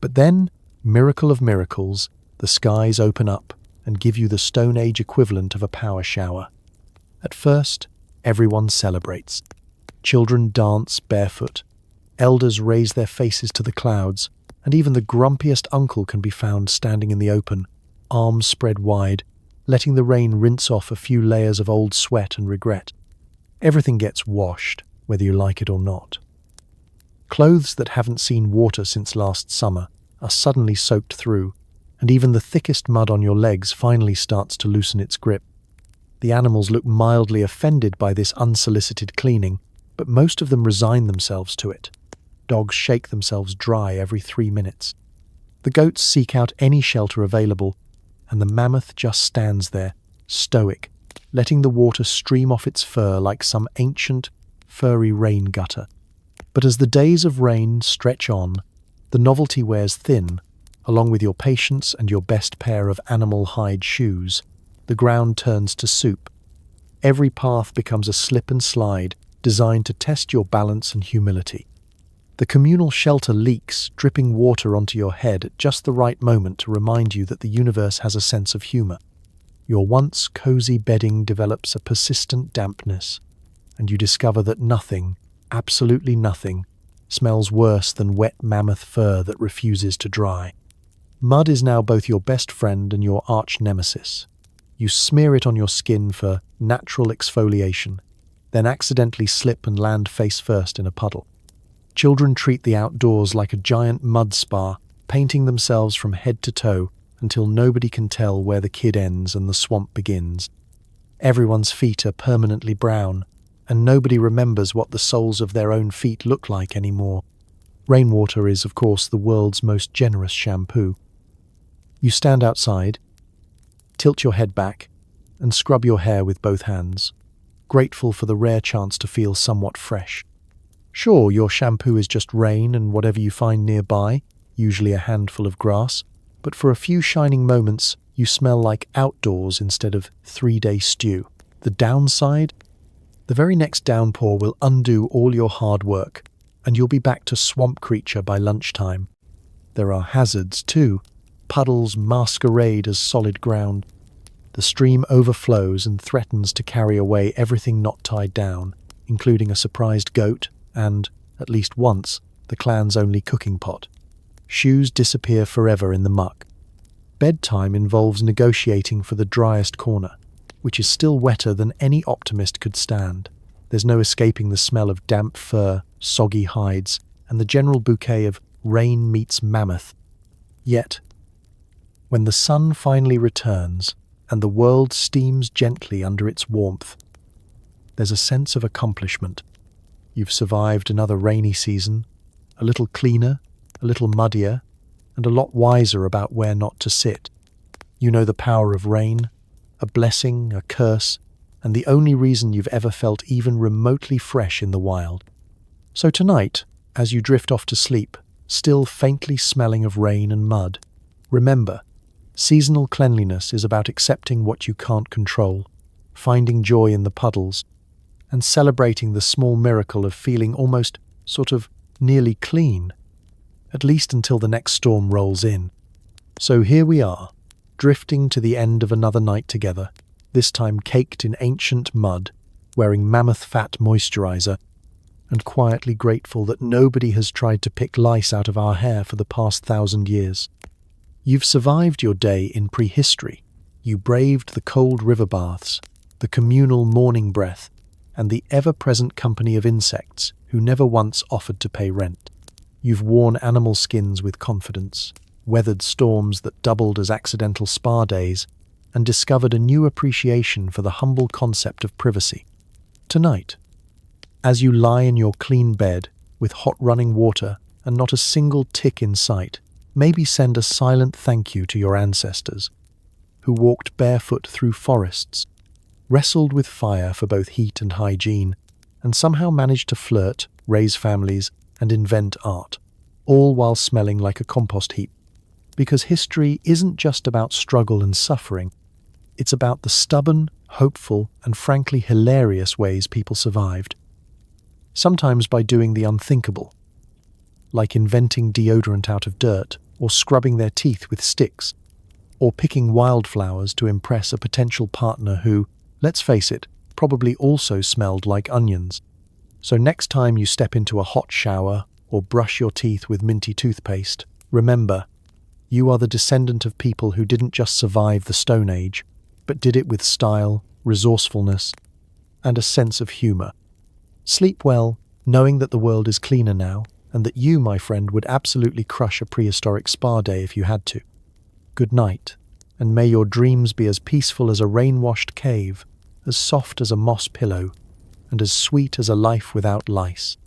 But then, miracle of miracles, the skies open up and give you the Stone Age equivalent of a power shower. At first, everyone celebrates. Children dance barefoot, elders raise their faces to the clouds, and even the grumpiest uncle can be found standing in the open, arms spread wide, letting the rain rinse off a few layers of old sweat and regret. Everything gets washed, whether you like it or not. Clothes that haven't seen water since last summer are suddenly soaked through, and even the thickest mud on your legs finally starts to loosen its grip. The animals look mildly offended by this unsolicited cleaning, but most of them resign themselves to it. Dogs shake themselves dry every 3 minutes. The goats seek out any shelter available, and the mammoth just stands there, stoic, letting the water stream off its fur like some ancient, furry rain gutter. But as the days of rain stretch on, the novelty wears thin, along with your patience and your best pair of animal hide shoes. The ground turns to soup. Every path becomes a slip and slide designed to test your balance and humility. The communal shelter leaks, dripping water onto your head at just the right moment to remind you that the universe has a sense of humor. Your once cozy bedding develops a persistent dampness, and you discover that nothing, absolutely nothing, smells worse than wet mammoth fur that refuses to dry. Mud is now both your best friend and your arch nemesis. You smear it on your skin for natural exfoliation, then accidentally slip and land face first in a puddle. Children treat the outdoors like a giant mud spa, painting themselves from head to toe until nobody can tell where the kid ends and the swamp begins. Everyone's feet are permanently brown, and nobody remembers what the soles of their own feet look like anymore. Rainwater is, of course, the world's most generous shampoo. You stand outside, tilt your head back, and scrub your hair with both hands, grateful for the rare chance to feel somewhat fresh. Sure, your shampoo is just rain and whatever you find nearby, usually a handful of grass, but for a few shining moments, you smell like outdoors instead of 3-day stew. The downside? The very next downpour will undo all your hard work, and you'll be back to swamp creature by lunchtime. There are hazards, too. Puddles masquerade as solid ground. The stream overflows and threatens to carry away everything not tied down, including a surprised goat and, at least once, the clan's only cooking pot. Shoes disappear forever in the muck. Bedtime involves negotiating for the driest corner, which is still wetter than any optimist could stand. There's no escaping the smell of damp fur, soggy hides, and the general bouquet of rain meets mammoth. Yet, when the sun finally returns and the world steams gently under its warmth, there's a sense of accomplishment. You've survived another rainy season, a little cleaner, a little muddier, and a lot wiser about where not to sit. You know the power of rain, a blessing, a curse, and the only reason you've ever felt even remotely fresh in the wild. So tonight, as you drift off to sleep, still faintly smelling of rain and mud, remember, seasonal cleanliness is about accepting what you can't control, finding joy in the puddles, and celebrating the small miracle of feeling almost sort of nearly clean, at least until the next storm rolls in. So here we are, drifting to the end of another night together, this time caked in ancient mud, wearing mammoth fat moisturizer, and quietly grateful that nobody has tried to pick lice out of our hair for the past 1,000 years. You've survived your day in prehistory. You braved the cold river baths, the communal morning breath, and the ever-present company of insects who never once offered to pay rent. You've worn animal skins with confidence, weathered storms that doubled as accidental spa days, and discovered a new appreciation for the humble concept of privacy. Tonight, as you lie in your clean bed with hot running water and not a single tick in sight, maybe send a silent thank you to your ancestors, who walked barefoot through forests, wrestled with fire for both heat and hygiene, and somehow managed to flirt, raise families, and invent art, all while smelling like a compost heap. Because history isn't just about struggle and suffering, it's about the stubborn, hopeful, and frankly hilarious ways people survived. Sometimes by doing the unthinkable, like inventing deodorant out of dirt, or scrubbing their teeth with sticks, or picking wildflowers to impress a potential partner who, let's face it, probably also smelled like onions. So next time you step into a hot shower or brush your teeth with minty toothpaste, remember, you are the descendant of people who didn't just survive the Stone Age, but did it with style, resourcefulness, and a sense of humor. Sleep well, knowing that the world is cleaner now, and that you, my friend, would absolutely crush a prehistoric spa day if you had to. Good night, and may your dreams be as peaceful as a rain-washed cave, as soft as a moss pillow, and as sweet as a life without lice.